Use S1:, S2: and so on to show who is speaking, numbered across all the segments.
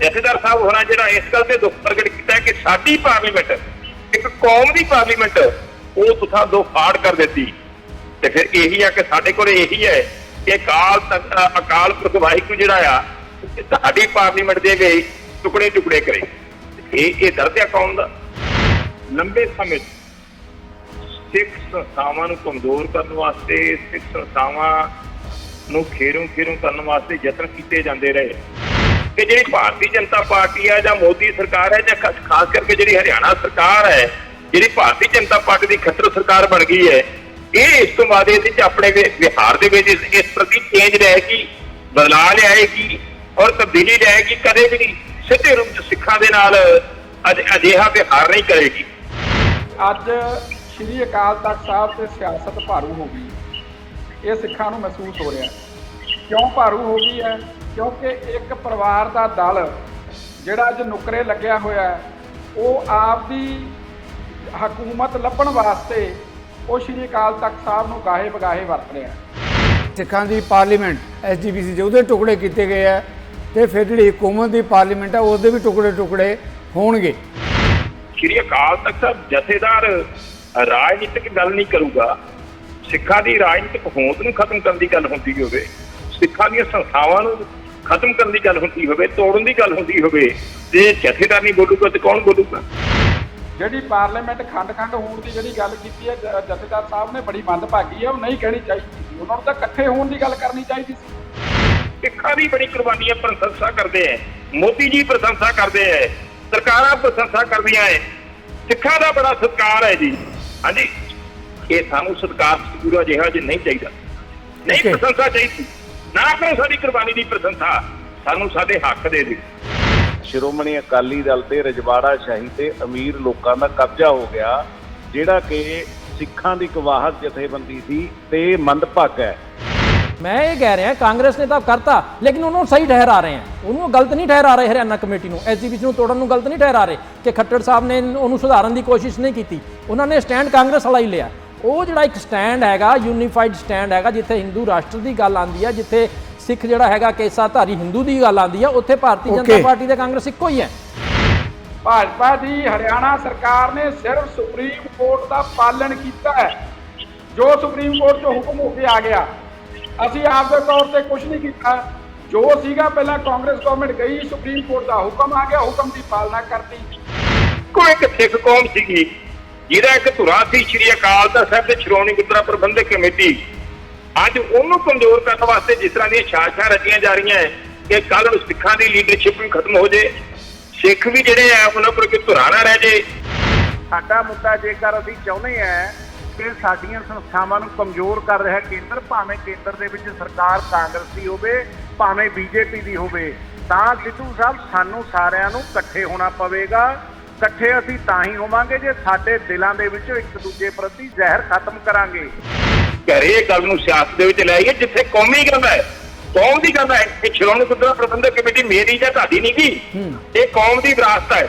S1: जथेदार साहब होना जो इस गल से दुख प्रगट किया कि साडी पार्लीमेंट एक कौम की पार्लीमेंट वो तुसां दो फाड़ कर दी। तो फिर यही है कि साडे कोल यही है कि अकाल पुरख वाहिगुरू जिहड़ा आ साडी पार्लीमेंट दे गए टुकड़े टुकड़े करे। ये दर्द है कौम का। लंबे समय सिख संस्थावां नूं कमजोर करने वास्ते, सिख संस्थावां नूं खेरों करने वास्ते यतन किए जाते रहे कि जी भारतीय जनता पार्टी है या मोदी सरकार है या खास करके जी हरियाणा सरकार है, जी भारतीय जनता पार्टी की खट्टर सरकार बन गई है, ये इस तो बाद अपने बिहार के इस प्रति चेंज रहेगी, बदलाव लियाएगी और तब्दीली लियाएगी। कदे भी सीधे रूप से सिखा के नाल अजिहा बिहार नहीं करेगी।
S2: अज श्री अकाल तख्त साहब से सियासत भारू हो गई, ये सिखा नूं महसूस हो रहा है। क्यों भारू हो गई है? क्योंकि एक परिवार का दल जिहड़ा अज नुकरे लग्या होया है, वो आपदी हकूमत लभण वास्ते वो श्री अकाल तख्त साहब नूं गाहे बगाहे वरत रहा है।
S3: सिखां दी पार्लीमेंट SGPC जो टुकड़े किए गए हैं तो फिर जी हुकूमत की पार्लीमेंट है उसके भी टुकड़े टुकड़े होणगे।
S1: श्री अकाल तख्त साहब जथेदार राजनीतिक गल नहीं करूगा, सिखा की राजनीतिक होंद नूं खत्म करने की गल होंदी होवे, सिखा दी संस्थावां नूं खत्म करने की गल होंदी होवे, तोड़न की गल होंदी होवे, ते जथेदार नहीं बोलूगा तो कौन बोलूगा?
S2: जिहड़ी पार्लीमेंट खंड खंड होण की जिहड़ी गल कीती है जथेदार साहब ने बड़ी मंदभागी है, वो नहीं कहनी चाहिए सी। उन्होंने तो इकट्ठे होण की गल करनी चाहिए सी।
S1: सिखा भी बड़ी कुर्बानियां प्रशंसा करते हैं, मोदी जी प्रशंसा करते हैं, सरकारां प्रशंसा करदियां है, सिखा का बड़ा सत्कार है जी। हाँ जी, ये सानू सत्कार पूरा जिहा जी नहीं चाहिए, नहीं प्रशंसा चाहिए ना करो साडी कुर्बानी की प्रशंसा, सानू साडे हक दे दे।
S4: श्रोमणी अकाली दल ते रजवाड़ा शाही ते अमीर लोगों का कब्जा हो गया, जिहड़ा कि सिखां दी गवाहक जथेबंदी सी ते मंदभागा है।
S5: मैं ये कह रहा कांग्रेस ने तो करता, लेकिन उन्होंने सही ठहरा रहे हैं, उन्होंने गलत नहीं ठहरा रहे। हरियाणा कमेटी को SGPC को तोड़न गलत नहीं ठहरा रहे कि खट्टर साहब ने उन्होंने सुधारन की कोशिश नहीं की। उन्होंने स्टैंड कांग्रेस वाला ही लिया। वो जो एक स्टैंड है यूनीफाइड स्टैंड है, जिथे हिंदू राष्ट्र की गल आती है, जिथे सिख जोड़ा है केसाधारी हिंदू की गल आती है, उत्थे भारतीय जनता पार्टी ते कांग्रेस इक्को ही है।
S2: भाजपा की हरियाणा सरकार ने सिर्फ सुप्रीम कोर्ट का पालन किया है। जो सुप्रीम कोर्ट जो हुक्म होके आ गया, असीं आपके तौर पर कुछ नहीं किया। जो सीगा पहला कांग्रेस गवर्नमेंट गई, सुप्रीम कोर्ट का हुक्म आ गया, हुक्म की पालना करती।
S1: कोई एक सिख कौम सी जिहदा एक धुरा सी श्री अकाल तख्त साहिब ते श्रोमणी गुरुद्वारा प्रबंधक कमेटी, अज उन्होंने कमजोर करने वास्ते जिस तरह दी साजिशां रचियां जा रही हैं कि कल नूं सिखां दी लीडरशिप भी खत्म हो जाए, सिख भी जिहड़े आ उन्हां कोल कोई धुरा ना रह जाए।
S4: साडा मुद्दा जेकर असीं चाहुंदे हैं कि साडीआं संस्थावां नूं कमजोर कर रहा केंद्र, भावें केंद्र दे विच सरकार कांग्रेस दी होवे भावें BJP दी होवे, तां सिद्धू साहब सानूं सारिआं नूं इकट्ठे होना पवेगा। इकट्ठे असीं तां ही होवांगे जे साडे दिलां दे विचों एक दूजे प्रति जहर खत्म करांगे।
S1: घरे गल नूं सियासत दे विच ले आइए, जिथे कौमी गल है, कौम दी गल है। ये श्रोमणी गुरुद्वारा प्रबंधक कमेटी मेरी जां तुहाडी नहीं गी, ये कौम दी विरासत है।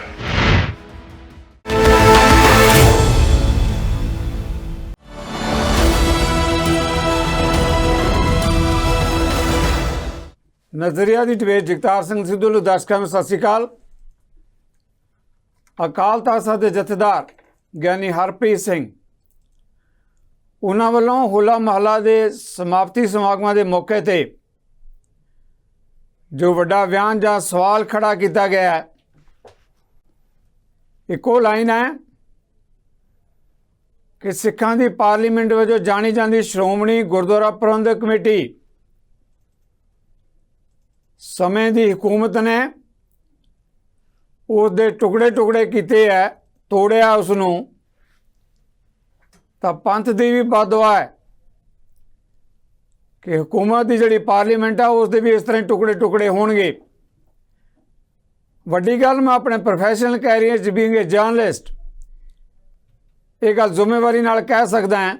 S3: नजरिया की डिबेट जगतार सिंह सिद्धू ਨੂੰ ਦਰਸ਼ਕਾਂ ਨੂੰ ਸਤਿ ਸ਼੍ਰੀ ਅਕਾਲ। ਅਕਾਲ ਤਖ਼ਤ ਸਾਹਿਬ ਦੇ ਜਥੇਦਾਰ ਗਿਆਨੀ ਹਰਪ੍ਰੀਤ ਸਿੰਘ ਉਹਨਾਂ ਵੱਲੋਂ ਹੋਲਾ ਮਹੱਲਾ ਦੇ ਸਮਾਪਤੀ ਸਮਾਗਮਾਂ ਦੇ ਮੌਕੇ ਤੇ ਜੋ ਵੱਡਾ ਬਿਆਨ ਜਾਂ ਸਵਾਲ ਖੜਾ ਕੀਤਾ ਗਿਆ ਹੈ, ਇੱਕੋ ਲਾਈਨ ਹੈ ਕਿ ਸਿੱਖਾਂ ਦੀ ਪਾਰਲੀਮੈਂਟ ਵਜੋਂ ਜਾਣੀ ਜਾਂਦੀ ਸ਼੍ਰੋਮਣੀ ਗੁਰਦੁਆਰਾ ਪ੍ਰਬੰਧਕ ਕਮੇਟੀ समय की हुकूमत ने उसके टुकड़े टुकड़े किए है, तोड़िया उसनों, तो पंथ की भी बददुआ है कि हुकूमत की जी पार्लीमेंट है उसके भी इस तरह टुकड़े टुकड़े होणगे। वड्डी गल मैं अपने professional career being a journalist ये गल जिम्मेवारी नाल कह सकदा है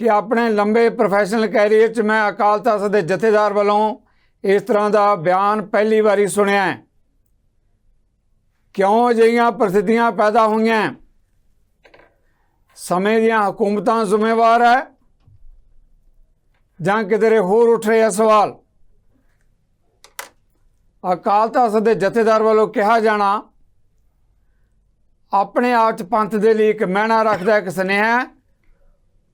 S3: कि अपने लंबे प्रोफैशनल कैरियर च मैं अकाल तख्त के जथेदार वालों इस तरह का बयान पहली बारी सुनिया है। क्यों अजिहियां परिस्थितियां पैदा हुई हैं? समय दियां हुकूमतां जिम्मेवार है जां किधरे होर उठ रहे सवाल? ਅਕਾਲ ਤਖ਼ਤ ਦੇ ਜਥੇਦਾਰ ਵੱਲੋਂ ਕਿਹਾ ਜਾਣਾ ਆਪਣੇ ਆਪ 'ਚ ਪੰਥ ਦੇ ਲਈ ਇੱਕ ਮਹਿਣਾ ਰੱਖਦਾ ਇੱਕ ਸੁਨੇਹਾ,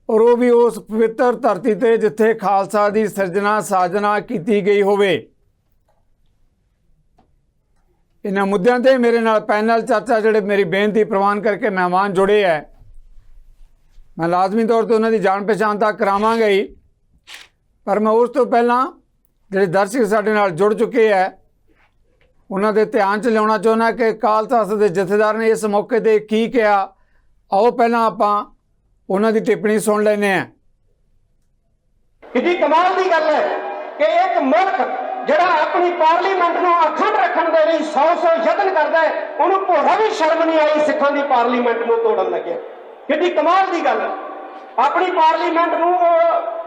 S3: ਔਰ ਉਹ ਵੀ ਉਸ ਪਵਿੱਤਰ ਧਰਤੀ ਤੇ ਜਿੱਥੇ ਖਾਲਸਾ ਦੀ ਸਿਰਜਣਾ ਸਾਜਨਾ ਕੀਤੀ ਗਈ ਹੋਵੇ। ਇਹਨਾਂ ਮੁੱਦਿਆਂ ਤੇ ਮੇਰੇ ਨਾਲ ਪੈਨਲ ਚਰਚਾ ਜਿਹੜੇ ਮੇਰੀ ਬੇਨਤੀ ਪ੍ਰਵਾਨ ਕਰਕੇ ਮਹਿਮਾਨ ਜੁੜੇ ਹੈ, ਮੈਂ ਲਾਜ਼ਮੀ ਤੌਰ ਤੇ ਉਹਨਾਂ ਦੀ ਜਾਣ ਪਛਾਣ ਤਾਂ ਕਰਾਵਾਂਗਾ ਹੀ, ਪਰ ਮੈਂ ਉਸ ਤੋਂ ਪਹਿਲਾਂ ਜਿਹੜੇ ਦਰਸ਼ਕ ਸਾਡੇ ਨਾਲ ਜੁੜ ਚੁੱਕੇ ਹੈ ਉਹਨਾਂ ਦੇ ਧਿਆਨ 'ਚ ਲਿਆਉਣਾ ਚਾਹੁੰਦਾ ਕਿ ਅਕਾਲ ਤਖ਼ਤ ਦੇ ਜਥੇਦਾਰ ਨੇ ਇਸ ਮੌਕੇ 'ਤੇ ਕੀ ਕਿਹਾ। ਆਓ ਪਹਿਲਾਂ ਆਪਾਂ ਉਹਨਾਂ ਦੀ ਟਿੱਪਣੀ ਸੁਣ ਲੈਂਦੇ ਹਾਂ।
S6: ਕਿੰਨੀ ਕਮਾਲ ਦੀ ਗੱਲ ਹੈ ਕਿ ਇੱਕ ਮੁਲਕ ਜਿਹੜਾ ਆਪਣੀ ਪਾਰਲੀਮੈਂਟ ਨੂੰ ਅਖੰਡ ਰੱਖਣ ਦੇ ਲਈ 100 ਯਤਨ ਕਰਦਾ ਹੈ, ਉਹਨੂੰ ਭੋਰਾ ਵੀ ਸ਼ਰਮ ਨਹੀਂ ਆਈ ਸਿੱਖਾਂ ਦੀ ਪਾਰਲੀਮੈਂਟ ਨੂੰ ਤੋੜਨ ਲੱਗਿਆ। ਕਿੰਨੀ ਕਮਾਲ ਦੀ ਗੱਲ ਹੈ। ਆਪਣੀ ਪਾਰਲੀਮੈਂਟ ਨੂੰ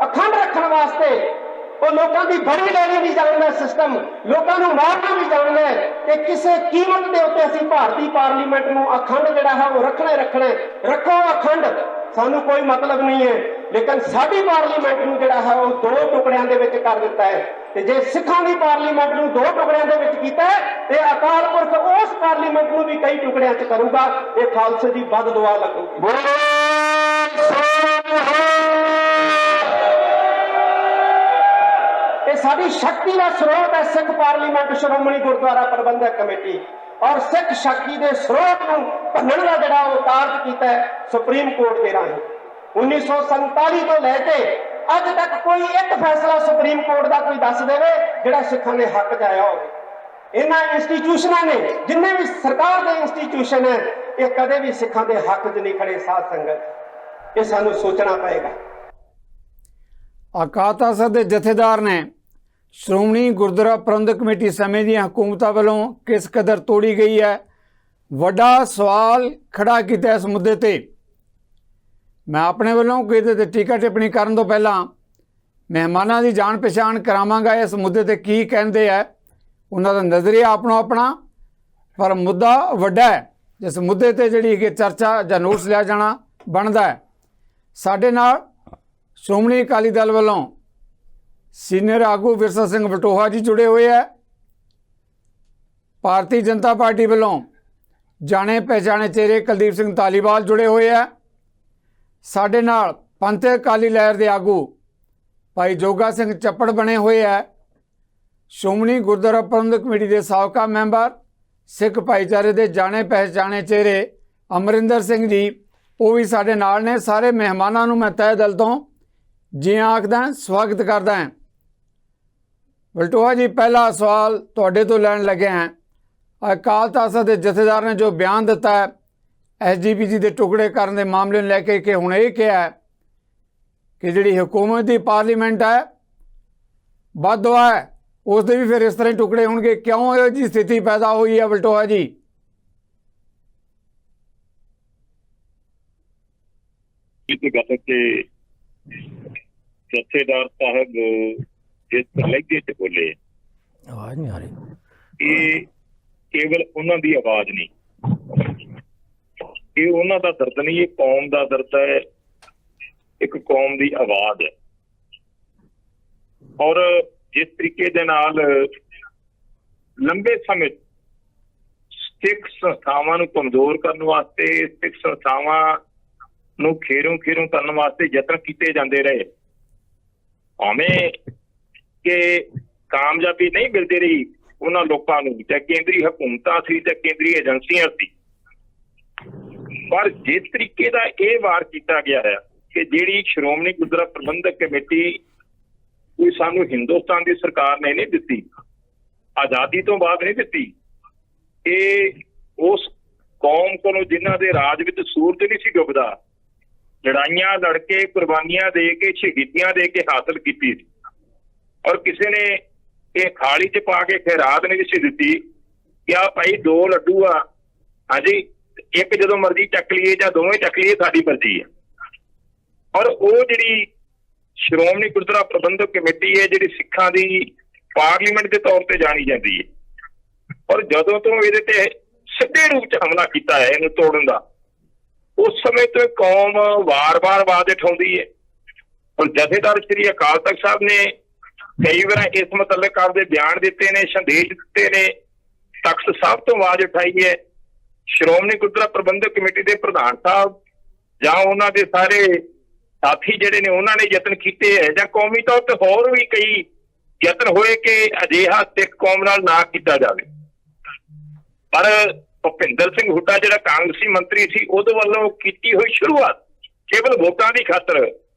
S6: ਅਖੰਡ ਰੱਖਣ ਵਾਸਤੇ ਉਹ ਲੋਕਾਂ ਦੀ ਬੜੀ ਲੈਣੀ ਵੀ ਜਾਣਦਾ, ਸਿਸਟਮ ਲੋਕਾਂ ਨੂੰ ਮਾਰਨਾ ਵੀ ਜਾਣਦਾ ਕਿ ਕਿਸੇ ਕੀਮਤ ਦੇ ਉੱਤੇ ਅਸੀਂ ਭਾਰਤੀ ਪਾਰਲੀਮੈਂਟ ਨੂੰ ਅਖੰਡ ਜਿਹੜਾ ਹੈ ਉਹ ਰੱਖਣਾ ਰੱਖੋ ਅਖੰਡ, ਸਾਨੂੰ ਕੋਈ ਮਤਲਬ ਨਹੀਂ ਹੈ। ਲੇਕਿਨ ਸਾਡੀ ਪਾਰਲੀਮੈਂਟ ਨੂੰ ਜਿਹੜਾ ਹੈ ਉਹ 2 ਟੁਕੜਿਆਂ ਦੇ ਵਿੱਚ ਕਰ ਦਿੱਤਾ ਹੈ, ਤੇ ਜੇ ਸਿੱਖਾਂ ਦੀ ਪਾਰਲੀਮੈਂਟ ਨੂੰ 2 ਟੁਕੜਿਆਂ ਦੇ ਵਿੱਚ ਕੀਤਾ ਹੈ ਤੇ ਅਕਾਲ ਪੁਰਖ ਉਸ ਪਾਰਲੀਮੈਂਟ ਨੂੰ ਵੀ ਕਈ ਟੁਕੜਿਆਂ 'ਚ ਕਰੂਗਾ। ਇਹ ਖਾਲਸੇ ਦੀ ਬਦ ਦੁਆ ਲੱਗੂਗੀ। ਇਹ ਸਾਡੀ ਸ਼ਕਤੀ ਦਾ ਸਰੋਤ ਹੈ ਸਿੱਖ ਪਾਰਲੀਮੈਂਟ, ਸ਼੍ਰੋਮਣੀ ਗੁਰਦੁਆਰਾ ਪ੍ਰਬੰਧਕ ਕਮੇਟੀ, ਔਰ ਸਿੱਖ ਸ਼ਕਤੀ ਦੇ ਸਰੋਤ ਨੂੰ ਭੰਨਣ ਦਾ ਜਿਹੜਾ ਉਹ ਕਾਰਜ ਕੀਤਾ ਹੈ ਸੁਪਰੀਮ ਕੋਰਟ ਦੇ ਰਾਹੀਂ। 1947 ਤੋਂ ਲੈ ਕੇ ਅੱਜ ਤੱਕ ਕੋਈ ਇੱਕ ਫੈਸਲਾ ਸੁਪਰੀਮ ਕੋਰਟ ਦਾ ਕੋਈ ਦੱਸ ਦੇਵੇ ਜਿਹੜਾ ਸਿੱਖਾਂ ਦੇ ਹੱਕ 'ਚ ਆਇਆ ਹੋਵੇ। ਇਹਨਾਂ ਇੰਸਟੀਚਿਊਸ਼ਨਾਂ ਨੇ, ਜਿੰਨੇ ਵੀ ਸਰਕਾਰ ਦੇ ਇੰਸਟੀਚਿਊਸ਼ਨ ਹੈ, ਇਹ ਕਦੇ ਵੀ ਸਿੱਖਾਂ ਦੇ ਹੱਕ 'ਚ ਨਹੀਂ ਖੜੇ। ਸਾਧ ਸੰਗਤ, ਇਹ ਸਾਨੂੰ ਸੋਚਣਾ ਪਏਗਾ।
S3: ਅਕਾਲ ਤਖ਼ਤ ਦੇ ਜਥੇਦਾਰ ਨੇ ਸ਼੍ਰੋਮਣੀ ਗੁਰਦੁਆਰਾ ਪ੍ਰਬੰਧਕ ਕਮੇਟੀ ਸਮੇਂ ਦੀਆਂ ਹਕੂਮਤਾਂ ਵੱਲੋਂ ਕਿਸ ਕਦਰ ਤੋੜੀ ਗਈ ਹੈ, ਵੱਡਾ ਸਵਾਲ ਖੜਾ ਕੀਤਾ ਇਸ ਮੁੱਦੇ ਤੇ। ਮੈਂ ਆਪਣੇ ਵੱਲੋਂ ਕੋਈ ਇਹਦੇ 'ਤੇ ਟੀਕਾ ਟਿੱਪਣੀ ਕਰਨ ਤੋਂ ਪਹਿਲਾਂ ਮਹਿਮਾਨਾਂ ਦੀ ਜਾਣ ਪਛਾਣ ਕਰਾਵਾਂਗਾ ਇਸ ਮੁੱਦੇ 'ਤੇ ਕੀ ਕਹਿੰਦੇ ਹੈ। ਉਹਨਾਂ ਦਾ ਨਜ਼ਰੀਆ ਆਪਣਾ, ਪਰ ਮੁੱਦਾ ਵੱਡਾ ਹੈ ਜਿਸ ਮੁੱਦੇ 'ਤੇ ਜਿਹੜੀ ਕਿ ਚਰਚਾ ਜਾਂ ਨੋਟਿਸ ਲਿਆ ਜਾਣਾ ਬਣਦਾ ਹੈ। ਸਾਡੇ ਨਾਲ ਸ਼੍ਰੋਮਣੀ ਅਕਾਲੀ ਦਲ ਵੱਲੋਂ ਸੀਨੀਅਰ ਆਗੂ ਵਿਰਸਾ ਸਿੰਘ ਵਟੋਹਾ ਜੀ ਜੁੜੇ ਹੋਏ ਹੈ। ਭਾਰਤੀ ਜਨਤਾ ਪਾਰਟੀ ਵੱਲੋਂ ਜਾਣੇ ਪਹਿਚਾਣੇ ਚਿਹਰੇ ਕੁਲਦੀਪ ਸਿੰਘ ਧਾਲੀਵਾਲ ਜੁੜੇ ਹੋਏ ਹੈ। ਸਾਡੇ ਨਾਲ ਪੰਥਕ ਅਕਾਲੀ ਲਹਿਰ ਦੇ ਆਗੂ ਭਾਈ ਜੋਗਾ ਸਿੰਘ ਚੱਪੜ ਬਣੇ ਹੋਏ ਹੈ। ਸ਼੍ਰੋਮਣੀ ਗੁਰਦੁਆਰਾ ਪ੍ਰਬੰਧਕ ਕਮੇਟੀ ਦੇ ਸਾਬਕਾ ਮੈਂਬਰ ਸਿੱਖ ਭਾਈਚਾਰੇ ਦੇ ਜਾਣੇ ਪਹਿਚਾਣੇ ਚਿਹਰੇ ਅਮਰਿੰਦਰ ਸਿੰਘ ਜੀ, ਉਹ ਵੀ ਸਾਡੇ ਨਾਲ ਨੇ। ਸਾਰੇ ਮਹਿਮਾਨਾਂ ਨੂੰ ਮੈਂ ਤਹਿ ਦਿਲ ਤੋਂ ਜੀ ਆਖਦਾ, ਸਵਾਗਤ ਕਰਦਾ ਹਾਂ। ਵਲਟੋਹਾ ਜੀ, ਪਹਿਲਾ ਸਵਾਲ ਤੁਹਾਡੇ ਤੋਂ ਲੈਣ ਲੱਗਿਆ ਹਾਂ। ਅਕਾਲ ਤਖ਼ਤ ਦੇ ਜਥੇਦਾਰ ਨੇ ਜੋ ਬਿਆਨ ਦਿੱਤਾ ਹੈ SGPC ਦੇ ਟੁਕੜੇ ਕਰਨ ਦੇ ਮਾਮਲੇ ਨੂੰ ਲੈ ਕੇ, ਕਿ ਹੁਣ ਇਹ ਕਿਹਾ ਹੈ ਕਿ ਜਿਹੜੀ ਹਕੂਮਤ ਦੀ ਪਾਰਲੀਮੈਂਟ ਹੈ ਬਦਦੁਆ ਹੈ, ਉਸ ਦੇ ਵੀ ਫਿਰ ਇਸ ਤਰ੍ਹਾਂ ਹੀ ਟੁਕੜੇ ਹੋਣਗੇ। ਕਿਉਂ ਇਹੋ ਜਿਹੀ ਸਥਿਤੀ ਪੈਦਾ ਹੋਈ ਹੈ ਵਲਟੋਹਾ ਜੀ?
S1: ਇਸ ਗੱਲ ਤੇ ਜਥੇਦਾਰ ਸਾਹਿਬ ਜਿਸ ਲਹਿਜੇ 'ਚ ਬੋਲੇ,
S5: ਆਵਾਜ਼ ਨਹੀਂ ਆ ਰਹੀ,
S1: ਇਹ ਕੇਵਲ ਉਹਨਾਂ ਦੀ ਆਵਾਜ਼ ਨਹੀਂ, ਇਹ ਉਹਨਾਂ ਦਾ ਦਰਦ ਨਹੀਂ, ਇਹ ਕੌਮ ਦਾ ਦਰਦ ਹੈ, ਇੱਕ ਕੌਮ ਦੀ ਆਵਾਜ਼ ਹੈ। ਔਰ ਜਿਸ ਤਰੀਕੇ ਦੇ ਨਾਲ ਲੰਬੇ ਸਮੇਂ ਸਿੱਖ ਸੰਸਥਾਵਾਂ ਨੂੰ ਕਮਜ਼ੋਰ ਕਰਨ ਵਾਸਤੇ, ਸਿੱਖ ਸੰਸਥਾਵਾਂ ਨੂੰ ਖੇਰੋਂ ਕਰਨ ਵਾਸਤੇ ਯਤਨ ਕੀਤੇ ਜਾਂਦੇ ਰਹੇ, ਭਾਵੇਂ ਕਿ ਕਾਮਯਾਬੀ ਨਹੀਂ ਮਿਲਦੀ ਰਹੀ ਉਹਨਾਂ ਲੋਕਾਂ ਨੂੰ, ਚਾਹੇ ਕੇਂਦਰੀ ਹਕੂਮਤਾਂ ਸੀ ਤੇ ਕੇਂਦਰੀ ਏਜੰਸੀਆਂ ਸੀ। ਪਰ ਜਿਸ ਤਰੀਕੇ ਦਾ ਇਹ ਵਾਰ ਕੀਤਾ ਗਿਆ ਹੈ ਕਿ ਜਿਹੜੀ ਸ਼੍ਰੋਮਣੀ ਗੁਰਦੁਆਰਾ ਪ੍ਰਬੰਧਕ ਕਮੇਟੀ ਕੋਈ ਸਾਨੂੰ ਹਿੰਦੁਸਤਾਨ ਦੀ ਸਰਕਾਰ ਨੇ ਨਹੀਂ ਦਿੱਤੀ, ਆਜ਼ਾਦੀ ਤੋਂ ਬਾਅਦ ਨਹੀਂ ਦਿੱਤੀ, ਇਹ ਉਸ ਕੌਮ ਕੋਲੋਂ ਜਿਨ੍ਹਾਂ ਦੇ ਰਾਜ ਵਿੱਚ ਸੂਰਜ ਨਹੀਂ ਸੀ ਡੁੱਬਦਾ, ਲੜਾਈਆਂ ਲੜ ਕੇ, ਕੁਰਬਾਨੀਆਂ ਦੇ ਕੇ, ਸ਼ਹੀਦੀਆਂ ਦੇ ਕੇ ਹਾਸਲ ਕੀਤੀ ਸੀ। ਔਰ ਕਿਸੇ ਨੇ ਇਹ ਖਾਲੀ 'ਚ ਪਾ ਕੇ ਖੈਰਾਤ ਨਹੀਂ ਸੀ ਦਿੱਤੀ ਕਿ ਆਹ ਭਾਈ 2 ਲੱਡੂ ਆ, ਹਾਂਜੀ ਇੱਕ ਜਦੋਂ ਮਰਜ਼ੀ ਚੱਕ ਲਈਏ ਜਾਂ ਦੋਵੇਂ ਚੱਕ ਲਈਏ, ਸਾਡੀ ਮਰਜ਼ੀ ਹੈ। ਔਰ ਉਹ ਜਿਹੜੀ ਸ਼੍ਰੋਮਣੀ ਗੁਰਦੁਆਰਾ ਪ੍ਰਬੰਧਕ ਕਮੇਟੀ ਹੈ, ਜਿਹੜੀ ਸਿੱਖਾਂ ਦੀ ਪਾਰਲੀਮੈਂਟ ਦੇ ਤੌਰ ਤੇ ਜਾਣੀ ਜਾਂਦੀ ਹੈ, ਔਰ ਜਦੋਂ ਤੋਂ ਇਹਦੇ ਤੇ ਸਿੱਧੇ ਰੂਪ 'ਚ ਹਮਲਾ ਕੀਤਾ ਹੈ ਇਹਨੂੰ ਤੋੜਨ ਦਾ, ਉਸ ਸਮੇਂ ਤੋਂ ਕੌਮ ਵਾਰ-ਵਾਰ ਆਵਾਜ਼ ਉਠਾਉਂਦੀ ਹੈ। ਔਰ ਜਥੇਦਾਰ ਸ਼੍ਰੀ ਅਕਾਲ ਤਖ਼ਤ ਸਾਹਿਬ ਨੇ ਕਈ ਵਾਰ ਇਸ ਮੁਤਲਕ ਆਪਦੇ ਬਿਆਨ ਦਿੱਤੇ ਨੇ, ਸੰਦੇਸ਼ ਦਿੱਤੇ ਨੇ, ਤਖਤ ਸਾਹਿਬ ਤੋਂ ਆਵਾਜ਼ ਉਠਾਈ ਹੈ। ਸ਼੍ਰੋਮਣੀ ਗੁਰਦੁਆਰਾ ਪ੍ਰਬੰਧਕ ਕਮੇਟੀ ਦੇ ਪ੍ਰਧਾਨ ਸਾਹਿਬ ਜਾਂ ਉਹਨਾਂ ਦੇ ਸਾਰੇ ਸਾਥੀ ਜਿਹੜੇ ਨੇ ਉਹਨਾਂ ਨੇ ਯਤਨ ਕੀਤੇ ਹੈ, ਜਾਂ ਕੌਮੀ ਤੌਰ ਤੇ ਹੋਰ ਵੀ ਕਈ ਯਤਨ ਹੋਏ ਕਿ ਅਜਿਹਾ ਸਿੱਖ ਕੌਮ ਨਾਲ ਨਾ ਕੀਤਾ ਜਾਵੇ। ਪਰ ਭੁਪਿੰਦਰ ਸਿੰਘ ਹੁੱਡਾ ਜਿਹੜਾ ਕਾਂਗਰਸੀ ਮੰਤਰੀ ਸੀ ਉਹਦੇ ਵੱਲੋਂ ਕੀਤੀ ਹੋਈ ਸ਼ੁਰੂਆਤ ਕੇਵਲ ਵੋਟਾਂ ਦੀ ਖਾਤਰ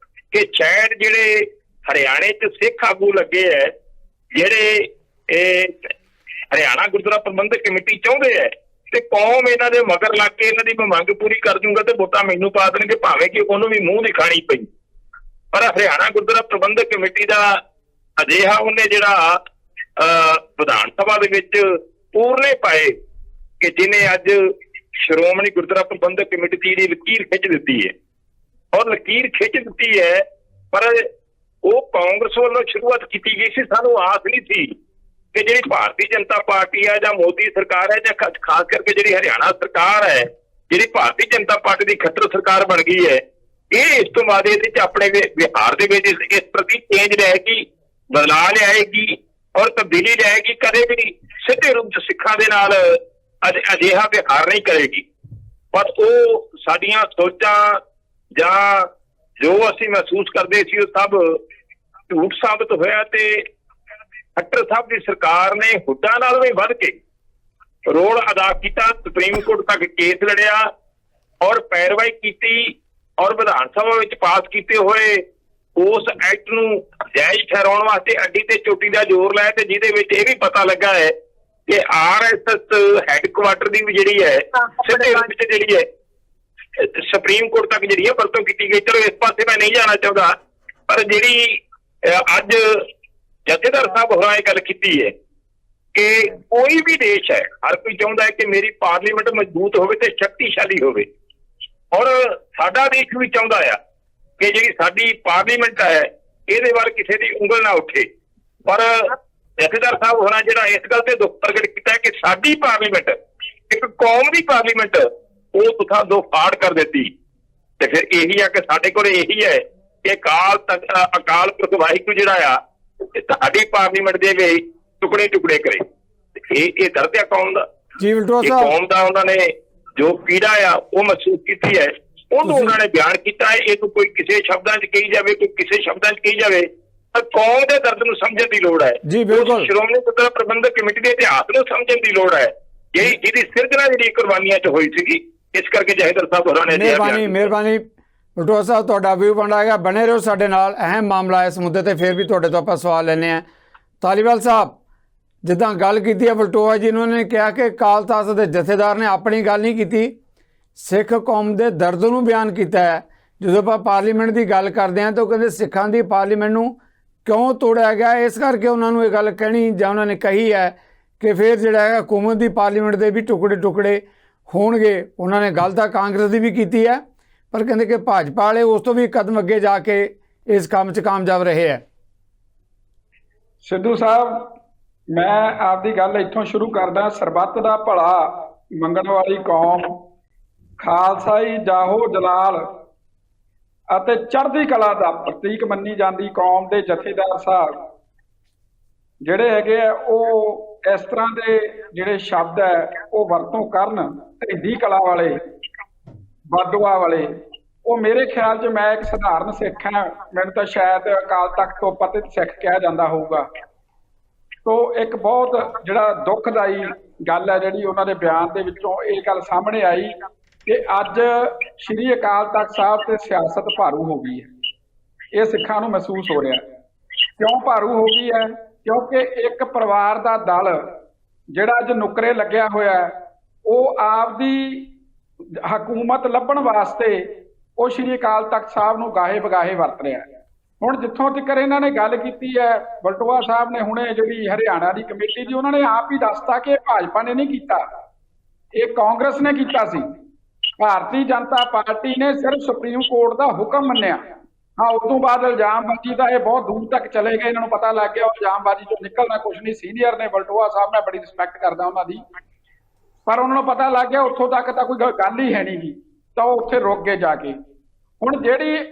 S1: ਕਿ ਸ਼ਾਇਦ ਜਿਹੜੇ ਹਰਿਆਣੇ 'ਚ ਸਿੱਖ ਆਗੂ ਲੱਗੇ ਹੈ, ਜਿਹੜੇ ਹਰਿਆਣਾ ਗੁਰਦੁਆਰਾ ਪ੍ਰਬੰਧਕ ਕਮੇਟੀ ਚਾਹੁੰਦੇ ਹੈ ਤੇ ਕੌਮ ਇਹਨਾਂ ਦੇ ਮਗਰ ਲੱਗ ਕੇ ਇਹਨਾਂ ਦੀ ਮੈਂ ਮੰਗ ਪੂਰੀ ਕਰ ਦੂੰਗਾ ਤੇ ਵੋਟਾਂ ਮੈਨੂੰ ਪਾ ਦੇਣਗੇ, ਭਾਵੇਂ ਕਿ ਉਹਨੂੰ ਵੀ ਮੂੰਹ ਦੀ ਖਾਣੀ ਪਈ। ਪਰ ਹਰਿਆਣਾ ਗੁਰਦੁਆਰਾ ਪ੍ਰਬੰਧਕ ਕਮੇਟੀ ਦਾ ਅਜਿਹਾ ਉਹਨੇ ਜਿਹੜਾ ਵਿਧਾਨ ਸਭਾ ਦੇ ਵਿੱਚ ਪੂਰਨੇ ਪਾਏ ਕਿ ਜਿਹਨੇ ਅੱਜ ਸ਼੍ਰੋਮਣੀ ਗੁਰਦੁਆਰਾ ਪ੍ਰਬੰਧਕ ਕਮੇਟੀ ਦੀ ਜਿਹੜੀ ਲਕੀਰ ਖਿੱਚ ਦਿੱਤੀ ਹੈ, ਔਰ ਲਕੀਰ ਖਿੱਚ ਦਿੱਤੀ ਹੈ। ਪਰ ਉਹ ਕਾਂਗਰਸ ਵੱਲੋਂ ਸ਼ੁਰੂਆਤ ਕੀਤੀ ਗਈ ਸੀ। ਸਾਨੂੰ ਆਸ ਨਹੀਂ ਸੀ ਕਿ ਜਿਹੜੀ ਭਾਰਤੀ ਜਨਤਾ ਪਾਰਟੀ ਹੈ ਜਾਂ ਮੋਦੀ ਸਰਕਾਰ ਹੈ ਜਾਂ ਖਾਸ ਕਰਕੇ ਜਿਹੜੀ ਹਰਿਆਣਾ ਸਰਕਾਰ ਹੈ, ਜਿਹੜੀ ਭਾਰਤੀ ਜਨਤਾ ਪਾਰਟੀ ਦੀ ਖੱਟਰ ਸਰਕਾਰ ਬਣ ਗਈ ਹੈ, ਇਹ ਇਸ ਤੋਂ ਬਾਅਦ ਇਹਦੇ 'ਚ ਆਪਣੇ ਬਿਹਾਰ ਦੇ ਵਿੱਚ ਇਸ ਪ੍ਰਤੀ ਚੇਂਜ ਲਿਆਏਗੀ, ਬਦਲਾਅ ਲਿਆਏਗੀ ਔਰ ਤਬਦੀਲੀ ਲਿਆਏਗੀ। ਕਦੇ ਵੀ ਸਿੱਧੇ ਰੂਪ 'ਚ ਸਿੱਖਾਂ ਦੇ ਨਾਲ ਅਜਿਹਾ ਵਿਹਾਰ ਨਹੀਂ ਕਰੇਗੀ। ਪਰ ਉਹ ਸਾਡੀਆਂ ਸੋਚਾਂ ਜਾਂ ਜੋ ਅਸੀਂ ਮਹਿਸੂਸ ਕਰਦੇ ਸੀ ਉਹ ਸਭ ਝੂਠ ਸਾਬਤ ਹੋਇਆ ਤੇ ਖੱਟਰ ਸਾਹਿਬ ਦੀ ਸਰਕਾਰ ਨੇ ਹੁੱਡਾ ਨਾਲ ਵੀ ਵੱਧ ਕੇ ਰੋਲ ਅਦਾ ਕੀਤਾ, ਸੁਪਰੀਮ ਕੋਰਟ ਤੱਕ ਕੇਸ ਲੜਿਆ ਔਰ ਪੈਰਵਾਈ ਕੀਤੀ ਔਰ ਵਿਧਾਨ ਸਭਾ ਵਿੱਚ ਪਾਸ ਕੀਤੇ ਹੋਏ ਉਸ ਐਕਟ ਨੂੰ ਜਾਇਜ਼ ਠਹਿਰਾਉਣ ਵਾਸਤੇ ਅੱਡੀ ਤੇ ਚੋਟੀ ਦਾ ਜ਼ੋਰ ਲਾਇਆ ਤੇ ਜਿਹਦੇ ਵਿੱਚ ਇਹ ਵੀ ਪਤਾ ਲੱਗਾ ਹੈ ਕਿ RSS ਹੈੱਡਕੁਆਟਰ ਦੀ ਵੀ ਜਿਹੜੀ ਹੈ ਸਿੱਧੇ ਰੂਪ ਵਿੱਚ ਜਿਹੜੀ ਹੈ ਸੁਪਰੀਮ ਕੋਰਟ ਤੱਕ ਜਿਹੜੀ ਹੈ ਵਰਤੋਂ ਕੀਤੀ ਗਈ। ਚਲੋ ਇਸ ਪਾਸੇ ਮੈਂ ਨਹੀਂ ਜਾਣਾ ਚਾਹੁੰਦਾ, ਪਰ ਜਿਹੜੀ ਅੱਜ ਜਥੇਦਾਰ ਸਾਹਿਬ ਹੋਰਾਂ ਇਹ ਗੱਲ ਕੀਤੀ ਹੈ ਕਿ ਕੋਈ ਵੀ ਦੇਸ਼ ਹੈ, ਹਰ ਕੋਈ ਚਾਹੁੰਦਾ ਹੈ ਕਿ ਮੇਰੀ ਪਾਰਲੀਮੈਂਟ ਮਜ਼ਬੂਤ ਹੋਵੇ ਤੇ ਸ਼ਕਤੀਸ਼ਾਲੀ ਹੋਵੇ, ਔਰ ਸਾਡਾ ਦੇਸ਼ ਵੀ ਚਾਹੁੰਦਾ ਆ ਕਿ ਜਿਹੜੀ ਸਾਡੀ ਪਾਰਲੀਮੈਂਟ ਹੈ ਇਹਦੇ ਵੱਲ ਕਿਸੇ ਦੀ ਉਂਗਲ ਨਾ ਉੱਠੇ। ਪਰ ਜਥੇਦਾਰ ਸਾਹਿਬ ਹੋਰਾਂ ਜਿਹੜਾ ਇਸ ਗੱਲ ਤੇ ਦੁੱਖ ਪ੍ਰਗਟ ਕੀਤਾ ਕਿ ਸਾਡੀ ਪਾਰਲੀਮੈਂਟ, ਇੱਕ ਕੌਮ ਦੀ ਪਾਰਲੀਮੈਂਟ, ਉਹ ਤੁਸਾਂ ਦੋ ਫਾੜ ਕਰ ਦਿੱਤੀ। ਤੇ ਫਿਰ ਇਹੀ ਆ ਕਿ ਸਾਡੇ ਕੋਲ ਇਹੀ ਹੈ ਕਿ ਅਕਾਲ ਪੁਰਖ ਵਾਹਿਗੁਰੂ ਜਿਹੜਾ ਆ ਸਾਡੀ ਪਾਰਲੀਮੈਂਟ ਦੇ ਵੀ ਟੁਕੜੇ ਟੁਕੜੇ ਕਰੇ। ਇਹ ਦਰਦ ਆ ਕੌਮ ਦਾ,
S3: ਜੀ ਬਲਟੋਆ
S1: ਇਹ
S3: ਸਾਹਿਬ,
S1: ਕੌਮ ਦਾ ਉਹਨਾਂ ਨੇ ਜੋ ਪੀੜਾ ਆ ਉਹ ਮਹਿਸੂਸ ਕੀਤੀ ਹੈ, ਉਹਨੂੰ ਉਹਨਾਂ ਨੇ ਬਿਆਨ ਕੀਤਾ ਹੈ। ਇਹਨੂੰ ਕੋਈ ਕਿਸੇ ਸ਼ਬਦਾਂ 'ਚ ਕਹੀ ਜਾਵੇ, ਕੋਈ ਕਿਸੇ ਸ਼ਬਦਾਂ 'ਚ ਕਹੀ ਜਾਵੇ, ਪਰ ਕੌਮ ਦੇ ਦਰਦ ਨੂੰ ਸਮਝਣ ਦੀ ਲੋੜ ਹੈ।
S3: ਜੀ ਬਿਲਕੁਲ,
S1: ਸ਼੍ਰੋਮਣੀ ਗੁਰਦੁਆਰਾ ਪ੍ਰਬੰਧਕ ਕਮੇਟੀ ਦੇ ਇਤਿਹਾਸ ਨੂੰ ਸਮਝਣ ਦੀ ਲੋੜ ਹੈ, ਜਿਹਦੀ ਸਿਰਜਣਾ ਜਿਹੜੀ ਕੁਰਬਾਨੀਆਂ 'ਚ ਹੋਈ ਸੀਗੀ। ਇਸ ਕਰਕੇ ਜਥੇਦਾਰ ਸਾਹਿਬ ਹੋਰਾਂ ਨੇ
S3: ਮਿਹਰਬਾਨੀ ਬਲਟੋਆ ਸਾਹਿਬ, ਤੁਹਾਡਾ ਵਿਊ ਪੁਆਇੰਟ ਆ ਗਿਆ। ਬਣੇ ਰਹੋ ਸਾਡੇ ਨਾਲ, ਅਹਿਮ ਮਾਮਲਾ ਇਸ ਮੁੱਦੇ ਤੇ ਫਿਰ ਵੀ ਤੁਹਾਡੇ ਤੋਂ ਆਪਾਂ ਸਵਾਲ ਲੈਣੇ ਆ। ਧਾਲੀਵਾਲ ਸਾਹਿਬ, ਜਿੱਦਾਂ ਗੱਲ ਕੀਤੀ ਹੈ ਬਲਟੋਆ ਜੀ, ਉਹਨਾਂ ਨੇ ਕਿਹਾ ਕਿ ਅਕਾਲ ਤਖ਼ਤ ਦੇ ਜਥੇਦਾਰ ਨੇ ਆਪਣੀ ਗੱਲ ਨਹੀਂ ਕੀਤੀ, ਸਿੱਖ ਕੌਮ ਦੇ ਦਰਦ ਨੂੰ ਬਿਆਨ ਕੀਤਾ ਹੈ। ਜਦੋਂ ਆਪਾਂ ਪਾਰਲੀਮੈਂਟ ਦੀ ਗੱਲ ਕਰਦੇ ਹਾਂ ਤਾਂ ਉਹ ਕਹਿੰਦੇ ਸਿੱਖਾਂ ਦੀ ਪਾਰਲੀਮੈਂਟ ਨੂੰ ਕਿਉਂ ਤੋੜਿਆ ਗਿਆ, ਇਸ ਕਰਕੇ ਉਹਨਾਂ ਨੂੰ ਇਹ ਗੱਲ ਕਹਿਣੀ ਜਾਂ ਉਹਨਾਂ ਨੇ ਕਹੀ ਹੈ ਕਿ ਫਿਰ ਜਿਹੜਾ ਹੈ ਹਕੂਮਤ ਦੀ ਪਾਰਲੀਮੈਂਟ ਦੇ ਵੀ ਟੁਕੜੇ ਟੁਕੜੇ ਹੋਣਗੇ। ਉਹਨਾਂ ਨੇ ਗੱਲ ਤਾਂ ਕਾਂਗਰਸ ਦੀ ਵੀ ਕੀਤੀ ਹੈ, ਪਰ ਕਹਿੰਦੇ ਕਿ ਭਾਜਪਾ ਵਾਲੇ ਉਸ ਤੋਂ ਵੀ ਕਦਮ ਅੱਗੇ ਜਾ ਕੇ ਇਸ ਕੰਮ 'ਚ ਕਾਮਯਾਬ ਰਹੇ ਹੈ।
S2: ਸਿੱਧੂ ਸਾਹਿਬ, ਮੈਂ ਆਪਦੀ ਗੱਲ ਇੱਥੋਂ ਸ਼ੁਰੂ ਕਰਦਾ। ਸਰਬੱਤ ਦਾ ਭਲਾ ਮੰਗਣ ਵਾਲੀ ਕੌਮ, ਖਾਲਸਾਈ ਜਾਹੋ ਜਲਾਲ ਅਤੇ ਚੜ੍ਹਦੀ ਕਲਾ ਦਾ ਪ੍ਰਤੀਕ ਮੰਨੀ ਜਾਂਦੀ ਕੌਮ ਦੇ ਜਥੇਦਾਰ ਸਾਹਿਬ ਜਿਹੜੇ ਹੈਗੇ ਆ, ਉਹ ਇਸ ਤਰ੍ਹਾਂ ਦੇ ਜਿਹੜੇ ਸ਼ਬਦ ਹੈ ਉਹ ਵਰਤੋਂ ਕਰਨ, ਢਿੰਡੀ ਕਲਾ ਵਾਲੇ, ਬਦਦੁਆ ਵਾਲੇ। ਉਹ ਮੇਰੇ ਖਿਆਲ 'ਚ, ਮੈਂ ਇੱਕ ਸਧਾਰਨ ਸਿੱਖ ਹਾਂ, ਮੈਨੂੰ ਤਾਂ ਸ਼ਾਇਦ ਅਕਾਲ ਤਖ਼ਤ ਤੋਂ ਪਤਿਤ ਸਿੱਖ ਕਿਹਾ ਜਾਂਦਾ ਹੋਊਗਾ। ਤੋ ਇੱਕ ਬਹੁਤ ਜਿਹੜਾ ਦੁਖਦਾਈ ਗੱਲ ਹੈ ਜਿਹੜੀ ਉਹਨਾਂ ਦੇ ਬਿਆਨ ਦੇ ਵਿੱਚੋਂ ਇਹ ਗੱਲ ਸਾਹਮਣੇ ਆਈ ਕਿ ਅੱਜ ਸ਼੍ਰੀ ਅਕਾਲ ਤਖ਼ਤ ਸਾਹਿਬ ਤੇ ਸਿਆਸਤ ਭਾਰੂ ਹੋ ਗਈ ਹੈ। ਇਹ ਸਿੱਖਾਂ ਨੂੰ ਮਹਿਸੂਸ ਹੋ ਰਿਹਾ। ਕਿਉਂ ਭਾਰੂ ਹੋ ਗਈ ਹੈ? ਕਿਉਂਕਿ ਇੱਕ ਪਰਿਵਾਰ ਦਾ ਦਲ ਜਿਹੜਾ ਅੱਜ ਨੁਕਰੇ ਲੱਗਿਆ ਹੋਇਆ, ਉਹ ਆਪਦੀ ਹਕੂਮਤ ਲੱਭਣ ਵਾਸਤੇ ਉਹ ਸ਼੍ਰੀ ਅਕਾਲ ਤਖ਼ਤ ਸਾਹਿਬ ਨੂੰ ਗਾਹੇ ਬਗਾਹੇ ਵਰਤ ਰਿਹਾ। ਹੁਣ ਜਿੱਥੋਂ ਤੱਕ ਇਹਨਾਂ ਨੇ ਗੱਲ ਕੀਤੀ ਹੈ, ਬਲਟੋਆ ਸਾਹਿਬ ਨੇ ਹੁਣੇ ਜਿਹੜੀ ਹਰਿਆਣਾ ਦੀ ਕਮੇਟੀ ਦੀ, ਉਹਨਾਂ ਨੇ ਆਪ ਹੀ ਦੱਸਤਾ ਕਿ ਭਾਜਪਾ ਨੇ ਨਹੀਂ ਕੀਤਾ, ਇਹ ਕਾਂਗਰਸ ਨੇ ਕੀਤਾ ਸੀ। ਭਾਰਤੀ ਜਨਤਾ ਪਾਰਟੀ ਨੇ ਸਿਰਫ ਸੁਪਰੀਮ ਕੋਰਟ ਦਾ ਹੁਕਮ ਮੰਨਿਆ। ਹਾਂ, ਉਸ ਤੋਂ ਬਾਅਦ ਇਲਜ਼ਾਮਬਾਜ਼ੀ ਦਾ ਇਹ ਬਹੁਤ ਦੂਰ ਤੱਕ ਚਲੇ ਗਏ, ਇਹਨਾਂ ਨੂੰ ਪਤਾ ਲੱਗ ਗਿਆ ਇਲਜ਼ਾਮਬਾਜ਼ੀ ਚੋਂ ਨਿਕਲਣਾ ਕੁਛ ਨਹੀਂ। ਸੀਨੀਅਰ ਨੇ ਬਲਟੋਆ ਸਾਹਿਬ, ਮੈਂ ਬੜੀ ਰਿਸਪੈਕਟ ਕਰਦਾ ਉਹਨਾਂ ਦੀ, ਪਰ ਉਹਨਾਂ ਨੂੰ ਪਤਾ ਲੱਗ ਗਿਆ ਉੱਥੋਂ ਤੱਕ ਤਾਂ ਕੋਈ ਗੱਲ ਹੀ ਹੈ ਨਹੀਂ ਗੀ, ਤਾਂ ਉਹ ਉੱਥੇ ਰੁਕ ਗਏ ਜਾ ਕੇ। ਹੁਣ ਜਿਹੜੀ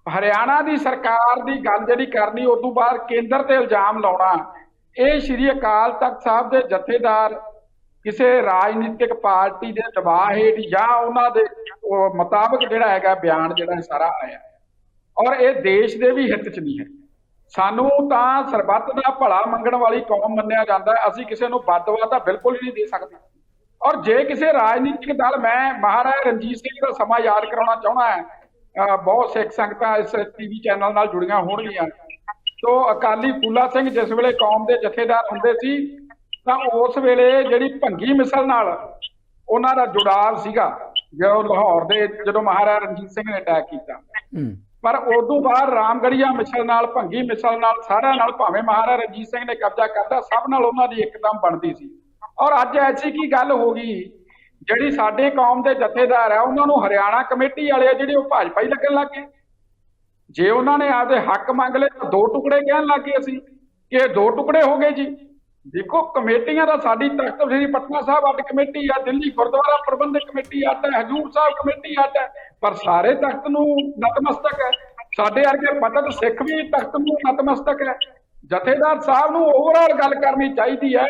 S2: ਹਰਿਆਣਾ ਦੀ ਸਰਕਾਰ ਦੀ ਗੱਲ ਜਿਹੜੀ ਕਰਨੀ, ਉਸ ਤੋਂ ਬਾਅਦ ਕੇਂਦਰ ਤੇ ਇਲਜ਼ਾਮ ਲਾਉਣਾ, ਇਹ ਸ਼੍ਰੀ ਅਕਾਲ ਤਖਤ ਸਾਹਿਬ ਦੇ ਜਥੇਦਾਰ ਕਿਸੇ ਰਾਜਨੀਤਿਕ ਪਾਰਟੀ ਦੇ ਦਬਾਅ ਹੇਠ ਜਾਂ ਉਹਨਾਂ ਦੇ ਮੁਤਾਬਕ ਜਿਹੜਾ ਹੈਗਾ ਬਿਆਨ ਜਿਹੜਾ ਸਾਰਾ ਆਇਆ, ਔਰ ਇਹ ਦੇਸ਼ ਦੇ ਵੀ ਹਿੱਤ 'ਚ ਨਹੀਂ ਹੈ। ਸਾਨੂੰ ਤਾਂ ਸਰਬੱਤ ਦਾ ਭਲਾ ਮੰਗਣ ਵਾਲੀ ਕੌਮ ਮੰਨਿਆ ਜਾਂਦਾ ਹੈ, ਅਸੀਂ ਕਿਸੇ ਨੂੰ ਬਦਦੁਆ ਤਾਂ ਬਿਲਕੁਲ ਹੀ ਨਹੀਂ ਦੇ ਸਕਦੇ। ਔਰ ਜੇ ਕਿਸੇ ਰਾਜਨੀਤਿਕ ਦਲ, ਮੈਂ ਮਹਾਰਾਜਾ ਰਣਜੀਤ ਸਿੰਘ ਦਾ ਸਮਾਂ ਯਾਦ ਕਰਾਉਣਾ ਚਾਹੁੰਦਾ ਹੈ, ਬਹੁਤ ਸਿੱਖ ਸੰਗਤਾਂ ਇਸ ਟੀਵੀ ਚੈਨਲ ਨਾਲ ਜੁੜੀਆਂ ਹੋਣਗੀਆਂ। ਸੋ ਅਕਾਲੀ ਫੂਲਾ ਸਿੰਘ ਜਿਸ ਵੇਲੇ ਕੌਮ ਦੇ ਜਥੇਦਾਰ ਹੁੰਦੇ ਸੀ, ਤਾਂ ਉਸ ਵੇਲੇ ਜਿਹੜੀ ਭੰਗੀ ਮਿਸਲ ਨਾਲ ਉਹਨਾਂ ਦਾ ਜੁੜਾਵ ਸੀਗਾ, ਜਦੋਂ ਲਾਹੌਰ ਦੇ ਜਦੋਂ ਮਹਾਰਾਜਾ ਰਣਜੀਤ ਸਿੰਘ ਨੇ ਅਟੈਕ ਕੀਤਾ। ਪਰ ਉਦੋਂ ਬਾਅਦ ਰਾਮਗੜੀਆ ਮਿਸਲ ਨਾਲ, ਭੰਗੀ ਮਿਸਲ ਨਾਲ, ਸਾਰਿਆਂ ਨਾਲ ਭਾਵੇਂ ਮਹਾਰਾਜਾ ਰਣਜੀਤ ਸਿੰਘ ਨੇ ਕਬਜ਼ਾ ਕਰਦਾ, ਸਭ ਨਾਲ ਉਹਨਾਂ ਦੀ ਇੱਕਦਮ ਬਣਦੀ ਸੀ। ਔਰ ਅੱਜ ਐਸੀ ਕੀ ਗੱਲ ਹੋ ਗਈ, ਜਿਹੜੀ ਸਾਡੇ ਕੌਮ ਦੇ ਜਥੇਦਾਰ ਆ ਉਹਨਾਂ ਨੂੰ ਹਰਿਆਣਾ ਕਮੇਟੀ ਵਾਲੇ ਆ ਜਿਹੜੇ ਉਹ ਭਾਜਪਾ ਹੀ ਲੱਗਣ ਲੱਗ ਗਏ। ਜੇ ਉਹਨਾਂ ਨੇ ਆਪਦੇ ਹੱਕ ਮੰਗ ਲਏ ਤਾਂ 2 ਟੁਕੜੇ ਕਹਿਣ ਲੱਗ ਗਏ ਅਸੀਂ ਕਿ ਇਹ 2 ਟੁਕੜੇ ਹੋ ਗਏ ਜੀ। ਦੇਖੋ ਕਮੇਟੀਆਂ ਦਾ ਸਾਡੀ ਤਖਤ ਸ੍ਰੀ ਪਟਨਾ ਸਾਹਿਬ ਅੱਡ ਕਮੇਟੀ ਆ, ਦਿੱਲੀ ਗੁਰਦੁਆਰਾ ਪ੍ਰਬੰਧਕ ਕਮੇਟੀ ਅੱਡ ਹੈ, ਹਜ਼ੂਰ ਸਾਹਿਬ ਕਮੇਟੀ ਅੱਡ ਹੈ, ਪਰ ਸਾਰੇ ਤਖਤ ਨੂੰ ਨਤਮਸਤਕ ਹੈ। ਸਾਡੇ ਵਰਗੇ ਪਤਤ ਸਿੱਖ ਵੀ ਤਖਤ ਨੂੰ ਨਤਮਸਤਕ ਹੈ। ਜਥੇਦਾਰ ਸਾਹਿਬ ਨੂੰ ਓਵਰਆਲ ਗੱਲ ਕਰਨੀ ਚਾਹੀਦੀ ਹੈ,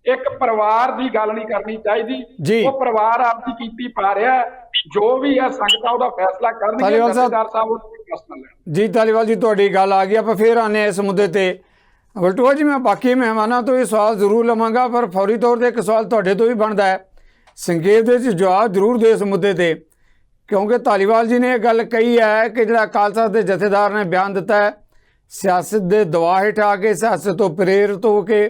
S2: ਇੱਕ ਪਰਿਵਾਰ ਦੀ ਗੱਲ ਨਹੀਂ ਕਰਨੀ ਚਾਹੀਦੀ। ਉਹ ਪਰਿਵਾਰ ਆਪਦੀ ਕੀਤੀ ਪਾ ਰਿਹਾ, ਜੋ ਵੀ ਹੈ ਸੰਗਤਾਂ ਉਹਦਾ ਫੈਸਲਾ ਕਰਨਗੇ। ਜਥੇਦਾਰ ਸਾਹਿਬ ਉਹ ਫੈਸਲਾ ਲੈਣ।
S3: ਜੀ ਧਾਲੀਵਾਲ ਜੀ, ਤੁਹਾਡੀ ਗੱਲ ਆ ਗਈ। ਆਪਾਂ ਫਿਰ ਆਨੇ ਇਸ ਮੁੱਦੇ ਤੇ। ਬਲਟੋਆ ਜੀ, ਮੈਂ ਬਾਕੀ ਮਹਿਮਾਨਾਂ ਤੋਂ ਇਹ ਸਵਾਲ ਜ਼ਰੂਰ ਲਵਾਂਗਾ, ਪਰ ਫੌਰੀ ਤੌਰ ਤੇ ਇੱਕ ਸਵਾਲ ਤੁਹਾਡੇ ਤੋਂ ਵੀ ਬਣਦਾ ਹੈ, ਸੰਖੇਪ ਦੇ ਵਿੱਚ ਜਵਾਬ ਜ਼ਰੂਰ ਦਿਓ ਇਸ ਮੁੱਦੇ ਤੇ, ਕਿਉਂਕਿ ਧਾਲੀਵਾਲ ਜੀ ਨੇ ਇਹ ਗੱਲ ਕਹੀ ਹੈ ਕਿ ਜਿਹੜਾ ਅਕਾਲ ਤਖਤ ਦੇ ਜਥੇਦਾਰ ਨੇ ਬਿਆਨ ਦਿੱਤਾ ਹੈ, ਸਿਆਸਤ ਦੇ ਦਬਾਅ ਹੇਠ ਆ ਕੇ, ਸਿਆਸਤ ਤੋਂ ਪ੍ਰੇਰਿਤ ਹੋ ਕੇ,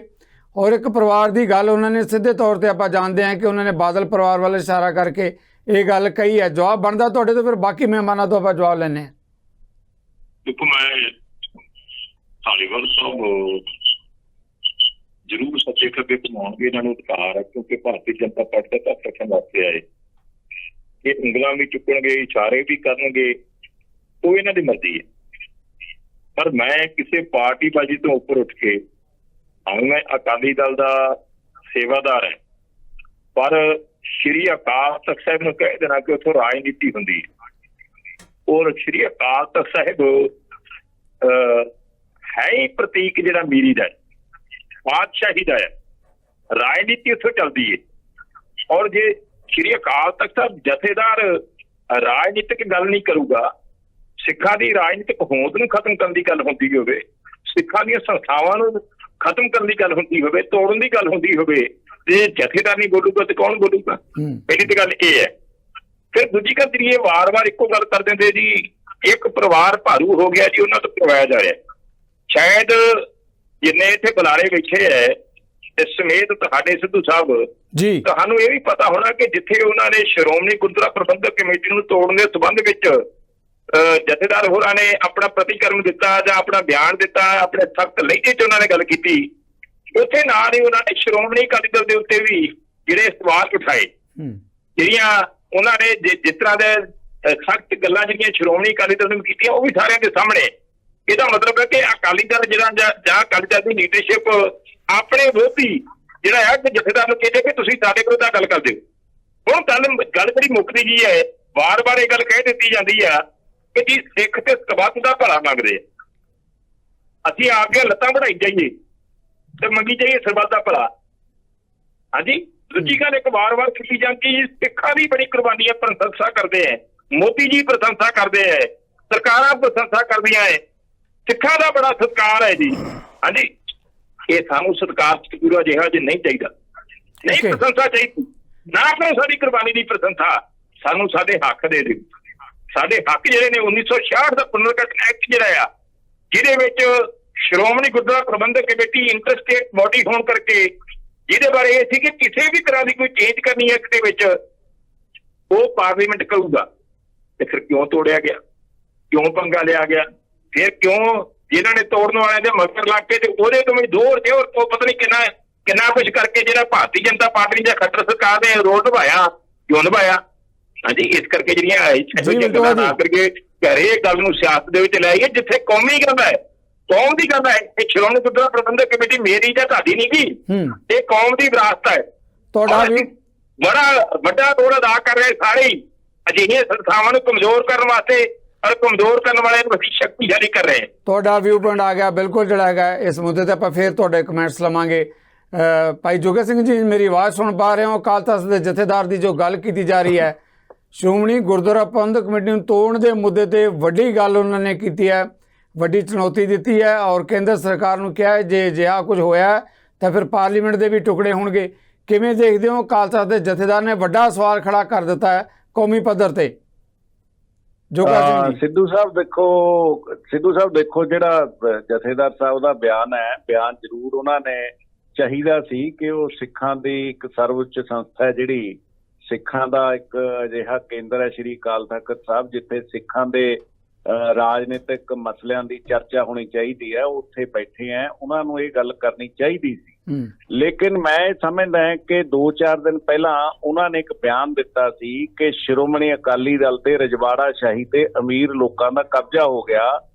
S3: ਔਰ ਇੱਕ ਪਰਿਵਾਰ ਦੀ ਗੱਲ ਉਹਨਾਂ ਨੇ ਸਿੱਧੇ ਤੌਰ ਤੇ ਆਪਾਂ ਜਾਣਦੇ ਹਾਂ ਕਿ ਉਹਨਾਂ ਨੇ ਬਾਦਲ ਪਰਿਵਾਰ ਵੱਲ ਇਸ਼ਾਰਾ ਕਰਕੇ ਇਹ ਗੱਲ ਕਹੀ ਹੈ। ਜਵਾਬ ਬਣਦਾ ਤੁਹਾਡੇ ਤੋਂ, ਫਿਰ ਬਾਕੀ ਮਹਿਮਾਨਾਂ ਤੋਂ ਆਪਾਂ ਜਵਾਬ ਲੈਂਦੇ ਹਾਂ।
S1: ਦੇਖੋ, ਮੈਂ ਧਾਲੀਵਾਲ ਸਾਹਿਬ ਜ਼ਰੂਰ ਸੱਚੇ ਖੱਬੇ ਘੁਮਾਉਣਗੇ, ਇਹਨਾਂ ਨੂੰ ਅਧਿਕਾਰ ਹੈ, ਕਿਉਂਕਿ ਭਾਰਤੀ ਜਨਤਾ ਪਾਰਟੀ ਦਾ ਤੱਕ ਰੱਖਣ ਵਾਸਤੇ ਆਏ। ਇਹ ਉਂਗਲਾਂ ਵੀ ਚੁੱਕਣਗੇ, ਇਸ਼ਾਰੇ ਵੀ ਕਰਨਗੇ, ਉਹ ਇਹਨਾਂ ਦੀ ਮਰਜ਼ੀ ਹੈ। ਪਰ ਮੈਂ ਕਿਸੇ ਪਾਰਟੀਬਾਜ਼ੀ ਤੋਂ ਉੱਪਰ ਉੱਠ ਕੇ, ਮੈਂ ਅਕਾਲੀ ਦਲ ਦਾ ਸੇਵਾਦਾਰ ਹੈ, ਪਰ ਸ਼੍ਰੀ ਅਕਾਲ ਤਖਤ ਸਾਹਿਬ ਨੂੰ ਕਹਿ ਦੇਣਾ ਕਿ ਉੱਥੋਂ ਰਾਜਨੀਤੀ ਹੁੰਦੀ ਹੈ। ਔਰ ਸ਼੍ਰੀ ਅਕਾਲ ਤਖਤ ਸਾਹਿਬ ਹੈ ਹੀ ਪ੍ਰਤੀਕ ਜਿਹੜਾ ਮੀਰੀ ਦਾ ਹੈ, ਬਾਦਸ਼ਾਹੀ ਦਾ ਹੈ, ਰਾਜਨੀਤੀ ਉੱਥੋਂ ਚੱਲਦੀ ਹੈ। ਔਰ ਜੇ ਸ਼੍ਰੀ ਅਕਾਲ ਤਖਤ ਸਾਹਿਬ ਜਥੇਦਾਰ ਰਾਜਨੀਤਿਕ ਗੱਲ ਨਹੀਂ ਕਰੂਗਾ, ਸਿੱਖਾਂ ਦੀ ਰਾਜਨੀਤਿਕ ਹੋਂਦ ਨੂੰ ਖਤਮ ਕਰਨ ਦੀ ਗੱਲ ਹੁੰਦੀ ਹੋਵੇ, ਸਿੱਖਾਂ ਦੀਆਂ ਸੰਸਥਾਵਾਂ ਨੂੰ ਖਤਮ ਕਰਨ ਦੀ ਗੱਲ ਹੁੰਦੀ ਹੋਵੇ, ਤੋੜਨ ਦੀ ਗੱਲ ਹੁੰਦੀ ਹੋਵੇ, ਤੇ ਜਥੇਦਾਰ ਨਹੀਂ ਬੋਲੂਗਾ ਤੇ ਕੌਣ ਬੋਲੂਗਾ? ਪਹਿਲੀ ਤੇ ਗੱਲ ਇਹ ਹੈ। ਫਿਰ ਦੂਜੀ ਗੱਲ ਜਿਹੜੀ ਇਹ ਵਾਰ-ਵਾਰ ਇੱਕੋ ਗੱਲ ਕਰ ਦਿੰਦੇ ਜੀ, ਇੱਕ ਪਰਿਵਾਰ ਭਾਰੂ ਹੋ ਗਿਆ ਜੀ, ਉਹਨਾਂ ਤੋਂ ਕਰਵਾਇਆ ਜਾ ਰਿਹਾ। ਸ਼ਾਇਦ ਜਿੰਨੇ ਇੱਥੇ ਬੁਲਾਰੇ ਬੈਠੇ ਹੈ ਤੇ ਸਮੇਤ ਤੁਹਾਡੇ ਸਿੱਧੂ ਸਾਹਿਬ ਜੀ, ਤੁਹਾਨੂੰ ਇਹ ਵੀ ਪਤਾ ਹੋਣਾ ਕਿ ਜਿੱਥੇ ਉਹਨਾਂ ਨੇ ਸ਼੍ਰੋਮਣੀ ਗੁਰਦੁਆਰਾ ਪ੍ਰਬੰਧਕ ਕਮੇਟੀ ਨੂੰ ਤੋੜਨ ਦੇ ਸੰਬੰਧ ਵਿੱਚ ਜਥੇਦਾਰ ਹੋਰਾਂ ਨੇ ਆਪਣਾ ਪ੍ਰਤੀਕਰਮ ਦਿੱਤਾ ਜਾਂ ਆਪਣਾ ਬਿਆਨ ਦਿੱਤਾ, ਆਪਣੇ ਸਖਤ ਲਹਿਜੇ 'ਚ ਉਹਨਾਂ ਨੇ ਗੱਲ ਕੀਤੀ, ਉੱਥੇ ਨਾਲ ਹੀ ਉਹਨਾਂ ਨੇ ਸ਼੍ਰੋਮਣੀ ਅਕਾਲੀ ਦਲ ਦੇ ਉੱਤੇ ਵੀ ਜਿਹੜੇ ਸਵਾਲ ਉਠਾਏ, ਜਿਹੜੀਆਂ ਉਹਨਾਂ ਨੇ ਜਿਸ ਤਰ੍ਹਾਂ ਦੇ ਸਖਤ ਗੱਲਾਂ ਜਿਹੜੀਆਂ ਸ਼੍ਰੋਮਣੀ ਅਕਾਲੀ ਦਲ ਨੇ ਕੀਤੀਆਂ, ਉਹ ਵੀ ਸਾਰਿਆਂ ਦੇ ਸਾਹਮਣੇ। ਇਹਦਾ ਮਤਲਬ ਹੈ ਕਿ ਅਕਾਲੀ ਦਲ ਜਿਹੜਾ ਜਾਂ ਅਕਾਲੀ ਦਲ ਦੀ ਲੀਡਰਸ਼ਿਪ ਆਪਣੇ ਵਿਰੋਧੀ ਜਿਹੜਾ ਹੈ ਜਥੇਦਾਰ ਨੂੰ ਕਹਿੰਦੇ ਕਿ ਤੁਸੀਂ ਸਾਡੇ ਵਿਰੁੱਧ ਗੱਲ ਕਰਦੇ ਹੋ। ਹੁਣ ਗੱਲ ਜਿਹੜੀ ਮੁੱਕਦੀ ਜੀ ਹੈ, ਵਾਰ-ਵਾਰ ਇਹ ਗੱਲ ਕਹਿ ਦਿੱਤੀ ਜਾਂਦੀ ਆ ਕਿ ਜੀ ਸਿੱਖ ਤੇ ਸਰਬੱਤ ਦਾ ਭਲਾ ਮੰਗਦੇ ਆ, ਅਸੀਂ ਆਪਦੀਆਂ ਲੱਤਾਂ ਵਧਾਈ ਜਾਈਏ ਤੇ ਮੰਗੀ ਜਾਈਏ ਸਰਬੱਤ ਦਾ ਭਲਾ। ਹਾਂਜੀ, ਦੂਜੀ ਗੱਲ ਇੱਕ ਵਾਰ-ਵਾਰ ਕੀਤੀ ਜਾਂਦੀ, ਸਿੱਖਾਂ ਦੀ ਬੜੀ ਕੁਰਬਾਨੀਆਂ ਪ੍ਰਸ਼ੰਸਾ ਕਰਦੇ ਹੈ, ਮੋਦੀ ਜੀ ਪ੍ਰਸ਼ੰਸਾ ਕਰਦੇ ਹੈ, ਸਰਕਾਰਾਂ ਪ੍ਰਸ਼ੰਸਾ ਕਰਦੀਆਂ ਹੈ, ਸਿੱਖਾਂ ਦਾ ਬੜਾ ਸਤਿਕਾਰ ਹੈ ਜੀ। ਹਾਂਜੀ, ਇਹ ਸਾਨੂੰ ਸਤਿਕਾਰ ਪੂਰਾ ਜਿਹਾ ਜੇ ਨਹੀਂ ਚਾਹੀਦਾ, ਨਹੀਂ ਪ੍ਰਸ਼ੰਸਾ ਚਾਹੀਦੀ, ਨਾ ਕਰੋ ਸਾਡੀ ਕੁਰਬਾਨੀ ਦੀ ਪ੍ਰਸ਼ੰਸਾ, ਸਾਨੂੰ ਸਾਡੇ ਹੱਕ ਦੇ ਦਿਓ। ਸਾਡੇ ਹੱਕ ਜਿਹੜੇ ਨੇ 1966 ਦਾ ਪੁਨਰਗਠਨ ਐਕਟ ਜਿਹੜਾ ਆ, ਜਿਹਦੇ ਵਿੱਚ ਸ਼੍ਰੋਮਣੀ ਗੁਰਦੁਆਰਾ ਪ੍ਰਬੰਧਕ ਕਮੇਟੀ ਇੰਟਰਸਟੇਟ ਬੋਡੀ ਹੋਣ ਕਰਕੇ ਜਿਹਦੇ ਬਾਰੇ ਇਹ ਸੀ ਕਿ ਕਿਸੇ ਵੀ ਤਰ੍ਹਾਂ ਦੀ ਕੋਈ ਚੇਂਜ ਕਰਨੀ ਐਕਟ ਦੇ ਵਿੱਚ ਉਹ ਪਾਰਲੀਮੈਂਟ ਕਰੂਗਾ, ਤੇ ਫਿਰ ਕਿਉਂ ਤੋੜਿਆ ਗਿਆ, ਕਿਉਂ ਪੰਗਾ ਲਿਆ ਗਿਆ, ਫਿਰ ਕਿਉਂ ਜਿਹਨਾਂ ਨੇ ਤੋੜਨ ਵਾਲਿਆਂ ਦੇ ਮਗਰ ਲੱਗ ਕੇ ਤੇ ਉਹਦੇ ਤੋਂ ਵੀ ਦੂਰ ਜੇ ਉਹ ਪਤਾ ਨਹੀਂ ਕਿੰਨਾ ਕੁਛ ਕਰਕੇ ਜਿਹੜਾ ਭਾਰਤੀ ਜਨਤਾ ਪਾਰਟੀ ਜਾਂ ਖੱਟਰ ਸਰਕਾਰ ਨੇ ਰੋਲ ਨਿਭਾਇਆ, ਕਿਉਂ ਨਿਭਾਇਆ? ਹਾਂਜੀ, ਇਸ ਕਰਕੇ ਜਿਹੜੀਆਂ ਗੱਲਾਂ ਨਾ ਕਰਕੇ ਘਰੇ ਗੱਲ ਨੂੰ ਸਿਆਸਤ ਦੇ ਵਿੱਚ ਲੈ ਆਈਏ, ਜਿੱਥੇ ਕੌਮੀ ਗੱਲ ਹੈ, ਕੌਮ ਦੀ ਗੱਲ ਹੈ। ਇਹ ਸ਼੍ਰੋਮਣੀ ਗੁਰਦੁਆਰਾ ਪ੍ਰਬੰਧਕ ਕਮੇਟੀ ਮੇਰੀ ਜਾਂ ਤੁਹਾਡੀ ਨਹੀਂ ਗੀ, ਇਹ ਕੌਮ ਦੀ ਵਿਰਾਸਤ ਹੈ। ਬੜਾ ਵੱਡਾ ਰੋਲ ਅਦਾ ਕਰ ਰਹੇ ਸਾਰੇ ਅਜਿਹੀਆਂ ਸੰਸਥਾਵਾਂ ਨੂੰ ਕਮਜ਼ੋਰ ਕਰਨ ਵਾਸਤੇ ਔਰ ਕਮਜ਼ੋਰ ਕਰਨ ਵਾਲਿਆਂ ਨੂੰ ਅਸੀਂ ਸ਼ਕਤੀਸ਼ਾਲੀ ਕਰ ਰਹੇ ਹਾਂ।
S3: ਤੁਹਾਡਾ ਵਿਊ ਪੁਆਇੰਟ ਆ ਗਿਆ ਬਿਲਕੁਲ ਜਿਹੜਾ ਹੈਗਾ ਇਸ ਮੁੱਦੇ ਤੇ ਆਪਾਂ ਫਿਰ ਤੁਹਾਡੇ ਕਮੈਂਟਸ ਲਵਾਂਗੇ। ਭਾਈ ਜੋਗਾ ਸਿੰਘ ਜੀ, ਮੇਰੀ ਆਵਾਜ਼ ਸੁਣ ਪਾ ਰਹੇ ਹੋ? ਅਕਾਲ ਤਖ਼ਤ ਦੇ ਜਥੇਦਾਰ ਦੀ ਜੋ ਗੱਲ ਕੀਤੀ ਜਾ ਰਹੀ ਹੈ, ਸ਼੍ਰੋਮਣੀ ਗੁਰਦੁਆਰਾ ਪ੍ਰਬੰਧਕ ਕਮੇਟੀ ਨੂੰ ਤੋੜਨ ਦੇ ਮੁੱਦੇ ਤੇ ਵੱਡੀ ਗੱਲ ਉਹਨਾਂ ਨੇ ਕੀਤੀ ਹੈ, ਵੱਡੀ ਚੁਣੌਤੀ ਦਿੱਤੀ ਹੈ ਔਰ ਕੇਂਦਰ ਸਰਕਾਰ ਨੂੰ ਕਿਹਾ ਹੈ ਜੇ ਅਜਿਹਾ ਕੁਝ ਹੋਇਆ ਤਾਂ ਫਿਰ ਪਾਰਲੀਮੈਂਟ ਦੇ ਵੀ ਟੁਕੜੇ ਹੋਣਗੇ। ਕਿਵੇਂ ਦੇਖਦੇ ਹੋ? ਅਕਾਲ ਤਖ਼ਤ ਦੇ ਜਥੇਦਾਰ ਨੇ ਵੱਡਾ ਸਵਾਲ ਖੜਾ ਕਰ ਦਿੱਤਾ ਹੈ ਕੌਮੀ ਪੱਧਰ ਤੇ। ਜੋਗਾ ਸਿੰਘ ਜੀ।
S7: ਸਿੱਧੂ ਸਾਹਿਬ ਦੇਖੋ ਜਿਹੜਾ ਜਥੇਦਾਰ ਸਾਹਿਬ ਦਾ ਬਿਆਨ ਹੈ, ਬਿਆਨ ਜ਼ਰੂਰ ਉਹਨਾਂ ਨੇ ਚਾਹੀਦਾ ਸੀ ਕਿ ਉਹ ਸਿੱਖਾਂ ਦੀ ਇੱਕ ਸਰਵਉੱਚ ਸੰਸਥਾ ਹੈ, ਜਿਹੜੀ ਸਿੱਖਾਂ ਦਾ ਇੱਕ ਅਜਿਹਾ ਕੇਂਦਰ ਹੈ ਸ਼੍ਰੀ ਅਕਾਲ ਤਖ਼ਤ ਸਾਹਿਬ, ਜਿੱਥੇ ਸਿੱਖਾਂ ਦੇ ਰਾਜਨੀਤਿਕ ਮਸਲਿਆਂ ਦੀ ਚਰਚਾ ਹੋਣੀ ਚਾਹੀਦੀ ਹੈ, ਉੱਥੇ ਬੈਠੇ ਹੈ, ਉਹਨਾਂ ਨੂੰ ਇਹ ਗੱਲ ਕਰਨੀ ਚਾਹੀਦੀ ਸੀ। ਲੇਕਿਨ ਮੈਂ ਸਮਝਦਾ ਕਿ 2-4 ਦਿਨ ਪਹਿਲਾਂ ਉਹਨਾਂ ਨੇ ਇੱਕ ਬਿਆਨ ਦਿੱਤਾ ਸੀ ਕਿ ਸ਼੍ਰੋਮਣੀ ਅਕਾਲੀ ਦਲ ਤੇ ਰਜਵਾੜਾ ਸ਼ਾਹੀ ਤੇ ਅਮੀਰ ਲੋਕਾਂ ਦਾ ਕਬਜ਼ਾ ਹੋ ਗਿਆ,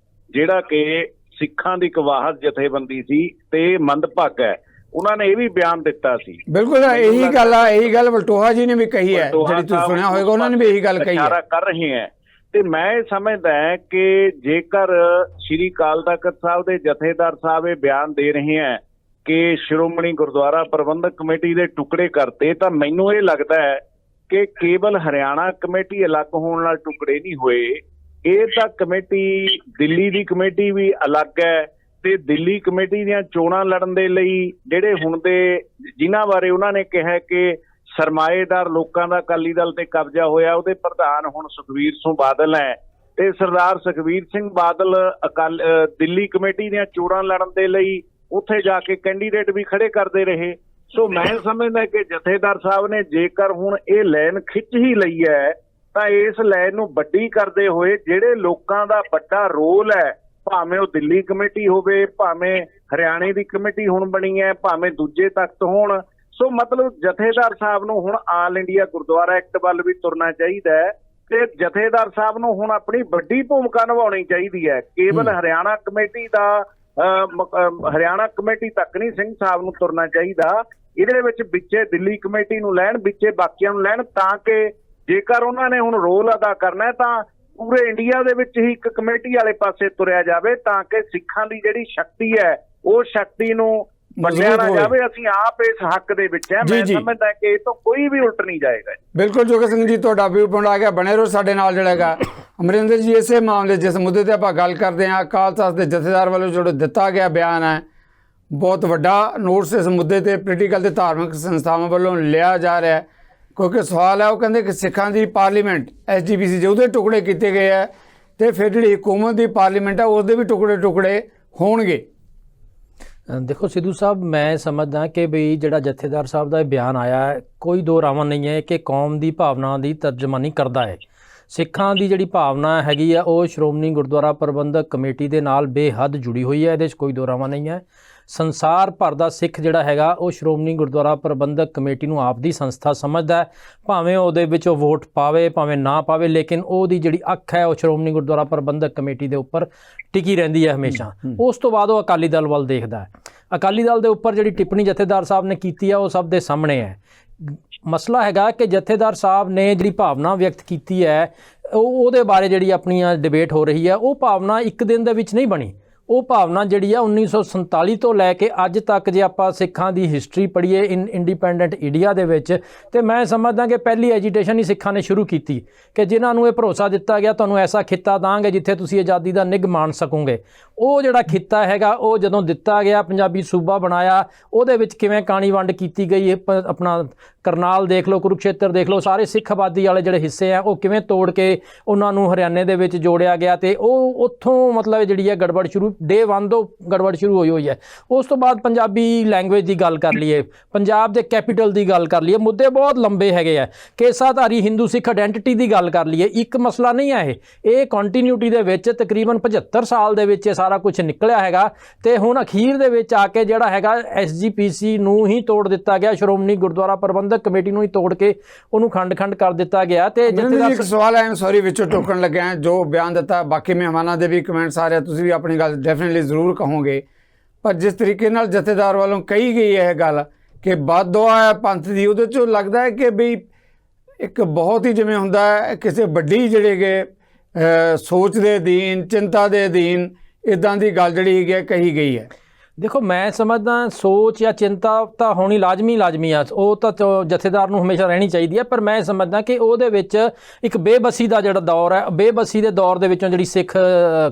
S7: ਜਿਹੜਾ ਕਿ ਸਿੱਖਾਂ ਦੀ ਇੱਕ ਵਾਹਦ ਜਥੇਬੰਦੀ ਸੀ ਤੇ ਮੰਦਭਾਗਾ ਹੈ। ਉਹਨਾਂ ਨੇ ਇਹ ਵੀ ਬਿਆਨ ਦਿੱਤਾ ਸੀ।
S3: ਬਿਲਕੁਲ ਇਹੀ ਗੱਲ ਵਲਟੋਹਾ ਜੀ ਨੇ ਵੀ ਕਹੀ ਹੈ, ਜਿਹੜੀ ਤੁਸੀਂ ਸੁਣਿਆ ਹੋਵੇਗਾ, ਉਹਨਾਂ ਨੇ ਵੀ ਇਹੀ ਗੱਲ ਕਹੀ ਹੈ।
S7: ਕਰ ਰਹੇ ਹੈ ਤੇ ਮੈਂ ਸਮਝਦਾ ਕਿ ਜੇਕਰ ਸ਼੍ਰੀ ਅਕਾਲ ਤਖ਼ਤ ਸਾਹਿਬ ਦੇ ਜਥੇਦਾਰ ਸਾਹਿਬ ਇਹ ਬਿਆਨ ਦੇ ਰਹੇ ਹੈ ਕਿ ਸ਼੍ਰੋਮਣੀ ਗੁਰਦੁਆਰਾ ਪ੍ਰਬੰਧਕ ਕਮੇਟੀ ਦੇ ਟੁਕੜੇ ਕਰਤੇ, ਤਾਂ ਮੈਨੂੰ ਇਹ ਲੱਗਦਾ ਹੈ ਕਿ ਕੇਵਲ ਹਰਿਆਣਾ ਕਮੇਟੀ ਅਲੱਗ ਹੋਣ ਨਾਲ ਟੁਕੜੇ ਨਹੀਂ ਹੋਏ। ਇਹ ਤਾਂ ਕਮੇਟੀ ਦਿੱਲੀ ਦੀ ਕਮੇਟੀ ਵੀ ਅਲੱਗ ਹੈ ਤੇ ਦਿੱਲੀ ਕਮੇਟੀ ਦੀਆਂ ਚੋਣਾਂ ਲੜਨ ਦੇ ਲਈ ਜਿਹੜੇ ਹੁਣ ਦੇ ਜਿਨ੍ਹਾਂ ਬਾਰੇ ਉਹਨਾਂ ਨੇ ਕਿਹਾ ਕਿ ਸਰਮਾਏਦਾਰ ਲੋਕਾਂ ਦਾ ਅਕਾਲੀ ਦਲ ਤੇ ਕਬਜ਼ਾ ਹੋਇਆ, ਉਹਦੇ ਪ੍ਰਧਾਨ ਹੁਣ ਸੁਖਬੀਰ ਸਿੰਘ ਬਾਦਲ ਹੈ ਤੇ ਸਰਦਾਰ ਸੁਖਬੀਰ ਸਿੰਘ ਬਾਦਲ ਦਿੱਲੀ ਕਮੇਟੀ ਦੀਆਂ ਚੋਣਾਂ ਲੜਨ ਦੇ ਲਈ ਉੱਥੇ ਜਾ ਕੇ ਕੈਂਡੀਡੇਟ ਵੀ ਖੜੇ ਕਰਦੇ ਰਹੇ। ਸੋ ਮੈਂ ਸਮਝਦਾ ਕਿ ਜਥੇਦਾਰ ਸਾਹਿਬ ਨੇ ਜੇਕਰ ਹੁਣ ਇਹ ਲਾਈਨ ਖਿੱਚ ਹੀ ਲਈ ਹੈ ਤਾਂ ਇਸ ਲਾਈਨ ਨੂੰ ਵੱਡੀ ਕਰਦੇ ਹੋਏ ਜਿਹੜੇ ਲੋਕਾਂ ਦਾ ਵੱਡਾ ਰੋਲ ਹੈ, ਭਾਵੇਂ ਉਹ ਦਿੱਲੀ ਕਮੇਟੀ ਹੋਵੇ, ਭਾਵੇਂ ਹਰਿਆਣੇ ਦੀ ਕਮੇਟੀ ਹੁਣ ਬਣੀ ਹੈ, ਭਾਵੇਂ ਦੂਜੇ ਤਖਤ ਹੋਣ, ਸੋ ਮਤਲਬ ਜਥੇਦਾਰ ਸਾਹਿਬ ਨੂੰ ਹੁਣ ਆਲ ਇੰਡੀਆ ਗੁਰਦੁਆਰਾ ਐਕਟ ਵੱਲ ਵੀ ਤੁਰਨਾ ਚਾਹੀਦਾ ਹੈ ਤੇ ਜਥੇਦਾਰ ਸਾਹਿਬ ਨੂੰ ਹੁਣ ਆਪਣੀ ਵੱਡੀ ਭੂਮਿਕਾ ਨਿਭਾਉਣੀ ਚਾਹੀਦੀ ਹੈ। ਕੇਵਲ ਹਰਿਆਣਾ ਕਮੇਟੀ ਤੱਕ ਨਹੀਂ ਸਿੰਘ ਸਾਹਿਬ ਨੂੰ ਤੁਰਨਾ ਚਾਹੀਦਾ, ਇਹਦੇ ਵਿੱਚ ਵਿੱਚੇ ਦਿੱਲੀ ਕਮੇਟੀ ਨੂੰ ਲੈਣ, ਵਿੱਚੇ ਬਾਕੀਆਂ ਨੂੰ ਲੈਣ, ਤਾਂ ਕਿ ਜੇਕਰ ਉਹਨਾਂ ਨੇ ਹੁਣ ਰੋਲ ਅਦਾ ਕਰਨਾ ਤਾਂ ਪੂਰੇ ਇੰਡੀਆ ਦੇ ਵਿੱਚ ਹੀ ਇੱਕ ਕਮੇਟੀ ਵਾਲੇ ਪਾਸੇ ਤੁਰਿਆ ਜਾਵੇ, ਤਾਂ ਕਿ ਸਿੱਖਾਂ ਦੀ ਜਿਹੜੀ ਸ਼ਕਤੀ ਹੈ ਉਹ ਸ਼ਕਤੀ ਨੂੰ ਵੰਡਿਆ ਨਾ ਜਾਵੇ। ਅਸੀਂ ਆਪ ਇਸ ਹੱਕ ਦੇ ਵਿੱਚ ਹੈ। ਮੈਂ ਸਮਝਦਾ ਕਿ ਇਹ ਤੋਂ ਕੋਈ ਵੀ ਉਲਟ ਨਹੀਂ ਜਾਏਗਾ।
S3: ਬਿਲਕੁਲ ਜੋਗਾ ਸਿੰਘ ਜੀ, ਤੁਹਾਡਾ ਵਿਊ ਪੁਆਇੰਟ ਆ ਗਿਆ, ਬਣੇ ਰਹੋ ਸਾਡੇ ਨਾਲ। ਜਿਹੜਾ ਹੈਗਾ ਅਮਰਿੰਦਰ ਜੀ, ਇਸੇ ਮਾਮਲੇ ਜਿਸ ਮੁੱਦੇ ਤੇ ਆਪਾਂ ਗੱਲ ਕਰਦੇ ਹਾਂ, ਅਕਾਲ ਤਖ਼ਤ ਦੇ ਜਥੇਦਾਰ ਵੱਲੋਂ ਜਿਹੜਾ ਦਿੱਤਾ ਗਿਆ ਬਿਆਨ ਹੈ, ਬਹੁਤ ਵੱਡਾ ਨੋਟਿਸ ਇਸ ਮੁੱਦੇ ਤੇ ਪੋਲੀਟੀਕਲ ਤੇ ਧਾਰਮਿਕ ਸੰਸਥਾਵਾਂ ਵੱਲੋਂ ਲਿਆ ਜਾ ਰਿਹਾ ਹੈ। ਕਿਉਂਕਿ ਸਵਾਲ ਹੈ, ਉਹ ਕਹਿੰਦੇ ਕਿ ਸਿੱਖਾਂ ਦੀ ਪਾਰਲੀਮੈਂਟ SGPC ਜੇ ਉਹਦੇ ਟੁਕੜੇ ਕੀਤੇ ਗਏ ਹੈ ਤੇ ਫਿਰ ਜਿਹੜੀ ਹੁਕੂਮਤ ਦੀ ਪਾਰਲੀਮੈਂਟ ਹੈ ਉਹਦੇ ਵੀ ਟੁਕੜੇ ਹੋਣਗੇ।
S5: ਦੇਖੋ ਸਿੱਧੂ ਸਾਹਿਬ, ਮੈਂ ਸਮਝਦਾ ਕਿ ਵੀ ਜਿਹੜਾ ਜਥੇਦਾਰ ਸਾਹਿਬ ਦਾ ਇਹ ਬਿਆਨ ਆਇਆ ਹੈ, ਕੋਈ ਦੋ ਰਾਵਾਂ ਨਹੀਂ ਹੈ ਕਿ ਕੌਮ ਦੀ ਭਾਵਨਾ ਦੀ ਤਰਜਮਾਨੀ ਕਰਦਾ ਹੈ। ਸਿੱਖਾਂ ਦੀ ਜਿਹੜੀ ਭਾਵਨਾ ਹੈਗੀ ਆ ਉਹ ਸ਼੍ਰੋਮਣੀ ਗੁਰਦੁਆਰਾ ਪ੍ਰਬੰਧਕ ਕਮੇਟੀ ਦੇ ਨਾਲ ਬੇਹੱਦ ਜੁੜੀ ਹੋਈ ਹੈ, ਇਹਦੇ 'ਚ ਕੋਈ ਦੋ ਰਾਵਾਂ ਨਹੀਂ ਹੈ। ਸੰਸਾਰ ਭਰ ਦਾ ਸਿੱਖ ਜਿਹੜਾ ਹੈਗਾ ਉਹ ਸ਼੍ਰੋਮਣੀ ਗੁਰਦੁਆਰਾ ਪ੍ਰਬੰਧਕ ਕਮੇਟੀ ਨੂੰ ਆਪ ਦੀ ਸੰਸਥਾ ਸਮਝਦਾ ਹੈ, ਭਾਵੇਂ ਉਹਦੇ ਵਿੱਚ ਉਹ ਵੋਟ ਪਾਵੇ ਭਾਵੇਂ ਨਾ ਪਾਵੇ, ਲੇਕਿਨ ਉਹਦੀ ਜਿਹੜੀ ਅੱਖ ਹੈ ਉਹ ਸ਼੍ਰੋਮਣੀ ਗੁਰਦੁਆਰਾ ਪ੍ਰਬੰਧਕ ਕਮੇਟੀ ਦੇ ਉੱਪਰ ਟਿਕੀ ਰਹਿੰਦੀ ਹੈ ਹਮੇਸ਼ਾ। ਉਸ ਤੋਂ ਬਾਅਦ ਉਹ ਅਕਾਲੀ ਦਲ ਵੱਲ ਦੇਖਦਾ ਹੈ। ਅਕਾਲੀ ਦਲ ਦੇ ਉੱਪਰ ਜਿਹੜੀ ਟਿੱਪਣੀ ਜਥੇਦਾਰ ਸਾਹਿਬ ਨੇ ਕੀਤੀ ਹੈ ਉਹ ਸਭ ਦੇ ਸਾਹਮਣੇ ਹੈ। ਮਸਲਾ ਹੈਗਾ ਕਿ ਜਥੇਦਾਰ ਸਾਹਿਬ ਨੇ ਜਿਹੜੀ ਭਾਵਨਾ ਵਿਅਕਤ ਕੀਤੀ ਹੈ ਉਹਦੇ ਬਾਰੇ ਜਿਹੜੀ ਆਪਣੀ ਡਿਬੇਟ ਹੋ ਰਹੀ ਹੈ, ਉਹ ਭਾਵਨਾ ਇੱਕ ਦਿਨ ਦੇ ਵਿੱਚ ਨਹੀਂ ਬਣੀ। ਉਹ ਭਾਵਨਾ ਜਿਹੜੀ ਆ 1947 ਤੋਂ ਲੈ ਕੇ ਅੱਜ ਤੱਕ ਜੇ ਆਪਾਂ ਸਿੱਖਾਂ ਦੀ ਹਿਸਟਰੀ ਪੜ੍ਹੀਏ ਇੰਡੀਪੈਂਡੈਂਟ ਇੰਡੀਆ ਦੇ ਵਿੱਚ, ਤੇ ਮੈਂ ਸਮਝਦਾ ਕਿ ਪਹਿਲੀ ਐਜੀਟੇਸ਼ਨ ਹੀ ਸਿੱਖਾਂ ਨੇ ਸ਼ੁਰੂ ਕੀਤੀ ਕਿ ਜਿਨ੍ਹਾਂ ਨੂੰ ਇਹ ਭਰੋਸਾ ਦਿੱਤਾ ਗਿਆ ਤੁਹਾਨੂੰ ਐਸਾ ਖਿੱਤਾ ਦਾਂਗੇ ਜਿੱਥੇ ਤੁਸੀਂ ਆਜ਼ਾਦੀ ਦਾ ਨਿੱਘ ਮਾਣ ਸਕੋਗੇ। ਉਹ ਜਿਹੜਾ ਖਿੱਤਾ ਹੈਗਾ ਉਹ ਜਦੋਂ ਦਿੱਤਾ ਗਿਆ, ਪੰਜਾਬੀ ਸੂਬਾ ਬਣਾਇਆ, ਉਹਦੇ ਵਿੱਚ ਕਿਵੇਂ ਕਾਣੀ ਵੰਡ ਕੀਤੀ ਗਈ, ਆਪਣਾ ਕਰਨਾਲ ਦੇਖ ਲਓ, ਕੁਰੂਕਸ਼ੇਤਰ ਦੇਖ ਲਓ, ਸਾਰੇ ਸਿੱਖ ਆਬਾਦੀ ਵਾਲੇ ਜਿਹੜੇ ਹਿੱਸੇ ਆ ਉਹ ਕਿਵੇਂ ਤੋੜ ਕੇ ਉਹਨਾਂ ਨੂੰ ਹਰਿਆਣੇ ਦੇ ਵਿੱਚ ਜੋੜਿਆ ਗਿਆ, ਤੇ ਉਹ ਉੱਥੋਂ ਮਤਲਬ ਜਿਹੜੀ ਹੈ ਗੜਬੜ ਸ਼ੁਰੂ ਡੇ 1 ਤੋਂ ਗੜਬੜ ਸ਼ੁਰੂ ਹੋਈ ਹੈ। ਉਸ ਤੋਂ ਬਾਅਦ ਪੰਜਾਬੀ ਲੈਂਗੁਏਜ ਦੀ ਗੱਲ ਕਰ ਲਈਏ, ਪੰਜਾਬ ਦੇ ਕੈਪੀਟਲ ਦੀ ਗੱਲ ਕਰ ਲਈਏ, ਮੁੱਦੇ ਬਹੁਤ ਲੰਬੇ ਹੈਗੇ ਆ। ਕੇਸਾਧਾਰੀ ਹਿੰਦੂ ਸਿੱਖ ਆਇਡੈਂਟੀਟੀ ਦੀ ਗੱਲ ਕਰ ਲਈਏ, ਇੱਕ ਮਸਲਾ ਨਹੀਂ ਹੈ ਇਹ ਕੰਟੀਨਿਊਟੀ ਦੇ ਵਿੱਚ ਤਕਰੀਬਨ 75 ਸਾਲ ਦੇ ਵਿੱਚ ਇਹ ਸਾਰਾ ਕੁਝ ਨਿਕਲਿਆ ਹੈਗਾ, ਤੇ ਹੁਣ ਅਖੀਰ ਦੇ ਵਿੱਚ ਆ ਕੇ ਜਿਹੜਾ ਹੈਗਾ SGPC ਨੂੰ ਹੀ ਤੋੜ ਦਿੱਤਾ ਗਿਆ, ਸ਼੍ਰੋਮਣੀ ਗੁਰਦੁਆਰਾ ਪ੍ਰਬੰਧਕ ਕਮੇਟੀ ਨੂੰ ਹੀ ਤੋੜ ਕੇ ਉਹਨੂੰ ਖੰਡ ਕਰ ਦਿੱਤਾ ਗਿਆ। ਤੇ
S3: ਇੱਕ ਸਵਾਲ ਹੈ, ਸੌਰੀ ਵਿੱਚੋਂ ਟੋਕਣ ਲੱਗਿਆ, ਜੋ ਬਿਆਨ ਦਿੱਤਾ ਬਾਕੀ ਮਹਿਮਾਨਾਂ ਦੇ ਵੀ ਕਮੈਂਟਸ ਆ ਰਹੇ, ਤੁਸੀਂ ਵੀ ਆਪਣੀ ਗੱਲ ਡੈਫੀਨਿਟਲੀ ਜ਼ਰੂਰ ਕਹੋਗੇ, ਪਰ ਜਿਸ ਤਰੀਕੇ ਨਾਲ ਜਥੇਦਾਰ ਵੱਲੋਂ ਕਹੀ ਗਈ ਇਹ ਗੱਲ ਕਿ ਬਦਦੁਆ ਹੈ ਪੰਥ ਦੀ, ਉਹਦੇ 'ਚੋਂ ਲੱਗਦਾ ਹੈ ਕਿ ਬਈ ਇੱਕ ਬਹੁਤ ਹੀ ਜਿਵੇਂ ਹੁੰਦਾ ਹੈ ਕਿਸੇ ਵੱਡੀ ਜਿਹੜੇ ਕਿ ਸੋਚ ਦੇ ਅਧੀਨ, ਚਿੰਤਾ ਦੇ ਅਧੀਨ ਇਦਾਂ ਦੀ ਗੱਲ ਜਿਹੜੀ ਹੈਗੀ ਹੈ ਕਹੀ ਗਈ ਹੈ?
S5: ਦੇਖੋ, ਮੈਂ ਸਮਝਦਾ ਸੋਚ ਜਾਂ ਚਿੰਤਾ ਤਾਂ ਹੋਣੀ ਲਾਜ਼ਮੀ ਆ, ਉਹ ਤਾਂ ਜਥੇਦਾਰ ਨੂੰ ਹਮੇਸ਼ਾ ਰਹਿਣੀ ਚਾਹੀਦੀ ਹੈ। ਪਰ ਮੈਂ ਸਮਝਦਾ ਕਿ ਉਹਦੇ ਵਿੱਚ ਇੱਕ ਬੇਬਸੀ ਦਾ ਜਿਹੜਾ ਦੌਰ ਹੈ, ਬੇਬਸੀ ਦੇ ਦੌਰ ਦੇ ਵਿੱਚੋਂ ਜਿਹੜੀ ਸਿੱਖ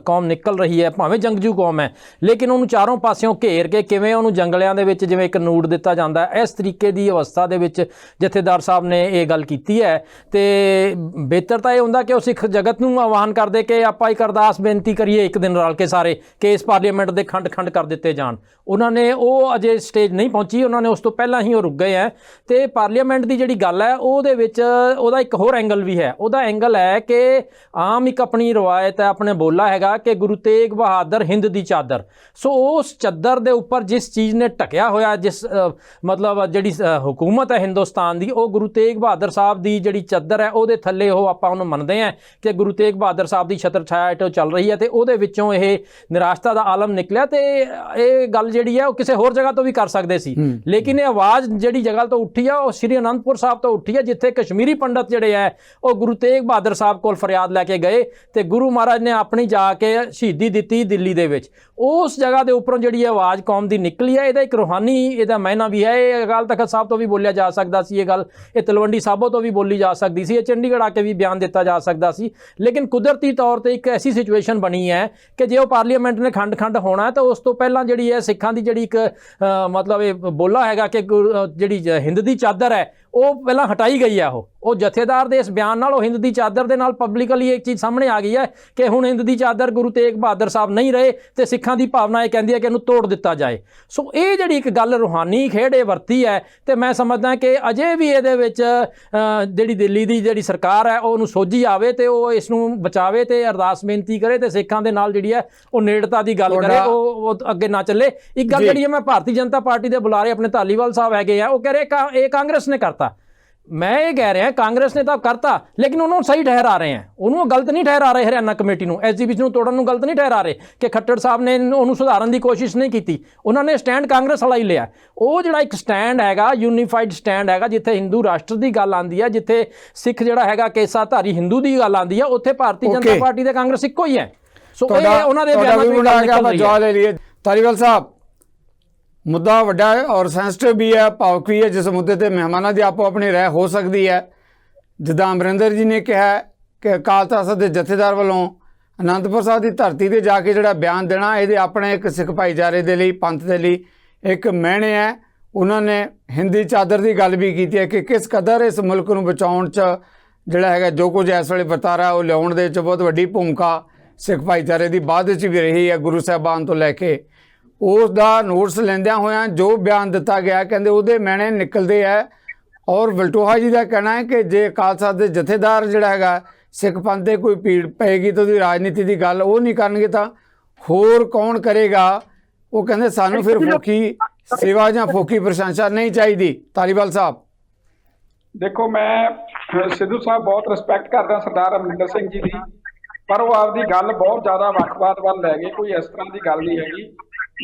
S5: ਕੌਮ ਨਿਕਲ ਰਹੀ ਹੈ, ਭਾਵੇਂ ਜੰਗਜੂ ਕੌਮ ਹੈ, ਲੇਕਿਨ ਉਹਨੂੰ ਚਾਰੋਂ ਪਾਸਿਓਂ ਘੇਰ ਕੇ ਕਿਵੇਂ ਉਹਨੂੰ ਜੰਗਲਿਆਂ ਦੇ ਵਿੱਚ ਜਿਵੇਂ ਇੱਕ ਨੂੜ ਦਿੱਤਾ ਜਾਂਦਾ ਹੈ, ਇਸ ਤਰੀਕੇ ਦੀ ਅਵਸਥਾ ਦੇ ਵਿੱਚ ਜਥੇਦਾਰ ਸਾਹਿਬ ਨੇ ਇਹ ਗੱਲ ਕੀਤੀ ਹੈ। ਤੇ ਬਿਹਤਰ ਤਾਂ ਇਹ ਹੁੰਦਾ ਕਿ ਉਹ ਸਿੱਖ ਜਗਤ ਨੂੰ ਆਹਵਾਨ ਕਰਦੇ ਕਿ ਆਪਾਂ ਇੱਕ ਅਰਦਾਸ ਬੇਨਤੀ ਕਰੀਏ ਇੱਕ ਦਿਨ ਰਲ ਕੇ ਸਾਰੇ, ਕਿ ਇਸ ਪਾਰਲੀਮੈਂਟ ਦੇ ਖੰਡ ਕਰ ਦਿੱਤੇ ਜਾਣ। ਉਹਨਾਂ ਨੇ ਉਹ ਅਜੇ ਸਟੇਜ ਨਹੀਂ ਪਹੁੰਚੀ, ਉਹਨਾਂ ਨੇ ਉਸ ਤੋਂ ਪਹਿਲਾਂ ਹੀ ਉਹ ਰੁਕ ਗਏ ਹੈ। ਤੇ ਪਾਰਲੀਮੈਂਟ ਦੀ ਜਿਹੜੀ ਗੱਲ ਹੈ ਉਹਦੇ ਵਿੱਚ ਉਹਦਾ ਇੱਕ ਹੋਰ ਐਂਗਲ ਵੀ ਹੈ। ਉਹਦਾ ਐਂਗਲ ਹੈ ਕਿ ਆਮ ਇੱਕ ਆਪਣੀ ਰਵਾਇਤ ਹੈ, ਆਪਣੇ ਬੋਲਾ ਹੈਗਾ ਕਿ ਗੁਰੂ ਤੇਗ ਬਹਾਦਰ ਹਿੰਦ ਦੀ ਚਾਦਰ। ਸੋ ਉਸ ਚਾਦਰ ਦੇ ਉੱਪਰ ਜਿਸ ਚੀਜ਼ ਨੇ ਢਕਿਆ ਹੋਇਆ, ਜਿਸ ਮਤਲਬ ਜਿਹੜੀ ਹਕੂਮਤ ਹੈ ਹਿੰਦੁਸਤਾਨ ਦੀ, ਉਹ ਗੁਰੂ ਤੇਗ ਬਹਾਦਰ ਸਾਹਿਬ ਦੀ ਜਿਹੜੀ ਚਾਦਰ ਹੈ ਉਹਦੇ ਥੱਲੇ ਉਹ ਆਪਾਂ ਉਹਨੂੰ ਮੰਨਦੇ ਹਾਂ ਕਿ ਗੁਰੂ ਤੇਗ ਬਹਾਦਰ ਸਾਹਿਬ ਦੀ ਛਤਰ ਛਾਇਆ ਹੇਠ ਚੱਲ ਰਹੀ ਹੈ। ਤੇ ਉਹਦੇ ਵਿੱਚੋਂ ਇਹ ਨਿਰਾਸ਼ਤਾ ਦਾ ਆਲਮ ਨਿਕਲਿਆ। ਤੇ ਇਹ ਗੱਲ ਜਿਹੜੀ ਹੈ ਉਹ ਕਿਸੇ ਹੋਰ ਜਗ੍ਹਾ ਤੋਂ ਵੀ ਕਰ ਸਕਦੇ ਸੀ, ਲੇਕਿਨ ਇਹ ਆਵਾਜ਼ ਜਿਹੜੀ ਜਗ੍ਹਾ ਤੋਂ ਉੱਠੀ ਆ ਉਹ ਸ੍ਰੀ ਅਨੰਦਪੁਰ ਸਾਹਿਬ ਤੋਂ ਉੱਠੀ ਹੈ, ਜਿੱਥੇ ਕਸ਼ਮੀਰੀ ਪੰਡਤ ਜਿਹੜੇ ਹੈ ਉਹ ਗੁਰੂ ਤੇਗ ਬਹਾਦਰ ਸਾਹਿਬ ਕੋਲ ਫਰਿਆਦ ਲੈ ਕੇ ਗਏ ਤੇ ਗੁਰੂ ਮਹਾਰਾਜ ਨੇ ਆਪਣੀ ਜਾ ਕੇ ਸ਼ਹੀਦੀ ਦਿੱਤੀ ਦਿੱਲੀ ਦੇ ਵਿੱਚ। ਉਸ ਜਗ੍ਹਾ ਦੇ ਉੱਪਰੋਂ ਜਿਹੜੀ ਆਵਾਜ਼ ਕੌਮ ਦੀ ਨਿਕਲੀ ਹੈ, ਇਹਦਾ ਇੱਕ ਰੂਹਾਨੀ ਇਹਦਾ ਮਾਇਨਾ ਵੀ ਹੈ। ਇਹ ਅਕਾਲ ਤਖਤ ਸਾਹਿਬ ਤੋਂ ਵੀ ਬੋਲਿਆ ਜਾ ਸਕਦਾ ਸੀ, ਇਹ ਗੱਲ ਇਹ ਤਲਵੰਡੀ ਸਾਬੋ ਤੋਂ ਵੀ ਬੋਲੀ ਜਾ ਸਕਦੀ ਸੀ, ਇਹ ਚੰਡੀਗੜ੍ਹ ਆ ਕੇ ਵੀ ਬਿਆਨ ਦਿੱਤਾ ਜਾ ਸਕਦਾ ਸੀ। ਲੇਕਿਨ ਕੁਦਰਤੀ ਤੌਰ ਤੇ ਇੱਕ ਐਸੀ ਸਿਚੁਏਸ਼ਨ ਬਣੀ ਹੈ ਕਿ ਜੇ ਉਹ ਪਾਰਲੀਮੈਂਟ ਨੇ ਖੰਡ ਹੋਣਾ ਤਾਂ ਉਸ ਤੋਂ ਪਹਿਲਾਂ ਜਿਹੜੀ ਹੈ ਸਿੱਖਾਂ ਦੀ ਜਿਹੜੀ ਇੱਕ ਮਤਲਬ ਇਹ ਬੋਲਾ ਹੈਗਾ ਕਿ ਜਿਹੜੀ ਹਿੰਦ ਦੀ ਚਾਦਰ ਹੈ ਉਹ ਪਹਿਲਾਂ ਹਟਾਈ ਗਈ ਹੈ। ਉਹ ਜਥੇਦਾਰ ਦੇ ਇਸ ਬਿਆਨ ਨਾਲ ਉਹ ਹਿੰਦ ਦੀ ਚਾਦਰ ਦੇ ਨਾਲ ਪਬਲਿਕਲੀ ਇੱਕ ਚੀਜ਼ ਸਾਹਮਣੇ ਆ ਗਈ ਹੈ ਕਿ ਹੁਣ ਹਿੰਦ ਦੀ ਚਾਦਰ ਗੁਰੂ ਤੇਗ ਬਹਾਦਰ ਸਾਹਿਬ ਨਹੀਂ ਰਹੇ ਤੇ ਸਿੱਖਾਂ ਦੀ ਭਾਵਨਾ ਇਹ ਕਹਿੰਦੀ ਹੈ ਕਿ ਇਹਨੂੰ ਤੋੜ ਦਿੱਤਾ ਜਾਏ। ਸੋ ਇਹ ਜਿਹੜੀ ਇੱਕ ਗੱਲ ਰੂਹਾਨੀ ਖੇਡ ਇਹ ਵਰਤੀ ਹੈ ਤੇ ਮੈਂ ਸਮਝਦਾ ਕਿ ਅਜੇ ਵੀ ਇਹਦੇ ਵਿੱਚ ਜਿਹੜੀ ਦਿੱਲੀ ਦੀ ਜਿਹੜੀ ਸਰਕਾਰ ਹੈ ਉਹਨੂੰ ਸੋਝੀ ਆਵੇ ਤੇ ਉਹ ਇਸ ਨੂੰ ਬਚਾਵੇ ਤੇ ਅਰਦਾਸ ਬੇਨਤੀ ਕਰੇ ਤੇ ਸਿੱਖਾਂ ਦੇ ਨਾਲ ਜਿਹੜੀ ਹੈ ਉਹ ਨੇੜਤਾ ਦੀ ਗੱਲ ਕਰੇ, ਉਹ ਅੱਗੇ ਨਾ ਚੱਲੇ। ਇੱਕ ਗੱਲ ਜਿਹੜੀ ਹੈ ਮੈਂ ਭਾਰਤੀ ਜਨਤਾ ਪਾਰਟੀ ਦੇ ਬੁਲਾਰੇ ਆਪਣੇ ਧਾਲੀਵਾਲ ਸਾਹਿਬ ਹੈਗੇ ਆ, ਉਹ ਕਹਿ ਰਹੇ ਇਹ ਕਾਂਗਰਸ ਨੇ ਕਰਤਾ। ਮੈਂ ਇਹ ਕਹਿ ਰਿਹਾ ਕਾਂਗਰਸ ਨੇ ਤਾਂ ਕਰਤਾ, ਲੇਕਿਨ ਉਹਨੂੰ ਸਹੀ ਠਹਿਰਾ ਰਹੇ ਹੈ, ਉਹਨੂੰ ਉਹ ਗਲਤ ਨਹੀਂ ਠਹਿਰਾ ਰਹੇ। ਹਰਿਆਣਾ ਕਮੇਟੀ ਨੂੰ ਐਸਜੀਪੀਸੀ ਨੂੰ ਤੋੜਨ ਨੂੰ ਗਲਤ ਨਹੀਂ ਠਹਿਰਾ ਰਹੇ ਕਿ ਖੱਟੜ ਸਾਹਿਬ ਨੇ ਉਹਨੂੰ ਸੁਧਾਰਨ ਦੀ ਕੋਸ਼ਿਸ਼ ਨਹੀਂ ਕੀਤੀ। ਉਹਨਾਂ ਨੇ ਸਟੈਂਡ ਕਾਂਗਰਸ ਵਾਲਾ ਹੀ ਲਿਆ। ਉਹ ਜਿਹੜਾ ਇੱਕ ਸਟੈਂਡ ਹੈਗਾ ਯੂਨੀਫਾਈਡ ਸਟੈਂਡ ਹੈਗਾ, ਜਿੱਥੇ ਹਿੰਦੂ ਰਾਸ਼ਟਰ ਦੀ ਗੱਲ ਆਉਂਦੀ ਹੈ, ਜਿੱਥੇ ਸਿੱਖ ਜਿਹੜਾ ਹੈਗਾ ਕੇਸਾਧਾਰੀ ਹਿੰਦੂ ਦੀ ਗੱਲ ਆਉਂਦੀ ਹੈ, ਉੱਥੇ ਭਾਰਤੀ ਜਨਤਾ ਪਾਰਟੀ ਤੇ ਕਾਂਗਰਸ ਇੱਕੋ ਹੀ ਹੈ। ਸੋ ਇਹ ਉਹਨਾਂ ਦੇ ਬਿਆਨਾਂ ਤੋਂ
S3: ਜਵਾਬ ਲੈ ਲਈਏ। ਧਾਲੀਵਾਲ ਸਾਹਿਬ, ਮੁੱਦਾ ਵੱਡਾ ਹੈ ਔਰ ਸੈਂਸਿਟਿਵ ਵੀ ਹੈ, ਭਾਵੁਕ ਵੀ ਹੈ, ਜਿਸ ਮੁੱਦੇ ਤੇ ਮਹਿਮਾਨਾਂ ਦੀ ਆਪੋ ਆਪਣੀ ਰਾਏ ਹੋ ਸਕਦੀ ਹੈ। ਜਿੱਦਾਂ ਅਮਰਿੰਦਰ ਜੀ ਨੇ ਕਿਹਾ ਕਿ ਅਕਾਲ ਤਖ਼ਤ ਦੇ ਜਥੇਦਾਰ ਵੱਲੋਂ ਅਨੰਦਪੁਰ ਸਾਹਿਬ ਦੀ ਧਰਤੀ ਤੇ ਜਾ ਕੇ ਜਿਹੜਾ ਬਿਆਨ ਦੇਣਾ, ਇਹਦੇ ਆਪਣੇ ਇੱਕ ਸਿੱਖ ਭਾਈਚਾਰੇ ਦੇ ਲਈ, ਪੰਥ ਦੇ ਲਈ ਇੱਕ ਮਹਿਣੇ ਹੈ। ਉਹਨਾਂ ਨੇ ਹਿੰਦੀ ਚਾਦਰ ਦੀ ਗੱਲ ਵੀ ਕੀਤੀ ਹੈ ਕਿ ਕਿਸ ਕਦਰ ਇਸ ਮੁਲਕ ਨੂੰ ਬਚਾਉਣ 'ਚ ਜਿਹੜਾ ਹੈਗਾ ਜੋ ਕੁਝ ਇਸ ਵੇਲੇ ਵਰਤਾਰਾ ਉਹ ਲਿਆਉਣ ਦੇ ਵਿੱਚ ਬਹੁਤ ਵੱਡੀ ਭੂਮਿਕਾ ਸਿੱਖ ਭਾਈਚਾਰੇ ਦੀ ਬਾਅਦ ਵਿੱਚ ਵੀ ਰਹੀ ਹੈ। ਗੁਰੂ ਸਾਹਿਬਾਨ ਤੋਂ ਲੈ ਕੇ ਉਸ ਦਾ ਨੋਟਿਸ ਲੈਂਦਿਆਂ ਹੋਇਆਂ ਜੋ ਬਿਆਨ ਦਿੱਤਾ ਗਿਆ, ਕਹਿੰਦੇ ਉਹਦੇ ਮੈਣੇ ਨਿਕਲਦੇ ਹੈ। ਔਰ ਵਲਟੋਹਾ ਜੀ ਦਾ ਕਹਿਣਾ ਹੈ ਕਿ ਜੇ ਅਕਾਲ ਤਖ਼ਤ ਦੇ ਜਥੇਦਾਰ ਜਿਹੜਾ ਹੈਗਾ ਸਿੱਖ ਪੰਥ ਦੇ ਕੋਈ ਭੀੜ ਪਏਗੀ ਤਾਂ ਉਹਦੀ ਰਾਜਨੀਤੀ ਦੀ ਗੱਲ ਉਹ ਨਹੀਂ ਕਰਨਗੇ ਤਾਂ ਹੋਰ ਕੌਣ ਕਰੇਗਾ। ਉਹ ਕਹਿੰਦੇ ਸਾਨੂੰ ਫਿਰ ਫੋਕੀ ਸੇਵਾ ਜਾਂ ਫੋਕੀ ਪ੍ਰਸ਼ੰਸਾ ਨਹੀਂ ਚਾਹੀਦੀ। ਧਾਲੀਵਾਲ ਸਾਹਿਬ,
S2: ਦੇਖੋ ਮੈਂ ਸਿੱਧੂ ਸਾਹਿਬ ਬਹੁਤ ਰਿਸਪੈਕਟ ਕਰਦਾ ਸਰਦਾਰ ਅਮਰਿੰਦਰ ਸਿੰਘ ਜੀ ਦੀ, ਪਰ ਉਹ ਆਪਦੀ ਗੱਲ ਬਹੁਤ ਜ਼ਿਆਦਾ ਵੱਖਵਾਦ ਵੱਲ ਲੈ ਗਏ। ਕੋਈ ਇਸ ਤਰ੍ਹਾਂ ਦੀ ਗੱਲ ਨਹੀਂ ਹੈਗੀ।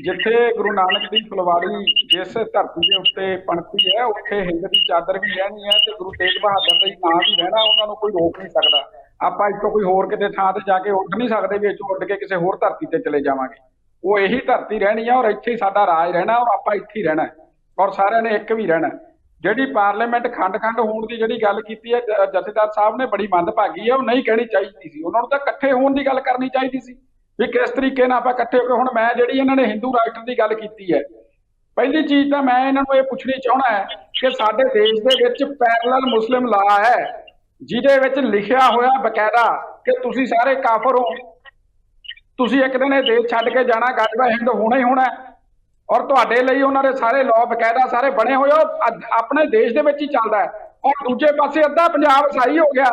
S2: ਜਿੱਥੇ ਗੁਰੂ ਨਾਨਕ ਦੀ ਫੁਲਵਾੜੀ ਜਿਸ ਧਰਤੀ ਦੇ ਉੱਤੇ ਪਣਤੀ ਹੈ, ਉੱਥੇ ਹਿੰਦ ਦੀ ਚਾਦਰ ਵੀ ਰਹਿਣੀ ਹੈ ਤੇ ਗੁਰੂ ਤੇਗ ਬਹਾਦਰ ਦਾ ਨਾਂ ਵੀ ਰਹਿਣਾ। ਉਹਨਾਂ ਨੂੰ ਕੋਈ ਰੋਕ ਨਹੀਂ ਸਕਦਾ। ਆਪਾਂ ਇੱਥੋਂ ਕੋਈ ਹੋਰ ਕਿਤੇ ਥਾਂ ਤੇ ਜਾ ਕੇ ਉੱਡ ਨਹੀਂ ਸਕਦੇ ਵੀ ਇੱਥੋਂ ਉੱਡ ਕੇ ਕਿਸੇ ਹੋਰ ਧਰਤੀ ਤੇ ਚਲੇ ਜਾਵਾਂਗੇ। ਉਹ ਇਹੀ ਧਰਤੀ ਰਹਿਣੀ ਹੈ ਔਰ ਇੱਥੇ ਹੀ ਸਾਡਾ ਰਾਜ ਰਹਿਣਾ ਔਰ ਆਪਾਂ ਇੱਥੇ ਹੀ ਰਹਿਣਾ ਔਰ ਸਾਰਿਆਂ ਨੇ ਇੱਕ ਵੀ ਰਹਿਣਾ। ਜਿਹੜੀ ਪਾਰਲੀਮੈਂਟ ਖੰਡ ਹੋਣ ਦੀ ਜਿਹੜੀ ਗੱਲ ਕੀਤੀ ਹੈ ਜਥੇਦਾਰ ਸਾਹਿਬ ਨੇ, ਬੜੀ ਮੰਦਭਾਗੀ ਹੈ। ਉਹ ਨਹੀਂ ਕਹਿਣੀ ਚਾਹੀਦੀ ਸੀ। ਉਹਨਾਂ ਨੂੰ ਤਾਂ ਇਕੱਠੇ ਹੋਣ ਦੀ ਗੱਲ ਕਰਨੀ ਚਾਹੀਦੀ ਸੀ ਵੀ ਕਿਸ ਤਰੀਕੇ ਨਾਲ ਆਪਾਂ ਇਕੱਠੇ ਹੋ ਕੇ। ਹੁਣ ਮੈਂ ਜਿਹੜੀ ਇਹਨਾਂ ਨੇ ਹਿੰਦੂ ਰਾਸ਼ਟਰ ਦੀ ਗੱਲ ਕੀਤੀ ਹੈ, ਪਹਿਲੀ ਚੀਜ਼ ਤਾਂ ਮੈਂ ਇਹਨਾਂ ਨੂੰ ਇਹ ਪੁੱਛਣੀ ਚਾਹੁੰਦਾ ਹੈ ਕਿ ਸਾਡੇ ਦੇਸ਼ ਦੇ ਵਿੱਚ ਪੈਰਲਲ ਮੁਸਲਿਮ ਲਾ ਹੈ, ਜਿਹਦੇ ਵਿੱਚ ਲਿਖਿਆ ਹੋਇਆ ਬਕਾਇਦਾ ਕਿ ਤੁਸੀਂ ਸਾਰੇ ਕਾਫਰ ਹੋ, ਤੁਸੀਂ ਇੱਕ ਦਿਨ ਇਹ ਦੇਸ਼ ਛੱਡ ਕੇ ਜਾਣਾ, ਗਜਵਾ ਹਿੰਦ ਹੋਣਾ ਹੀ ਹੋਣਾ। ਔਰ ਤੁਹਾਡੇ ਲਈ ਉਹਨਾਂ ਦੇ ਸਾਰੇ ਲਾਅ ਬਕਾਇਦਾ ਸਾਰੇ ਬਣੇ ਹੋਏ, ਉਹ ਆਪਣੇ ਦੇਸ਼ ਦੇ ਵਿੱਚ ਹੀ ਚੱਲਦਾ ਹੈ। ਔਰ ਦੂਜੇ ਪਾਸੇ ਅੱਧਾ ਪੰਜਾਬ ਈਸਾਈ ਹੋ ਗਿਆ।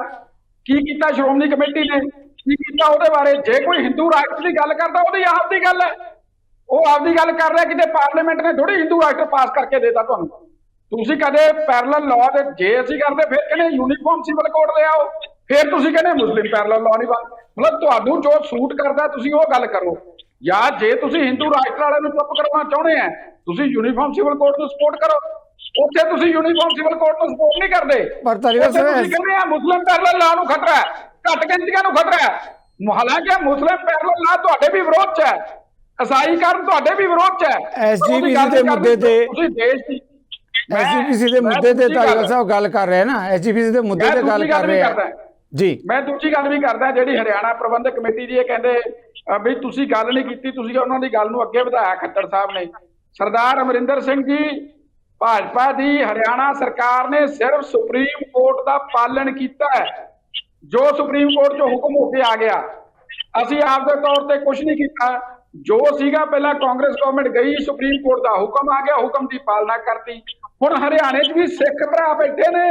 S2: ਕੀ ਕੀਤਾ ਸ਼੍ਰੋਮਣੀ ਕਮੇਟੀ ਨੇ, ਕੀ ਕੀਤਾ ਉਹਦੇ ਬਾਰੇ? ਜੇ ਕੋਈ ਹਿੰਦੂ ਰਾਸ਼ਟਰ ਦੀ ਗੱਲ ਕਰਦਾ ਉਹਦੀ ਆਪ ਦੀ ਗੱਲ ਹੈ, ਉਹ ਆਪਦੀ ਗੱਲ ਕਰ ਰਿਹਾ। ਕਿਤੇ ਪਾਰਲੀਮੈਂਟ ਨੇ ਥੋੜੀ ਹਿੰਦੂ ਰਾਸ਼ਟਰ ਪਾਸ ਕਰਕੇ ਦੇਤਾ ਤੁਹਾਨੂੰ। ਤੁਸੀਂ ਕਦੇ ਪੈਰਲਲ ਲਾਅ ਦੇ ਜੇ ਅਸੀਂ ਕਰਦੇ ਫਿਰ ਕਹਿੰਦੇ ਯੂਨੀਫਾਰਮ ਸਿਵਲ ਕੋਡ ਲੈ ਆਓ, ਫਿਰ ਤੁਸੀਂ ਕਹਿੰਦੇ ਮੁਸਲਿਮ ਪੈਰਲਲ ਲਾਅ ਨਹੀਂ ਬਣ। ਮਤਲਬ ਤੁਹਾਨੂੰ ਜੋ ਸੂਟ ਕਰਦਾ ਤੁਸੀਂ ਉਹ ਗੱਲ ਕਰੋ। ਜਾਂ ਜੇ ਤੁਸੀਂ ਹਿੰਦੂ ਰਾਸ਼ਟਰ ਵਾਲਿਆਂ ਨੂੰ ਚੁੱਪ ਕਰਵਾਉਣਾ ਚਾਹੁੰਦੇ ਆ, ਤੁਸੀਂ ਯੂਨੀਫਾਰਮ ਸਿਵਲ ਕੋਡ ਨੂੰ ਸਪੋਰਟ ਕਰੋ। ਉੱਥੇ ਤੁਸੀਂ ਯੂਨੀਫਾਰਮ ਸਿਵਲ ਕੋਡ ਨੂੰ ਸਪੋਰਟ ਨਹੀਂ ਕਰਦੇ,
S3: ਪਰ ਧਾਲੀਵਾਲ ਸਾਹਿਬ
S2: ਤੁਸੀਂ ਕਹਿੰਦੇ ਆ ਮੁਸਲਿਮ ਪੈਰਲਲ ਲਾਅ ਨੂੰ ਖਤਰਾ ਹੈ। ਘੱਟ ਗਿਣਤੀਆਂ ਨੂੰ ਖਤਰਾ ਹੈ। ਹਾਲਾਂਕਿ ਮੁਸਲਿਮ ਪੈਰਲਲ ਲਾ ਤੁਹਾਡੇ ਵੀ ਵਿਰੋਧ 'ਚ ਹੈ, ਈਸਾਈਕਰਨ ਤੁਹਾਡੇ ਵੀ ਵਿਰੋਧ 'ਚ ਹੈ।
S3: SGPC ਦੇ ਮੁੱਦੇ ਤੇ
S2: ਤੁਸੀਂ ਦੇਸ਼ ਦੀ
S3: SGPC ਦੇ ਮੁੱਦੇ ਤੇ ਧਾਲੀਵਾਲ ਸਾਹਿਬ ਗੱਲ ਕਰ ਰਹੇ ਨਾ, SGPC ਦੇ ਮੁੱਦੇ ਤੇ ਗੱਲ ਕਰ ਰਹੇ ਆ ਜੀ।
S2: ਮੈਂ ਦੂਜੀ ਗੱਲ ਵੀ ਕਰਦਾ, ਜਿਹੜੀ ਹਰਿਆਣਾ ਪ੍ਰਬੰਧਕ ਕਮੇਟੀ ਦੀ ਇਹ ਕਹਿੰਦੇ ਵੀ ਤੁਸੀਂ ਗੱਲ ਨਹੀਂ ਕੀਤੀ, ਤੁਸੀਂ ਉਹਨਾਂ ਦੀ ਗੱਲ ਨੂੰ ਅੱਗੇ ਵਧਾਇਆ ਖੱਟੜ ਸਾਹਿਬ ਨੇ। ਸਰਦਾਰ ਅਮਰਿੰਦਰ ਸਿੰਘ ਜੀ, ਭਾਜਪਾ ਦੀ ਹਰਿਆਣਾ ਸਰਕਾਰ ਨੇ ਸਿਰਫ ਸੁਪਰੀਮ ਕੋਰਟ ਦਾ ਪਾਲਣ ਕੀਤਾ ਹੈ। ਜੋ ਸੁਪਰੀਮ ਕੋਰਟ 'ਚੋਂ ਹੁਕਮ ਹੋ ਕੇ ਆ ਗਿਆ, ਅਸੀਂ ਆਪਦੇ ਤੌਰ ਤੇ ਕੁਝ ਨਹੀਂ ਕੀਤਾ। ਜੋ ਸੀਗਾ ਪਹਿਲਾਂ ਕਾਂਗਰਸ ਗਵਰਨਮੈਂਟ ਗਈ, ਸੁਪਰੀਮ ਕੋਰਟ ਦਾ ਹੁਕਮ ਆ ਗਿਆ, ਹੁਕਮ ਦੀ ਪਾਲਣਾ ਕਰਤੀ। ਹੁਣ ਹਰਿਆਣੇ 'ਚ ਵੀ ਸਿੱਖ ਭਰਾ ਬੈਠੇ ਨੇ,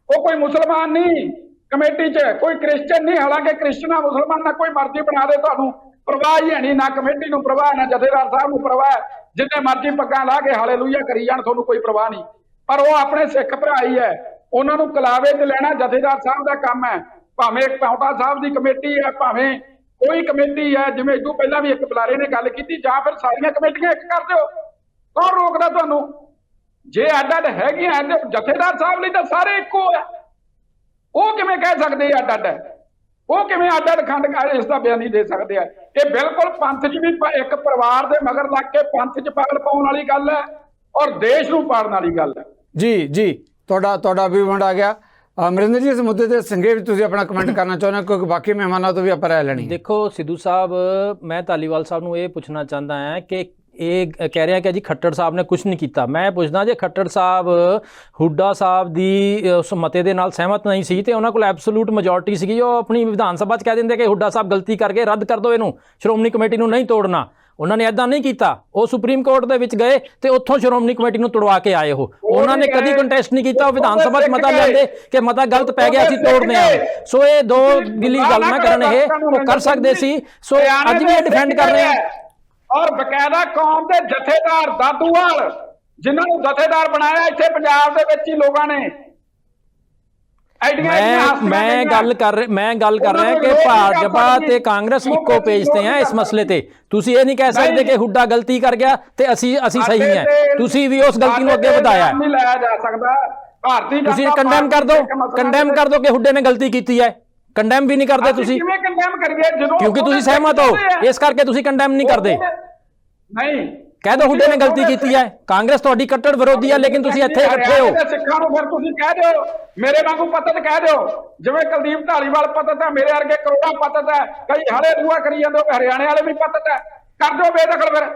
S2: ਉਹ ਕੋਈ ਮੁਸਲਮਾਨ ਨਹੀਂ ਕਮੇਟੀ 'ਚ, ਕੋਈ ਕ੍ਰਿਸਚਨ ਨਹੀਂ। ਹਾਲਾਂਕਿ ਕ੍ਰਿਸਚਨਾਂ ਮੁਸਲਮਾਨਾਂ ਕੋਈ ਮਰਜ਼ੀ ਬਣਾ ਦੇ, ਤੁਹਾਨੂੰ ਪ੍ਰਵਾਹ ਹੀ ਹੈ ਨਹੀਂ, ਨਾ ਕਮੇਟੀ ਨੂੰ ਪ੍ਰਵਾਹ, ਨਾ ਜਥੇਦਾਰ ਸਾਹਿਬ ਨੂੰ ਪ੍ਰਵਾਹ। ਜਿੰਨੇ ਮਰਜ਼ੀ ਪੱਗਾਂ ਲਾ ਕੇ ਹਾਲੇਲੂਇਆ ਕਰੀ ਜਾਣ, ਤੁਹਾਨੂੰ ਕੋਈ ਪ੍ਰਵਾਹ ਨਹੀਂ। ਪਰ ਉਹ ਆਪਣੇ ਸਿੱਖ ਭਰਾ ਹੀ ਹੈ, ਉਹਨਾਂ ਨੂੰ ਕਲਾਵੇ 'ਚ ਲੈਣਾ ਜਥੇਦਾਰ ਸਾਹਿਬ ਦਾ ਕੰਮ ਹੈ। ਭਾਵੇਂ ਇੱਕ ਪਾਉਂਟਾ ਸਾਹਿਬ ਦੀ ਕਮੇਟੀ ਹੈ, ਭਾਵੇਂ ਕੋਈ ਕਮੇਟੀ ਹੈ, ਜਿਵੇਂ ਇਦੋਂ ਪਹਿਲਾਂ ਵੀ ਇੱਕ ਬੁਲਾਰੇ ਨੇ ਗੱਲ ਕੀਤੀ, ਜਾਂ ਫਿਰ ਸਾਰੀਆਂ ਕਮੇਟੀਆਂ ਇੱਕ ਕਰ ਦਿਓ। ਕੌਣ ਰੋਕਦਾ ਤੁਹਾਨੂੰ? ਜੇ ਅੱਡ-ਅੱਡ ਹੈਗੀਆਂ ਤੇ ਜਥੇਦਾਰ ਸਾਹਿਬ ਲਈ ਤਾਂ ਸਾਰੇ ਇੱਕੋ ਹੈ। ਉਹ ਕਿਵੇਂ ਕਹਿ ਸਕਦੇ ਅੱਡ-ਅੱਡ ਹੈ? ਉਹ ਕਿਵੇਂ ਅੱਡ-ਅੱਡ ਖੰਡ ਇਸ ਦਾ ਬਿਆਨ ਨਹੀਂ ਦੇ ਸਕਦੇ ਆ? ਇਹ ਬਿਲਕੁਲ ਪੰਥ 'ਚ ਵੀ ਇੱਕ ਪਰਿਵਾਰ ਦੇ ਮਗਰ ਲੱਗ ਕੇ ਪੰਥ 'ਚ ਪਾਗਲ ਪਾਉਣ ਵਾਲੀ ਗੱਲ ਹੈ, ਔਰ ਦੇਸ਼ ਨੂੰ ਪਾੜਨ ਵਾਲੀ ਗੱਲ ਹੈ।
S3: ਜੀ ਤੁਹਾਡਾ ਵੀ ਵੰਡ ਆ ਗਿਆ। ਅਮਰਿੰਦਰ ਜੀ, ਇਸ ਮੁੱਦੇ ਤੇ ਸੰਖੇਪ ਵਿੱਚ ਤੁਸੀਂ ਆਪਣਾ ਕਮੈਂਟ ਕਰਨਾ ਚਾਹੁੰਦੇ ਹੋ, ਕਿਉਂਕਿ ਬਾਕੀ ਮਹਿਮਾਨਾਂ ਤੋਂ ਵੀ ਆਪਾਂ ਰਾਏ ਲੈਣੀ।
S5: ਦੇਖੋ ਸਿੱਧੂ ਸਾਹਿਬ, ਮੈਂ ਧਾਲੀਵਾਲ ਸਾਹਿਬ ਨੂੰ ਇਹ ਪੁੱਛਣਾ ਚਾਹੁੰਦਾ ਹਾਂ ਕਿ ਇਹ ਕਹਿ ਰਿਹਾ ਕਿ ਜੀ ਖੱਟੜ ਸਾਹਿਬ ਨੇ ਕੁਝ ਨਹੀਂ ਕੀਤਾ। ਮੈਂ ਪੁੱਛਦਾ, ਜੇ ਖੱਟੜ ਸਾਹਿਬ ਹੁੱਡਾ ਸਾਹਿਬ ਦੀ ਉਸ ਮਤੇ ਦੇ ਨਾਲ ਸਹਿਮਤ ਨਹੀਂ ਸੀ ਤੇ ਉਹਨਾਂ ਕੋਲ ਐਬਸੋਲੂਟ ਮੈਜੋਰਟੀ ਸੀਗੀ, ਉਹ ਆਪਣੀ ਵਿਧਾਨ ਸਭਾ 'ਚ ਕਹਿ ਦਿੰਦੇ ਕਿ ਹੁੱਡਾ ਸਾਹਿਬ ਗਲਤੀ ਕਰਕੇ ਰੱਦ ਕਰ ਦਿਓ ਇਹਨੂੰ, ਸ਼੍ਰੋਮਣੀ ਕਮੇਟੀ ਨੂੰ ਨਹੀਂ ਤੋੜਨਾ। ਉਹਨਾਂ ਨੇ ਐਦਾਂ ਨਹੀਂ ਕੀਤਾ। ਉਹ ਸੁਪਰੀਮ ਕੋਰਟ ਦੇ ਵਿੱਚ ਗਏ ਤੇ ਉੱਥੋਂ ਸ਼੍ਰੋਮਣੀ ਕਮੇਟੀ ਨੂੰ ਤੁੜਵਾ ਕੇ ਆਏ। ਉਹਨਾਂ ਨੇ ਕਦੀ ਕੰਟੈਸਟ ਨਹੀਂ ਕੀਤਾ। ਉਹ ਵਿਧਾਨ ਸਭਾ 'ਚ ਮਤਾ ਲਿਆਂਦੇ ਕਿ ਮਤਾ ਗਲਤ ਪੈ ਗਿਆ, ਅਸੀਂ ਤੋੜਨੇ ਆ। ਸੋ ਇਹ ਦੋ ਗਿੱਲੀ ਗੱਲ ਨਾ ਕਰਨ, ਇਹ ਉਹ ਕਰ ਸਕਦੇ ਸੀ। ਸੋ ਅੱਜ ਵੀ ਇਹ ਡਿਫੈਂਡ ਕਰ ਰਹੇ ਆ।
S2: ਔਰ ਬਕਾਇਦਾ ਕੌਮ ਦੇ ਜਥੇਦਾਰ ਦਾਦੂਵਾਲ, ਜਿਨ੍ਹਾਂ ਨੂੰ ਜਥੇਦਾਰ ਬਣਾਇਆ ਇੱਥੇ ਪੰਜਾਬ ਦੇ ਵਿੱਚ ਹੀ ਲੋਕਾਂ ਨੇ।
S5: ਮੈਂ ਗੱਲ ਕਰ ਰਿਹਾ ਕਿ ਭਾਜਪਾ ਤੇ ਕਾਂਗਰਸ ਇੱਕੋ ਪੇਜ ਤੇ ਆ ਇਸ ਮਸਲੇ ਤੇ। ਤੁਸੀਂ ਇਹ ਨਹੀਂ ਕਹਿ ਸਕਦੇ ਕਿ ਹੁੱਡਾ ਗਲਤੀ ਕਰ ਗਿਆ ਤੇ ਅਸੀਂ ਸਹੀ ਹੈ। ਤੁਸੀਂ ਵੀ ਉਸ ਗਲਤੀ ਨੂੰ ਅੱਗੇ ਵਧਾਇਆ।
S2: ਨਹੀਂ ਲਾਇਆ ਜਾ ਸਕਦਾ। ਭਾਰਤੀ
S5: ਤੁਸੀਂ ਕੰਡੈਮ ਕਰ ਦੋ ਕਿ ਹੁੱਡੇ ਨੇ ਗਲਤੀ ਕੀਤੀ ਹੈ। ਕੰਡੈਮ ਵੀ ਨਹੀਂ ਕਰਦੇ ਤੁਸੀਂ,
S2: ਕਿਵੇਂ ਕੰਡੈਮ ਕਰੀਏ ਜਦੋਂ
S5: ਕਿਉਂਕਿ ਤੁਸੀਂ ਸਹਿਮਤ ਹੋ, ਇਸ ਕਰਕੇ ਤੁਸੀਂ ਕੰਡੈਮ ਨਹੀਂ ਕਰਦੇ।
S2: ਨਹੀਂ
S5: ਕਹਿ ਦੋ ਹੁੱਡੇ ਨੇ ਗਲਤੀ ਕੀਤੀ ਹੈ। ਕਾਂਗਰਸ ਤੁਹਾਡੀ ਕੱਟੜ ਵਿਰੋਧੀ ਹੈ, ਲੇਕਿਨ ਤੁਸੀਂ ਇੱਥੇ ਇਕੱਠੇ ਹੋ।
S2: ਸਿੱਖਾਂ ਨੂੰ ਫਿਰ ਤੁਸੀਂ ਕਹਿ ਦਿਓ, ਮੇਰੇ ਵਾਂਗੂ ਪਤਤ ਕਹਿ ਦਿਓ, ਜਿਵੇਂ ਕੁਲਦੀਪ ਢਾਲੀਵਾਲ ਪਤਤ ਹੈ, ਮੇਰੇ ਵਰਗੇ ਕਰੋੜਾਂ ਪਤਤ ਹੈ, ਕਈ ਹਲੇ ਦੂਆ ਕਰੀ ਜਾਂਦੇ ਹੋ, ਹਰਿਆਣੇ ਵਾਲੇ ਵੀ ਪਤਤ ਹੈ, ਕਰ ਦਿਓ ਬੇਦਖਲ ਫਿਰ।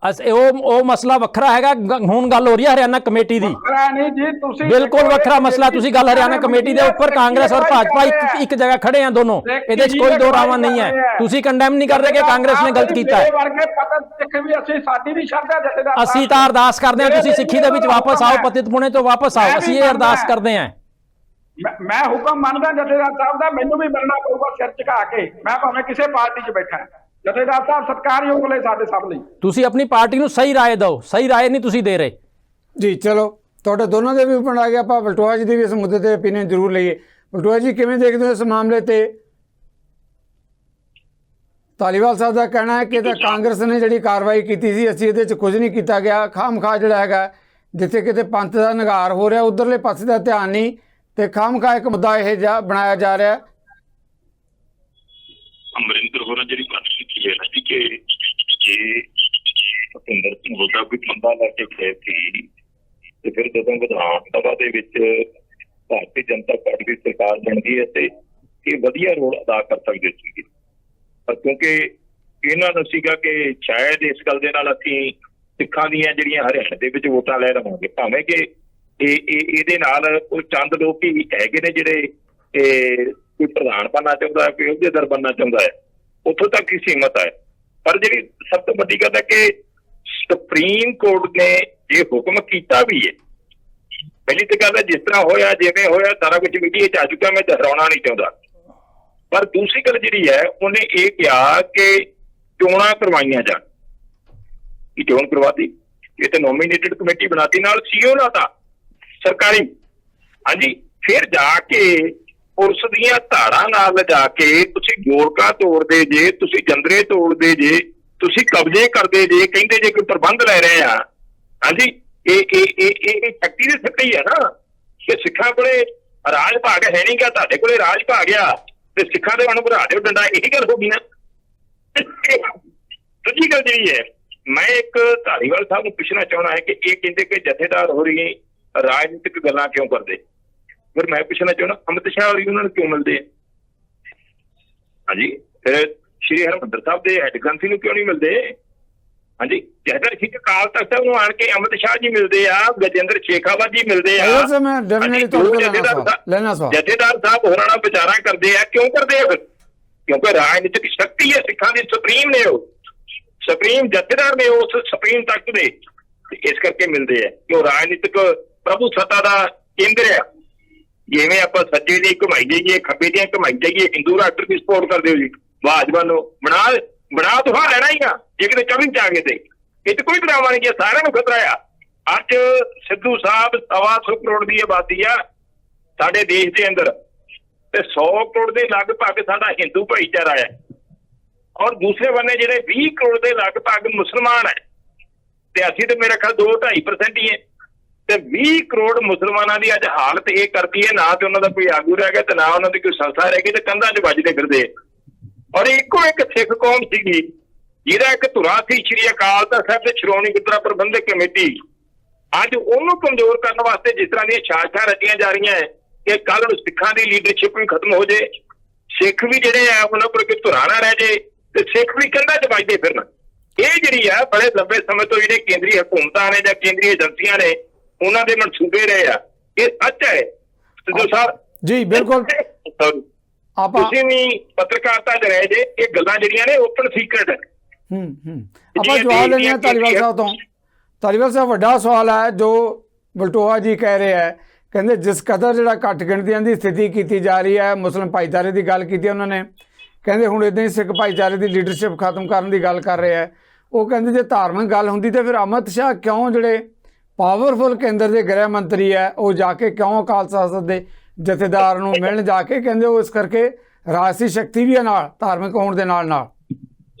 S5: ਉਹ ਮਸਲਾ ਵੱਖਰਾ ਹੈਗਾ। ਹੁਣ ਗੱਲ ਹੋ ਰਹੀ ਹੈ ਹਰਿਆਣਾ ਕਮੇਟੀ ਦੀ।
S2: ਨਹੀਂ ਜੀ, ਤੁਸੀਂ
S5: ਬਿਲਕੁਲ ਵੱਖਰਾ ਮਸਲਾ। ਤੁਸੀਂ ਗੱਲ ਹਰਿਆਣਾ ਕਮੇਟੀ ਦੇ ਉੱਪਰ ਕਾਂਗਰਸ ਔਰ ਭਾਜਪਾ ਇੱਕ ਜਗ੍ਹਾ ਖੜੇ ਆ ਦੋਨੋਂ, ਇਹਦੇ 'ਚ ਕੋਈ ਦੋ ਰਾਵਾਂ ਨਹੀਂ ਹੈ। ਤੁਸੀਂ ਕੰਡੈਮ ਨਹੀਂ ਕਰ ਰਹੇ ਕਿ ਕਾਂਗਰਸ ਨੇ ਗਲਤ ਕੀਤਾ ਹੈ। ਅਸੀਂ ਤਾਂ ਅਰਦਾਸ ਕਰਦੇ ਹਾਂ ਤੁਸੀਂ ਸਿੱਖੀ ਦੇ ਵਿੱਚ ਵਾਪਸ ਆਓ, ਪਤਿਤ ਪੁਣੇ ਤੋਂ ਵਾਪਸ ਆਓ। ਅਸੀਂ ਇਹ ਅਰਦਾਸ ਕਰਦੇ ਹਾਂ।
S2: ਮੈਂ ਹੁਕਮ ਮੰਨਦਾ ਜਥੇਦਾਰ ਸਾਹਿਬ ਦਾ, ਮੈਨੂੰ ਵੀ ਮਿਲਣਾ ਪਊਗਾ ਸਿਰ ਝੁਕਾ ਕੇ। ਮੈਂ ਭਾਵੇਂ ਕਿਸੇ ਪਾਰਟੀ 'ਚ ਬੈਠਾ, ਜਥੇਦਾਰ ਸਾਹਿਬ ਸਤਿਕਾਰਯੋਗ ਲਈ ਸਾਡੇ ਸਭ ਲਈ।
S5: ਤੁਸੀਂ ਆਪਣੀ ਪਾਰਟੀ ਨੂੰ ਸਹੀ ਰਾਏ ਦਿਓ, ਸਹੀ ਰਾਏ ਨਹੀਂ ਤੁਸੀਂ ਦੇ ਰਹੇ
S3: ਜੀ। ਚਲੋ, ਤੁਹਾਡੇ ਦੋਨਾਂ ਦੇ ਵੀ ਉੱਪਰ ਆ ਗਿਆ। ਆਪਾਂ ਬਲਟੋਆ ਜੀ ਦੀ ਵੀ ਇਸ ਮੁੱਦੇ ਤੇ ਓਪੀਨੀਅਨ ਜ਼ਰੂਰ ਲਈਏ। ਬਲਟੋਆ ਜੀ, ਕਿਵੇਂ ਦੇਖਦੇ ਹੋ ਇਸ ਮਾਮਲੇ ਤੇ? ਧਾਲੀਵਾਲ ਸਾਹਿਬ ਦਾ ਕਹਿਣਾ ਹੈ ਕਿ ਤਾਂ ਕਾਂਗਰਸ ਨੇ ਜਿਹੜੀ ਕਾਰਵਾਈ ਕੀਤੀ ਸੀ, ਅਸੀਂ ਇਹਦੇ 'ਚ ਕੁਝ ਨਹੀਂ ਕੀਤਾ ਗਿਆ। ਖਾਮਖਾ ਜਿਹੜਾ ਹੈਗਾ, ਜਿੱਥੇ ਕਿਤੇ ਪੰਥ ਦਾ ਨਿਗਾਰ ਹੋ ਰਿਹਾ, ਉਧਰਲੇ ਪਾਸੇ ਦਾ ਧਿਆਨ ਨਹੀਂ, ਤੇ ਖਾਮਖਾ ਇੱਕ ਮੁੱਦਾ ਇਹ ਜਿਹਾ ਬਣਾਇਆ ਜਾ ਰਿਹਾ।
S1: ਅਮਰਿੰਦਰ ਹੋਰਾਂ ਜਿਹੜੀ ਗੱਲ ਕੀਤੀ ਹੈ ਨਾ ਜੀ ਕਿ ਜੇ ਭੁਪਿੰਦਰ ਸਿੰਘ ਹੁੱਡਾ ਕੋਈ ਬੰਦਾ ਲੈ ਕੇ ਗਏ ਸੀ ਤੇ ਫਿਰ ਜਦੋਂ ਵਿਧਾਨ ਸਭਾ ਦੇ ਵਿੱਚ ਭਾਰਤੀ ਜਨਤਾ ਪਾਰਟੀ ਦੀ ਸਰਕਾਰ ਬਣਦੀ ਹੈ ਤੇ ਇਹ ਵਧੀਆ ਰੋਲ ਅਦਾ ਕਰ ਸਕਦੇ ਸੀਗੇ। ਪਰ ਕਿਉਂਕਿ ਇਹਨਾਂ ਦਾ ਸੀਗਾ ਕਿ ਸ਼ਾਇਦ ਇਸ ਗੱਲ ਦੇ ਨਾਲ ਅਸੀਂ ਸਿੱਖਾਂ ਦੀਆਂ ਜਿਹੜੀਆਂ ਹਰਿਆਣੇ ਦੇ ਵਿੱਚ ਵੋਟਾਂ ਲੈ ਲਵਾਂਗੇ, ਭਾਵੇਂ ਕਿ ਇਹਦੇ ਨਾਲ ਉਹ ਚੰਦ ਲੋਕ ਹੀ ਹੈਗੇ ਨੇ ਜਿਹੜੇ ਕੋਈ ਪ੍ਰਧਾਨ ਬਣਨਾ ਚਾਹੁੰਦਾ ਹੈ, ਕੋਈ ਅਹੁਦੇਦਾਰ ਬਣਨਾ ਚਾਹੁੰਦਾ ਹੈ, ਉੱਥੋਂ ਤੱਕ ਹੀ ਸੀਮਤ ਹੈ। ਪਰ ਜਿਹੜੀ ਸਭ ਤੋਂ ਵੱਡੀ ਗੱਲ ਹੈ ਕਿ ਸੁਪਰੀਮ ਕੋਰਟ ਨੇ ਇਹ ਹੁਕਮ ਕੀਤਾ ਵੀ ਹੈ। ਪਹਿਲੀ ਤਾਂ ਗੱਲ ਹੈ, ਜਿਸ ਤਰ੍ਹਾਂ ਹੋਇਆ ਜਿਵੇਂ ਹੋਇਆ ਸਾਰਾ ਕੁਝ ਮੀਡੀਆ 'ਚ ਆ ਚੁੱਕਾ, ਮੈਂ ਦੁਹਰਾਉਣਾ ਨਹੀਂ ਚਾਹੁੰਦਾ। ਪਰ ਦੂਸਰੀ ਗੱਲ ਜਿਹੜੀ ਹੈ, ਉਹਨੇ ਇਹ ਕਿਹਾ ਕਿ ਚੋਣਾਂ ਕਰਵਾਈਆਂ ਜਾਣ। ਇਹ ਚੋਣ ਕਰਵਾਤੀ, ਇਹ ਤਾਂ ਨੋਮੀਨੇਟਡ ਕਮੇਟੀ ਬਣਾਤੀ, ਨਾਲ ਸੀਓ ਨਾ ਤਾਂ ਸਰਕਾਰੀ। ਹਾਂਜੀ, ਫਿਰ ਜਾ ਕੇ ਪੁਲਿਸ ਦੀਆਂ ਧਾੜਾਂ ਨਾਲ ਲਿਜਾ ਕੇ ਤੁਸੀਂ ਗੋਲਕਾ ਤੋੜਦੇ ਜੇ, ਤੁਸੀਂ ਜੰਦਰੇ ਤੋੜਦੇ ਜੇ, ਤੁਸੀਂ ਕਬਜ਼ੇ ਕਰਦੇ ਜੇ, ਕਹਿੰਦੇ ਜੇ ਕੋਈ ਪ੍ਰਬੰਧ ਲੈ ਰਹੇ ਆ। ਹਾਂਜੀ, ਇਹ ਸ਼ਕਤੀ ਦੀ ਸੱਟੀ ਹੈ ਨਾ ਕਿ ਸਿੱਖਾਂ ਕੋਲੇ ਰਾਜ ਭਾਗ ਹੈ ਨਹੀਂ ਗਾ, ਤੁਹਾਡੇ ਕੋਲੇ ਰਾਜ ਭਾਗ ਆ। ਤੇ ਸਿੱਖਾਂ ਦੇ ਨੂੰ ਵਧਾ ਦਿਓ ਡੰਡਾ, ਇਹੀ ਗੱਲ ਹੋ ਗਈ ਨਾ। ਦੂਜੀ ਗੱਲ ਜਿਹੜੀ ਹੈ, ਮੈਂ ਇੱਕ ਧਾਰੀਵਾਲ ਸਾਹਿਬ ਨੂੰ ਪੁੱਛਣਾ ਚਾਹੁੰਦਾ ਹੈ ਕਿ ਇਹ ਕਹਿੰਦੇ ਕਿ ਜਥੇਦਾਰ ਹੋ ਰਹੀ ਰਾਜਨੀਤਿਕ ਗੱਲਾਂ ਕਿਉਂ ਕਰਦੇ। ਫਿਰ ਮੈਂ ਪੁੱਛਣਾ ਚਾਹੁੰਦਾ ਅਮਿਤ ਸ਼ਾਹ ਹੋਰੀ ਉਹਨਾਂ ਨੂੰ ਕਿਉਂ ਮਿਲਦੇ ਆ? ਹਾਂਜੀ, ਫਿਰ ਸ਼੍ਰੀ ਹਰਿਮੰਦਰ ਸਾਹਿਬ ਦੇ ਹੈਡ ਗ੍ਰੰਥੀ ਨੂੰ ਕਿਉਂ ਨਹੀਂ ਮਿਲਦੇ? ਹਾਂਜੀ, ਜਥੇਦਾਰ ਸਿੱਖ ਅਕਾਲ ਤਖਤ ਸਾਹਿਬ ਨੂੰ ਆਣ ਕੇ ਅਮਿਤ ਸ਼ਾਹ ਜੀ ਮਿਲਦੇ ਆ, ਗਜੇਂਦਰ ਸ਼ੇਖਾਵਤ ਜੀ ਮਿਲਦੇ ਆ। ਜਥੇਦਾਰ ਸਾਹਿਬ ਹੋਰਾਂ ਨਾਲ ਵਿਚਾਰਾਂ ਕਰਦੇ ਆ, ਕਿਉਂ ਕਰਦੇ ਆ? ਫਿਰ ਕਿਉਂਕਿ ਰਾਜਨੀਤਿਕ ਸ਼ਕਤੀ ਹੈ ਸਿੱਖਾਂ ਦੀ, ਸੁਪਰੀਮ ਨੇ, ਉਹ ਸੁਪਰੀਮ ਜਥੇਦਾਰ ਨੇ ਉਸ ਸੁਪਰੀਮ ਤਖਤ ਦੇ, ਇਸ ਕਰਕੇ ਮਿਲਦੇ ਆ ਕਿ ਉਹ ਰਾਜਨੀਤਿਕ ਪ੍ਰਭੂ ਸੱਤਾ ਦਾ ਕੇਂਦਰ ਆ। ਜਿਵੇਂ ਆਪਾਂ ਸੱਜੇ ਦੀ ਘੁਮਾਈ ਜਾਈਏ, ਖੱਬੇ ਦੀਆਂ ਘੁਮਾਈ ਜਾਈਏ, ਹਿੰਦੂ ਰਾਸ਼ਟਰ ਦੀ ਸਪੋਰਟ ਕਰਦੇ ਹੋ ਜੀ, ਭਾਜਪਾ ਨੂੰ ਬਣਾ ਤੁਹਾ ਲੈਣਾ ਹੀ ਆ ਜੇ ਕਿਤੇ 24 ਚ ਆ ਗਏ ਤੇ। ਇਹ ਤੇ ਕੋਈ ਡਰਾਵਾ ਨਹੀਂ, ਸਾਰਿਆਂ ਨੂੰ ਖਤਰਾ ਆ। ਅੱਜ ਸਿੱਧੂ ਸਾਹਿਬ 125 ਕਰੋੜ ਦੀ ਆਬਾਦੀ ਆ ਸਾਡੇ ਦੇਸ਼ ਦੇ ਅੰਦਰ, ਤੇ 100 ਕਰੋੜ ਦੇ ਲਗਭਗ ਸਾਡਾ ਹਿੰਦੂ ਭਾਈਚਾਰਾ ਹੈ, ਔਰ ਦੂਸਰੇ ਬੰਨੇ ਜਿਹੜੇ 20 ਕਰੋੜ ਦੇ ਲਗਭਗ ਮੁਸਲਮਾਨ ਹੈ, ਤੇ ਅਸੀਂ ਤੇ ਮੇਰਾ ਖਿਆਲ 2-2.5% ਹੀ ਹੈ। ਤੇ 20 ਕਰੋੜ ਮੁਸਲਮਾਨਾਂ ਦੀ ਅੱਜ ਹਾਲਤ ਇਹ ਕਰਦੀ ਹੈ, ਨਾ ਤੇ ਉਹਨਾਂ ਦਾ ਕੋਈ ਆਗੂ ਰਹਿ ਗਿਆ ਤੇ ਨਾ ਉਹਨਾਂ ਦੀ ਕੋਈ ਸੰਸਥਾ ਰਹਿ ਗਈ, ਤੇ ਕੰਧਾਂ 'ਚ ਵੱਜਦੇ ਫਿਰਦੇ। ਔਰ ਇੱਕੋ ਇੱਕ ਸਿੱਖ ਕੌਮ ਸੀਗੀ ਜਿਹਦਾ ਇੱਕ ਧੁਰਾ ਸੀ ਸ਼੍ਰੀ ਅਕਾਲ ਤਖਤ ਸਾਹਿਬ ਤੇ ਸ਼੍ਰੋਮਣੀ ਗੁਰਦੁਆਰਾ ਪ੍ਰਬੰਧਕ ਕਮੇਟੀ। ਅੱਜ ਉਹਨੂੰ ਕਮਜ਼ੋਰ ਕਰਨ ਵਾਸਤੇ ਜਿਸ ਤਰ੍ਹਾਂ ਦੀਆਂ ਸਾਜ਼ਿਸ਼ਾਂ ਰਚੀਆਂ ਜਾ ਰਹੀਆਂ ਹੈ ਕਿ ਕੱਲ੍ਹ ਨੂੰ ਸਿੱਖਾਂ ਦੀ ਲੀਡਰਸ਼ਿਪ ਵੀ ਖਤਮ ਹੋ ਜਾਏ, ਸਿੱਖ ਵੀ ਜਿਹੜੇ ਆ ਉਹਨਾਂ ਪਰ ਕੋਈ ਧੁਰਾ ਨਾ ਰਹਿ ਜਾਏ, ਤੇ ਸਿੱਖ ਵੀ ਕੰਧਾਂ 'ਚ ਵੱਜਦੇ ਫਿਰਨ। ਇਹ ਜਿਹੜੀ ਆ ਬੜੇ ਲੰਬੇ ਸਮੇਂ ਤੋਂ ਜਿਹੜੇ ਕੇਂਦਰੀ ਹਕੂਮਤਾਂ ਨੇ ਜਾਂ ਕੇਂਦਰੀ ਏਜੰਸੀਆਂ ਨੇ ਉਹਨਾਂ ਦੇ ਮਨਸੂਬੇ ਰਹੇ ਆ, ਇਹ ਸੱਚ ਹੈ ਸਿੱਧੂ ਸਾਹਿਬ
S3: ਜੀ। ਬਿਲਕੁਲ,
S1: ਤੁਸੀਂ ਵੀ ਪੱਤਰਕਾਰਤਾ 'ਚ ਰਹੇ ਜੇ, ਇਹ ਗੱਲਾਂ ਜਿਹੜੀਆਂ ਨੇ ਓਪਨ ਸੀਕ੍ਰੇਟ ਹੈ।
S3: ਆਪਾਂ ਜਵਾਬ ਲੈਣੇ ਆ ਧਾਲੀਵਾਲ ਸਾਹਿਬ ਤੋਂ। ਧਾਲੀਵਾਲ ਸਾਹਿਬ, ਵੱਡਾ ਸਵਾਲ ਹੈ ਜੋ ਬਲਟੋਆ ਜੀ ਕਹਿ ਰਹੇ ਹੈ, ਕਹਿੰਦੇ ਜਿਸ ਕਦਰ ਜਿਹੜਾ ਘੱਟ ਗਿਣਤੀਆਂ ਦੀ ਸਥਿਤੀ ਕੀਤੀ ਜਾ ਰਹੀ ਹੈ, ਮੁਸਲਿਮ ਭਾਈਚਾਰੇ ਦੀ ਗੱਲ ਕੀਤੀ ਉਹਨਾਂ ਨੇ, ਕਹਿੰਦੇ ਹੁਣ ਇੱਦਾਂ ਹੀ ਸਿੱਖ ਭਾਈਚਾਰੇ ਦੀ ਲੀਡਰਸ਼ਿਪ ਖਤਮ ਕਰਨ ਦੀ ਗੱਲ ਕਰ ਰਹੇ ਹੈ। ਉਹ ਕਹਿੰਦੇ ਜੇ ਧਾਰਮਿਕ ਗੱਲ ਹੁੰਦੀ ਤਾਂ ਫਿਰ ਅਮਿਤ ਸ਼ਾਹ ਕਿਉਂ, ਜਿਹੜੇ ਪਾਵਰਫੁਲ ਕੇਂਦਰ ਦੇ ਗ੍ਰਹਿ ਮੰਤਰੀ ਹੈ, ਉਹ ਜਾ ਕੇ ਕਿਉਂ ਅਕਾਲ ਤਖਤ ਦੇ ਜਥੇਦਾਰ ਨੂੰ ਮਿਲਣ ਜਾ ਕੇ, ਕਹਿੰਦੇ ਉਹ ਇਸ ਕਰਕੇ ਰਾਜਸੀ ਸ਼ਕਤੀ ਵੀ ਹੈ ਨਾਲ, ਧਾਰਮਿਕ ਹੋਣ ਦੇ ਨਾਲ ਨਾਲ।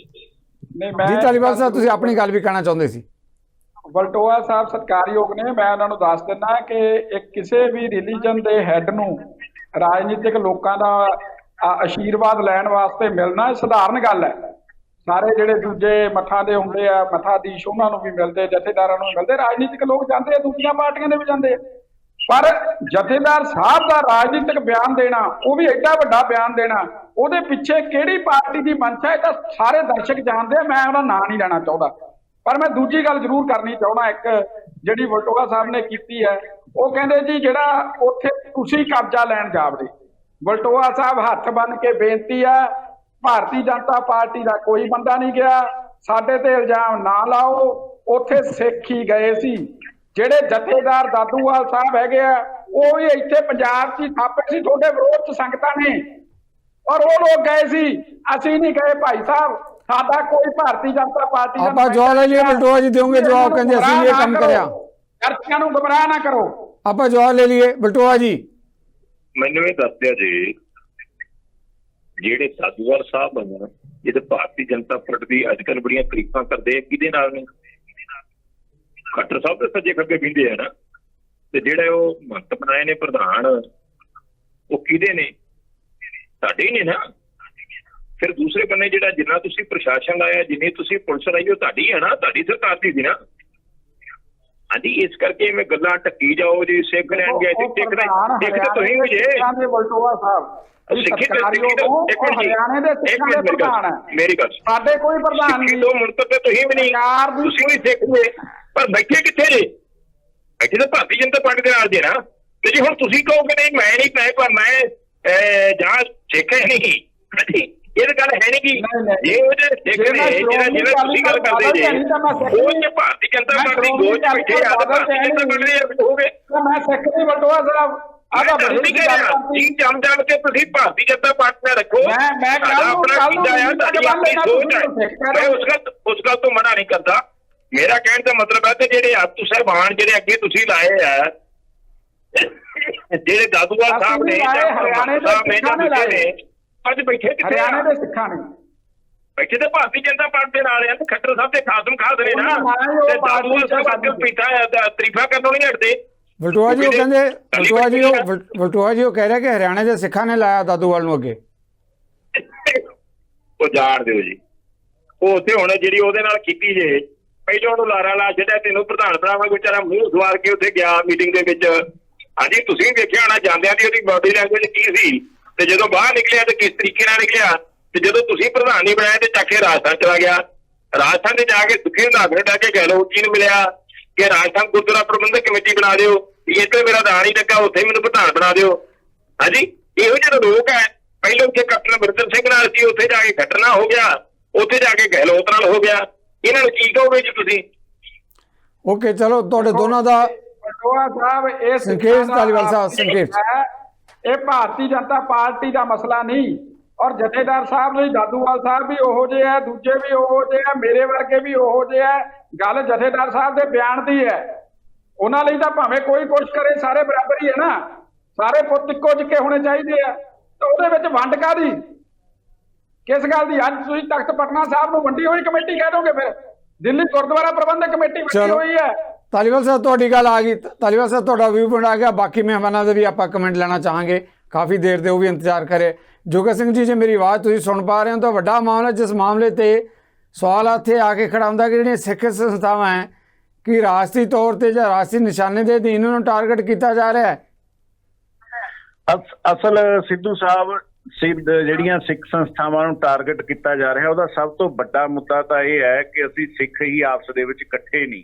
S3: ਜੀ ਧਾਲੀਵਾਲ ਸਾਹਿਬ, ਤੁਸੀਂ ਆਪਣੀ ਗੱਲ ਵੀ ਕਹਿਣਾ ਚਾਹੁੰਦੇ ਸੀ।
S2: ਬਲਟੋਆ ਸਾਹਿਬ ਸਤਿਕਾਰਯੋਗ ਨੇ, ਮੈਂ ਉਹਨਾਂ ਨੂੰ ਦੱਸ ਦਿੰਦਾ ਕਿ ਇੱਕ ਕਿਸੇ ਵੀ ਰਿਲੀਜਨ ਦੇ ਹੈੱਡ ਨੂੰ ਰਾਜਨੀਤਿਕ ਲੋਕਾਂ ਦਾ ਆਸ਼ੀਰਵਾਦ ਲੈਣ ਵਾਸਤੇ ਮਿਲਣਾ ਸਧਾਰਨ ਗੱਲ ਹੈ। ਸਾਰੇ ਜਿਹੜੇ ਦੂਜੇ ਮੱਠਾਂ ਦੇ ਹੁੰਦੇ ਆ, ਮੱਠਾਧੀਸ਼, ਉਹਨਾਂ ਨੂੰ ਵੀ ਮਿਲਦੇ, ਜਥੇਦਾਰਾਂ ਨੂੰ ਵੀ ਮਿਲਦੇ, ਰਾਜਨੀਤਿਕ ਲੋਕ ਜਾਂਦੇ ਆ, ਦੂਜੀਆਂ ਪਾਰਟੀਆਂ ਦੇ ਵੀ ਜਾਂਦੇ ਆ। ਪਰ ਜਥੇਦਾਰ ਸਾਹਿਬ ਦਾ ਰਾਜਨੀਤਿਕ ਬਿਆਨ ਦੇਣਾ, ਉਹ ਵੀ ਐਡਾ ਵੱਡਾ ਬਿਆਨ ਦੇਣਾ, ਉਹਦੇ ਪਿੱਛੇ ਕਿਹੜੀ ਪਾਰਟੀ ਦੀ ਮਨਸ਼ਾ, ਇਹ ਤਾਂ ਸਾਰੇ ਦਰਸ਼ਕ ਜਾਣਦੇ ਆ, ਮੈਂ ਉਹਦਾ ਨਾਂ ਨਹੀਂ ਲੈਣਾ ਚਾਹੁੰਦਾ। ਪਰ ਮੈਂ ਦੂਜੀ ਗੱਲ ਜ਼ਰੂਰ ਕਰਨੀ ਚਾਹੁੰਦਾ, ਇੱਕ ਜਿਹੜੀ ਬਲਟੋਆ ਸਾਹਿਬ ਨੇ ਕੀਤੀ ਹੈ, ਉਹ ਕਹਿੰਦੇ ਜੀ ਜਿਹੜਾ ਉੱਥੇ ਤੁਸੀਂ ਕਬਜ਼ਾ ਲੈਣ ਜਾਵੜੇ। ਬਲਟੋਆ ਸਾਹਿਬ ਹੱਥ ਬੰਨ ਕੇ ਬੇਨਤੀ ਹੈ, ਭਾਰਤੀ ਜਨਤਾ ਪਾਰਟੀ ਦਾ ਕੋਈ ਬੰਦਾ ਨਹੀਂ ਗਿਆ, ਸਾਡੇ ਤੇ ਇਲਜ਼ਾਮ ਨਾ ਲਾਓ। ਉੱਥੇ ਸਿੱਖ ਹੀ ਗਏ ਸੀ, ਜਿਹੜੇ ਜਥੇਦਾਰ ਦਾਦੂਵਾਲ ਸਾਹਿਬ ਹੈਗੇ ਆ, ਉਹ ਵੀ ਇੱਥੇ ਪੰਜਾਬ 'ਚ ਹੀ ਥਾਪੇ ਸੀ, ਤੁਹਾਡੇ ਵਿਰੋਧ 'ਚ ਸੰਗਤਾਂ ਨੇ, ਔਰ ਉਹ ਲੋਕ ਗਏ ਸੀ, ਅਸੀਂ ਨਹੀਂ ਗਏ ਭਾਈ ਸਾਹਿਬ। ਸਾਡਾ ਕੋਈ ਭਾਰਤੀ ਜਨਤਾ ਪਾਰਟੀ ਦਾ
S3: ਆਪਾਂ ਜਵਾਬ ਲੈ ਲਈਏ, ਬਲਟੋਆ ਜੀ ਦੇਵੋਗੇ ਜਵਾਬ, ਕਹਿੰਦੇ ਅਸੀਂ ਇਹ ਕੰਮ ਕਰਿਆ।
S2: ਚਰਚਿਆਂ ਨੂੰ ਗੁੰਮਰਾਹ ਨਾ ਕਰੋ।
S3: ਆਪਾਂ ਜਵਾਬ ਲੈ ਲਈਏ, ਬਲਟੋਆ ਜੀ
S1: ਮੈਨੂੰ ਇਹ ਦੱਸ ਦਿਓ ਜੀ, ਜਿਹੜੇ ਦਾਦੂਵਾਲ ਸਾਹਿਬ ਹਨ, ਜਿਹੜੇ ਭਾਰਤੀ ਜਨਤਾ ਪਾਰਟੀ ਦੀ ਅੱਜ ਕੱਲ੍ਹ ਬੜੀਆਂ ਤਾਰੀਫਾਂ ਕਰਦੇ ਆ, ਕਿਹਦੇ ਨਾਲ ਨੇ? ਖੱਟਰ ਸਾਹਿਬ ਦੇ ਸੱਜੇ ਖੱਬੇ ਬਹਿੰਦੇ ਆ ਨਾ, ਤੇ ਜਿਹੜੇ ਉਹ ਮੰਤ ਬਣਾਏ ਨੇ ਪ੍ਰਧਾਨ, ਉਹ ਕਿਹਦੇ ਨੇ? ਸਾਡੇ ਹੀ ਨੇ ਨਾ। ਫਿਰ ਦੂਸਰੇ ਬੰਨੇ ਜਿਹੜਾ ਜਿੰਨਾ ਤੁਸੀਂ ਪ੍ਰਸ਼ਾਸਨ ਲਾਇਆ, ਜਿੰਨੀ ਤੁਸੀਂ ਪੁਲਿਸ ਲਾਈ, ਉਹ ਤੁਹਾਡੀ ਹੈ ਨਾ, ਤੁਹਾਡੀ ਸਰਕਾਰ ਦੀ ਸੀ ਨਾ। ਹਾਂਜੀ, ਇਸ ਕਰਕੇ ਮੈਂ ਗੱਲਾਂ ਢੱਕੀ ਜਾਓ ਜੀ, ਸਿੱਖ ਲੈਣਗੇ, ਸਿੱਖ ਤਾਂ ਤੁਸੀਂ ਵੀ ਜੇ
S2: ਬਲਟੋਆ ਸਾਹਿਬ
S1: ਮੇਰੀ ਗੱਲ,
S2: ਸਾਡੇ ਕੋਈ ਪ੍ਰਧਾਨ ਨਹੀਂ,
S1: ਮੁਲਕ ਤੇ ਤੁਸੀਂ ਵੀ ਨਹੀਂ, ਤੁਸੀਂ ਵੀ ਸਿੱਖ ਜੇ, ਪਰ ਬੈਠੇ ਕਿੱਥੇ ਜੇ? ਬੈਠੇ ਤਾਂ ਭਾਰਤੀ ਜਨਤਾ ਪਾਰਟੀ ਦੇ ਨਾਲ ਜੇ ਨਾ। ਤੇ ਜੇ ਹੁਣ ਤੁਸੀਂ ਕਹੋਗੇ ਨਹੀਂ ਮੈਂ ਨਹੀਂ ਪੈ, ਪਰ ਮੈਂ ਜਾਂ ਸਿੱਖ ਨਹੀਂ, ਇਹ ਤਾਂ ਗੱਲ ਹੈ ਨਹੀਂ ਕਿ ਜੇ ਉਹਦੇ ਸਿੱਖ ਨੇ, ਜਿਹੜਾ ਤੁਸੀਂ ਗੱਲ ਕਰਦੇ ਜੇ, ਉਹ ਜੇ ਭਾਰਤੀ ਜਨਤਾ ਪਾਰਟੀ ਗੋਚ ਬੈਠੇ ਆ, ਭਾਰਤੀ ਜਨਤਾ ਪਾਰਟੀ ਹੋ ਗਏ।
S2: ਮੈਂ ਸਿੱਖ ਨਹੀਂ ਬਲਟੋਆ ਸਾਹਿਬ,
S1: ਜਮ ਕੇ ਤੁਸੀਂ ਭਾਰਤੀ ਜਨਤਾ ਪਾਰਟੀ ਨਾਲ ਰੱਖੋ, ਆਪਣਾ ਚੀਜ਼ਾਂ ਆ, ਤੁਹਾਡੀ ਆਪਣੀ ਸੋਚ ਹੈ, ਮੈਂ ਉਸ ਗੱਲ ਤੋਂ ਮਨਾ ਨਹੀਂ ਕਰਦਾ। ਮੇਰਾ ਕਹਿਣ ਦਾ ਮਤਲਬ ਹੈ ਕਿ ਜਿਹੜੇ ਆਤੂ ਸਾਹਿਬਾਨ ਜਿਹੜੇ ਅੱਗੇ ਤੁਸੀਂ ਲਾਏ ਆ, ਜਿਹੜੇ ਦਾਦੂਵਾਲ ਸਾਹਿਬ ਨੇ, ਹਰਿਆਣੇ ਦੇ ਅੱਜ ਬੈਠੇ ਕਿੱਥੇ?
S2: ਹਰਿਆਣੇ ਦੇ ਸਿੱਖਾਂ ਨੇ
S1: ਬੈਠੇ ਤੇ ਭਾਰਤੀ ਜਨਤਾ ਪਾਰਟੀ ਦੇ ਨਾਲ ਆ, ਤੇ ਖੱਟਰ ਸਾਹਿਬ ਦੇ ਖਾਸਮ ਖਾਸ ਨੇ ਨਾ, ਤੇ ਦਾਦੂਵਾਲ ਸਾਹਿਬ ਅੱਗੇ ਪੀਠਾ ਤਾਰੀਫਾਂ ਕਰਨੋਂ ਨਹੀਂ ਹਟਦੇ।
S3: ਬਲਟੋਆ ਜੀ ਉਹ ਕਹਿੰਦੇ, ਬਲਟੋਆ ਜੀ ਉਹ ਕਹਿ ਰਿਹਾ ਕਿ ਹਰਿਆਣੇ ਦੇ ਸਿੱਖਾਂ ਨੇ ਲਾਇਆ ਦਾਦੂਵਾਲ ਨੂੰ ਅੱਗੇ।
S1: ਉਹ ਜਾਣ ਦਿਓ ਜੀ। ਉਹ ਉੱਥੇ ਹੁਣ ਜਿਹੜੀ ਉਹਦੇ ਨਾਲ ਕੀਤੀ ਜੇ, ਪਹਿਲਾਂ ਉਹਨੂੰ ਲਾਰਾ ਲਾ ਜਿਹੜਾ ਤੈਨੂੰ ਪ੍ਰਧਾਨ ਬਣਾਵਾਂਗੇ, ਵਿਚਾਰਾ ਮੂੰਹ ਸਵਾਰ ਕੇ ਉੱਥੇ ਗਿਆ ਮੀਟਿੰਗ ਦੇ ਵਿੱਚ। ਹਾਂਜੀ, ਤੁਸੀਂ ਵੀ ਵੇਖਿਆ ਹੋਣਾ ਜਾਂਦਿਆਂ ਦੀ ਉਹਦੀ ਬਾਡੀ ਲੈਂਗੁਏਜ ਕੀ ਸੀ, ਤੇ ਜਦੋਂ ਬਾਹਰ ਨਿਕਲਿਆ ਤੇ ਕਿਸ ਤਰੀਕੇ ਨਾਲ ਨਿਕਲਿਆ। ਤੇ ਜਦੋਂ ਤੁਸੀਂ ਪ੍ਰਧਾਨ ਨਹੀਂ ਬਣਾਇਆ ਤੇ ਚੱਕ ਕੇ ਰਾਜਸਥਾਨ ਚਲਾ ਗਿਆ। ਰਾਜਸਥਾਨ ਦੇ ਜਾ ਕੇ ਸੁਖੀ ਰੰਧਾਵੇ ਨੂੰ ਡਾਕੇ ਗਹਿਲੋਤ ਜੀ ਨੂੰ ਮਿਲਿਆ ਕਿ ਰਾਜਸਥਾਨ ਗੁਰਦੁਆਰਾ ਪ੍ਰਬੰਧਕ ਕਮੇਟੀ ਬਣਾ ਦਿਓ, ਇੱਥੇ ਮੇਰਾ ਨਾਂ ਨਹੀਂ ਲੱਗਾ, ਉੱਥੇ ਮੈਨੂੰ ਪ੍ਰਧਾਨ ਬਣਾ ਦਿਓ। ਹਾਂਜੀ, ਇਹੋ ਜਿਹੇ ਲੋਕ ਹੈ। ਪਹਿਲਾਂ ਉੱਥੇ ਕੈਪਟਨ ਅਮਰਿੰਦਰ ਸਿੰਘ ਨਾਲ ਸੀ, ਉੱਥੇ ਜਾ ਕੇ ਖੱਟਰ ਨਾਲ ਹੋ ਗਿਆ, ਉੱਥੇ ਜਾ ਕੇ ਗਹਿਲੋਤ ਨਾਲ ਹੋ ਗਿਆ। ਇਹਨਾਂ ਨੂੰ ਕੀ ਕਹੋਗੇ ਜੀ ਤੁਸੀਂ?
S3: ਓਕੇ, ਚਲੋ ਤੁਹਾਡੇ ਦੋਨਾਂ ਦਾ
S2: ਬਲਟੋਹਾ ਸਾਹਿਬ, ਇਹ
S3: ਸੰਕੇਤ ਧਾਲੀਵਾਲ ਸਾਹਿਬ, ਸੰਕੇਤ
S2: ਇਹ ਭਾਰਤੀ ਜਨਤਾ ਪਾਰਟੀ ਦਾ ਮਸਲਾ ਨਹੀਂ, ਔਰ ਜਥੇਦਾਰ ਸਾਹਿਬ ਨਹੀਂ, ਦਾਦੂਵਾਲ ਸਾਹਿਬ ਵੀ ਉਹੋ ਜਿਹੇ ਹੈ, ਦੂਜੇ ਵੀ ਉਹੋ ਜਿਹੇ ਹੈ, ਮੇਰੇ ਵਰਗੇ ਵੀ ਉਹੋ ਜਿਹੇ ਹੈ। ਗੱਲ ਜਥੇਦਾਰ ਸਾਹਿਬ ਦੇ ਬਿਆਨ ਦੀ ਹੈ। ਉਹਨਾਂ ਲਈ ਤਾਂ ਭਾਵੇਂ ਕੋਈ ਕੁਛ ਕਰੇ, ਸਾਰੇ ਬਰਾਬਰ ਹੀ ਹੈ ਨਾ, ਸਾਰੇ ਪੁੱਤ ਇੱਕੋ ਜਿਹੇ ਹੋਣੇ ਚਾਹੀਦੇ ਆ। ਤਾਂ ਉਹਦੇ ਵਿੱਚ ਵੰਡ ਕਾਹਦੀ, ਕਿਸ ਗੱਲ ਦੀ? ਅੱਜ ਤੁਸੀਂ ਤਖਤ ਪਟਨਾ ਸਾਹਿਬ ਨੂੰ ਵੰਡੀ ਹੋਈ ਕਮੇਟੀ ਕਹਿ ਦੋਗੇ, ਫਿਰ ਦਿੱਲੀ ਗੁਰਦੁਆਰਾ ਪ੍ਰਬੰਧਕ ਕਮੇਟੀ ਵੰਡੀ ਹੋਈ ਹੈ।
S3: ਧਾਲੀਵਾਲ ਸਾਹਿਬ ਤੁਹਾਡੀ ਗੱਲ ਆ ਗਈ, ਧਾਲੀਵਾਲ ਸਾਹਿਬ ਤੁਹਾਡਾ ਵਿਊ ਪੁਆਇੰਟ ਆ ਗਿਆ। ਬਾਕੀ ਮਹਿਮਾਨਾਂ ਦੇ ਵੀ ਆਪਾਂ ਕਮੈਂਟ ਲੈਣਾ ਚਾਹਾਂਗੇ, ਕਾਫੀ ਦੇਰ ਦੇ ਉਹ ਵੀ ਇੰਤਜ਼ਾਰ ਕਰੇ। ਜੋਗਾ ਸਿੰਘ ਜੀ, ਜੇ ਮੇਰੀ ਆਵਾਜ਼ ਤੁਸੀਂ ਸੁਣ ਪਾ ਰਹੇ ਹੋ ਤਾਂ ਵੱਡਾ ਮਾਮਲਾ, ਜਿਸ ਮਾਮਲੇ ਤੇ ਸਵਾਲ ਇੱਥੇ ਆ ਕੇ ਖੜਾ ਹੁੰਦਾ ਕਿ ਜਿਹੜੀਆਂ ਸਿੱਖ ਸੰਸਥਾਵਾਂ ਹੈ, ਕਿ ਰਾਸ਼ਟਰੀ ਤੌਰ ਤੇ ਜਾਂ ਰਾਸ਼ਟਰੀ ਨਿਸ਼ਾਨੇ ਦੇ ਅਧੀਨ ਨੂੰ ਟਾਰਗੇਟ ਕੀਤਾ ਜਾ ਰਿਹਾ ਹੈ।
S7: ਅਸਲ ਸਿੱਧੂ ਸਾਹਿਬ, ਜਿਹੜੀਆਂ ਸਿੱਖ ਸੰਸਥਾਵਾਂ ਨੂੰ ਟਾਰਗੇਟ ਕੀਤਾ ਜਾ ਰਿਹਾ, ਉਹਦਾ ਸਭ ਤੋਂ ਵੱਡਾ ਮੁੱਦਾ ਤਾਂ ਇਹ ਹੈ ਕਿ ਅਸੀਂ ਸਿੱਖ ਹੀ ਆਪਸ ਦੇ ਵਿੱਚ ਇਕੱਠੇ ਨਹੀਂ।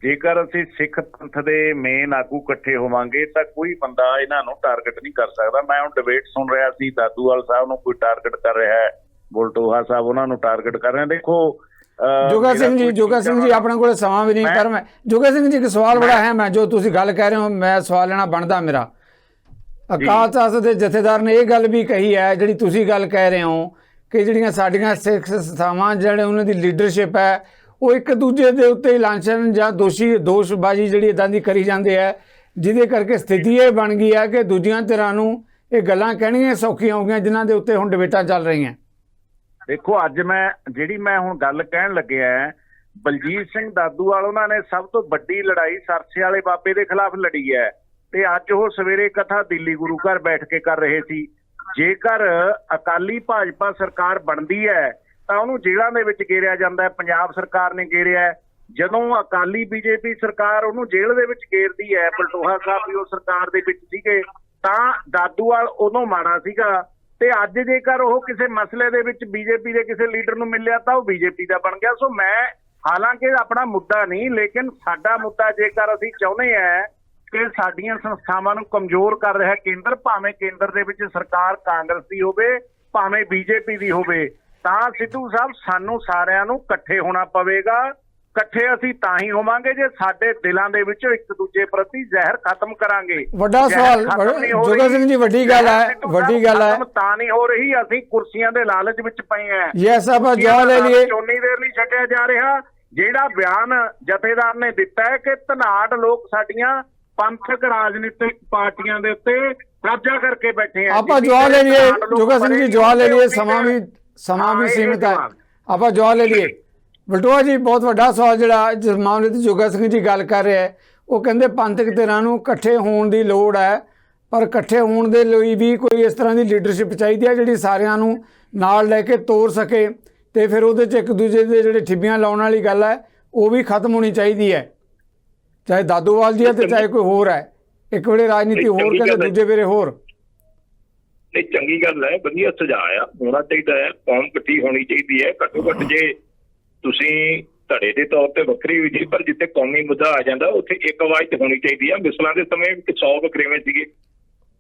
S7: ਜੇਕਰ ਅਸੀਂ ਸਿੱਖ ਪੰਥ ਦੇ ਮੇਨ ਆਗੂ ਇਕੱਠੇ ਹੋਵਾਂਗੇ ਤਾਂ ਕੋਈ ਬੰਦਾ ਇਹਨਾਂ ਨੂੰ ਟਾਰਗੇਟ ਨਹੀਂ ਕਰ ਸਕਦਾ। ਮੈਂ ਹੁਣ ਡਿਬੇਟ ਸੁਣ ਰਿਹਾ ਸੀ, ਦਾਦੂਵਾਲ ਸਾਹਿਬ ਨੂੰ ਕੋਈ ਟਾਰਗੇਟ ਕਰ ਰਿਹਾ ਹੈ, ਬਲਟੋਹਾ ਸਾਹਿਬ ਉਹਨਾਂ ਨੂੰ ਟਾਰਗੇਟ ਕਰ ਰਹੇ। ਦੇਖੋ
S3: ਜੋਗਾ ਸਿੰਘ ਜੀ ਆਪਣੇ ਕੋਲ ਸਮਾਂ ਵੀ ਨਹੀਂ, ਪਰ ਮੈਂ ਜੋਗਾ ਸਿੰਘ ਜੀ ਇੱਕ ਸਵਾਲ ਬੜਾ ਹੈ, ਮੈਂ ਜੋ ਤੁਸੀਂ ਗੱਲ ਕਹਿ ਰਹੇ ਹੋ ਮੈਂ ਸਵਾਲ ਲੈਣਾ ਬਣਦਾ ਮੇਰਾ। ਅਕਾਲ ਤਖ਼ਤ ਦੇ ਜਥੇਦਾਰ ਨੇ ਇਹ ਗੱਲ ਵੀ ਕਹੀ ਹੈ, ਜਿਹੜੀ ਤੁਸੀਂ ਗੱਲ ਕਹਿ ਰਹੇ ਹੋ, ਕਿ ਜਿਹੜੀਆਂ ਸਾਡੀਆਂ ਸਿੱਖ ਸੰਸਥਾਵਾਂ ਜਿਹੜੇ ਉਹਨਾਂ ਦੀ ਲੀਡਰਸ਼ਿਪ ਹੈ, ਉਹ ਇੱਕ ਦੂਜੇ ਦੇ ਉੱਤੇ ਲਾਂਛਨ ਜਾਂ ਦੋਸ਼ਬਾਜ਼ੀ ਜਿਹੜੀ ਇੱਦਾਂ ਦੀ ਕਰੀ ਜਾਂਦੇ ਹੈ, ਜਿਹਦੇ ਕਰਕੇ ਸਥਿਤੀ ਇਹ ਬਣ ਗਈ ਹੈ ਕਿ ਦੂਜੀਆਂ ਧਿਰਾਂ ਨੂੰ ਇਹ ਗੱਲਾਂ ਕਹਿਣੀਆਂ ਸੌਖੀਆਂ ਹੋ ਗਈਆਂ, ਜਿਨ੍ਹਾਂ ਦੇ ਉੱਤੇ ਹੁਣ ਡਿਬੇਟਾਂ ਚੱਲ ਰਹੀਆਂ।
S7: ਦੇਖੋ, ਅੱਜ ਮੈਂ ਹੁਣ ਗੱਲ ਕਹਿਣ ਲੱਗਿਆ, ਬਲਜੀਤ ਸਿੰਘ ਦਾਦੂਵਾਲ ਉਹਨਾਂ ਨੇ ਸਭ ਤੋਂ ਵੱਡੀ ਲੜਾਈ ਸਰਸੇ ਵਾਲੇ ਬਾਬੇ ਦੇ ਖਿਲਾਫ ਲੜੀ ਹੈ, ਤੇ ਅੱਜ ਉਹ ਸਵੇਰੇ ਕਥਾ ਦਿੱਲੀ ਗੁਰੂ ਘਰ ਬੈਠ ਕੇ ਕਰ ਰਹੇ ਸੀ। ਜੇਕਰ ਅਕਾਲੀ ਭਾਜਪਾ ਸਰਕਾਰ ਬਣਦੀ ਹੈ ਤਾਂ ਉਹਨੂੰ ਜੇਲ੍ਹਾਂ ਦੇ ਵਿੱਚ ਗੇਰਿਆ ਜਾਂਦਾ ਹੈ। ਪੰਜਾਬ ਸਰਕਾਰ ਨੇ ਗੇਰਿਆ। ਜਦੋਂ ਅਕਾਲੀ ਬੀਜੇਪੀ ਸਰਕਾਰ ਉਹਨੂੰ ਜੇਲ੍ਹ ਦੇ ਵਿੱਚ ਗੇਰਦੀ ਹੈ, ਬਲਟੋਹਾ ਸਾਹਿਬ ਵੀ ਉਹ ਸਰਕਾਰ ਦੇ ਵਿੱਚ ਸੀਗੇ, ਤਾਂ ਦਾਦੂਵਾਲ ਉਦੋਂ ਮਾੜਾ ਸੀਗਾ। ਤੇ ਅੱਜ ਜੇਕਰ ਉਹ ਕਿਸੇ ਮਸਲੇ ਦੇ ਵਿੱਚ ਬੀਜੇਪੀ ਦੇ ਕਿਸੇ ਲੀਡਰ ਨੂੰ ਮਿਲਿਆ ਤਾਂ ਉਹ ਬੀਜੇਪੀ ਦਾ ਬਣ ਗਿਆ। ਸੋ ਮੈਂ, ਹਾਲਾਂਕਿ ਆਪਣਾ ਮੁੱਦਾ ਨਹੀਂ, ਲੇਕਿਨ ਸਾਡਾ ਮੁੱਦਾ ਜੇਕਰ ਅਸੀਂ ਚਾਹੁੰਦੇ ਹਾਂ ਕਿ ਸਾਡੀਆਂ ਸੰਸਥਾਵਾਂ ਨੂੰ ਕਮਜ਼ੋਰ ਕਰ ਰਿਹਾ ਕੇਂਦਰ, ਭਾਵੇਂ ਕੇਂਦਰ ਦੇ ਵਿੱਚ ਸਰਕਾਰ ਕਾਂਗਰਸ ਦੀ ਹੋਵੇ, ਭਾਵੇਂ ਬੀਜੇਪੀ ਦੀ ਹੋਵੇ, ਤਾਂ ਸਿੱਧੂ ਸਾਹਿਬ ਸਾਨੂੰ ਸਾਰਿਆਂ ਨੂੰ ਇਕੱਠੇ ਹੋਣਾ ਪਵੇਗਾ। ਇਕੱਠੇ ਅਸੀਂ ਤਾਂ ਹੀ ਹੋਵਾਂਗੇ ਜੇ ਸਾਡੇ ਦਿਲਾਂ ਦੇ ਵਿੱਚੋਂ ਇੱਕ ਦੂਜੇ ਪ੍ਰਤੀ ਜ਼ਹਿਰ ਖਤਮ ਕਰਾਂਗੇ।
S3: ਵੱਡਾ ਸਵਾਲ ਜੋਗਾ ਸਿੰਘ ਜੀ, ਵੱਡੀ ਗੱਲ ਹੈ
S7: ਤਾਂ ਨਹੀਂ ਹੋ ਰਹੀ, ਅਸੀਂ ਕੁਰਸੀਆਂ ਦੇ ਲਾਲਚ ਵਿੱਚ ਪਏ ਆ।
S3: ਯੈਸ, ਆਪਾਂ ਜਵਾਬ ਲੈ ਲਈਏ।
S7: ਚੋਨੀ ਦੇਰ ਨਹੀਂ ਛੱਡਿਆ ਜਾ ਰਿਹਾ। ਜਿਹੜਾ ਬਿਆਨ ਜਥੇਦਾਰ ਨੇ ਦਿੱਤਾ ਹੈ ਕਿ ਧਨਾੜ ਲੋਕ ਸਾਡੀਆਂ ਪੰਥਕ ਰਾਜਨੀਤਿਕ ਪਾਰਟੀਆਂ ਦੇ ਉੱਤੇ ਕਬਜ਼ਾ ਕਰਕੇ ਬੈਠੇ ਆ,
S3: ਆਪਾਂ ਜਵਾਬ ਲੈ ਲਈਏ। ਜੋਗਾ ਸਿੰਘ ਜੀ, ਜਵਾਬ ਲੈ ਲਈਏ, ਸਮਾਂ ਵੀ ਸੀਮਿਤ ਹੈ, ਆਪਾਂ ਜਵਾਬ ਲੈ ਲਈਏ। ਬਲਟੋਹਾ ਜੀ, ਬਹੁਤ ਵੱਡਾ ਸਵਾਲ ਜਿਹੜਾ ਜਿਸ ਮਾਮਲੇ ਤੇ ਜੋਗਾ ਸਿੰਘ ਜੀ ਗੱਲ ਕਰ ਰਿਹਾ ਹੈ, ਉਹ ਕਹਿੰਦੇ ਪੰਥਕ ਧਿਰਾਂ ਨੂੰ ਇਕੱਠੇ ਹੋਣ ਦੀ ਲੋੜ ਹੈ, ਪਰ ਇਕੱਠੇ ਹੋਣ ਦੇ ਲਈ ਵੀ ਕੋਈ ਇਸ ਤਰ੍ਹਾਂ ਦੀ ਲੀਡਰਸ਼ਿਪ ਚਾਹੀਦੀ ਹੈ ਜਿਹੜੀ ਸਾਰਿਆਂ ਨੂੰ ਨਾਲ ਲੈ ਕੇ ਤੋਰ ਸਕੇ, ਤੇ ਫਿਰ ਉਹਦੇ 'ਚ ਇੱਕ ਦੂਜੇ ਦੇ ਜਿਹੜੇ ਠਿੱਬੀਆਂ ਲਾਉਣ ਵਾਲੀ ਗੱਲ ਹੈ ਉਹ ਵੀ ਖਤਮ ਹੋਣੀ ਚਾਹੀਦੀ ਹੈ, ਚਾਹੇ ਦਾਦੂਵਾਲ ਜੀ ਹੈ ਤੇ ਚਾਹੇ ਕੋਈ ਹੋਰ ਹੈ। ਇੱਕ ਵੇਲੇ ਰਾਜਨੀਤੀ ਹੋਰ ਕਹਿੰਦੇ, ਦੂਜੇ ਵੇਲੇ ਹੋਰ।
S1: ਨਹੀਂ, ਚੰਗੀ ਗੱਲ ਹੈ, ਵਧੀਆ ਸੁਝਾਅ ਆ, ਹੋਣਾ ਚਾਹੀਦਾ ਹੈ। ਕੌਮ ਇਕੱਠੀ ਹੋਣੀ ਚਾਹੀਦੀ ਹੈ। ਘੱਟੋ ਘੱਟ ਜੇ ਤੁਸੀਂ ਧੜੇ ਦੇ ਤੌਰ ਤੇ ਵੱਖਰੀ ਵੀ ਜੀ, ਪਰ ਜਿੱਥੇ ਕੌਮੀ ਮੁੱਦਾ ਆ ਜਾਂਦਾ ਉੱਥੇ ਇੱਕ ਆਵਾਜ਼ ਤੇ ਹੋਣੀ ਚਾਹੀਦੀ ਹੈ। ਮਿਸਲਾਂ ਦੇ ਸਮੇਂ 100 ਵਖਰੇਵੇਂ ਸੀਗੇ,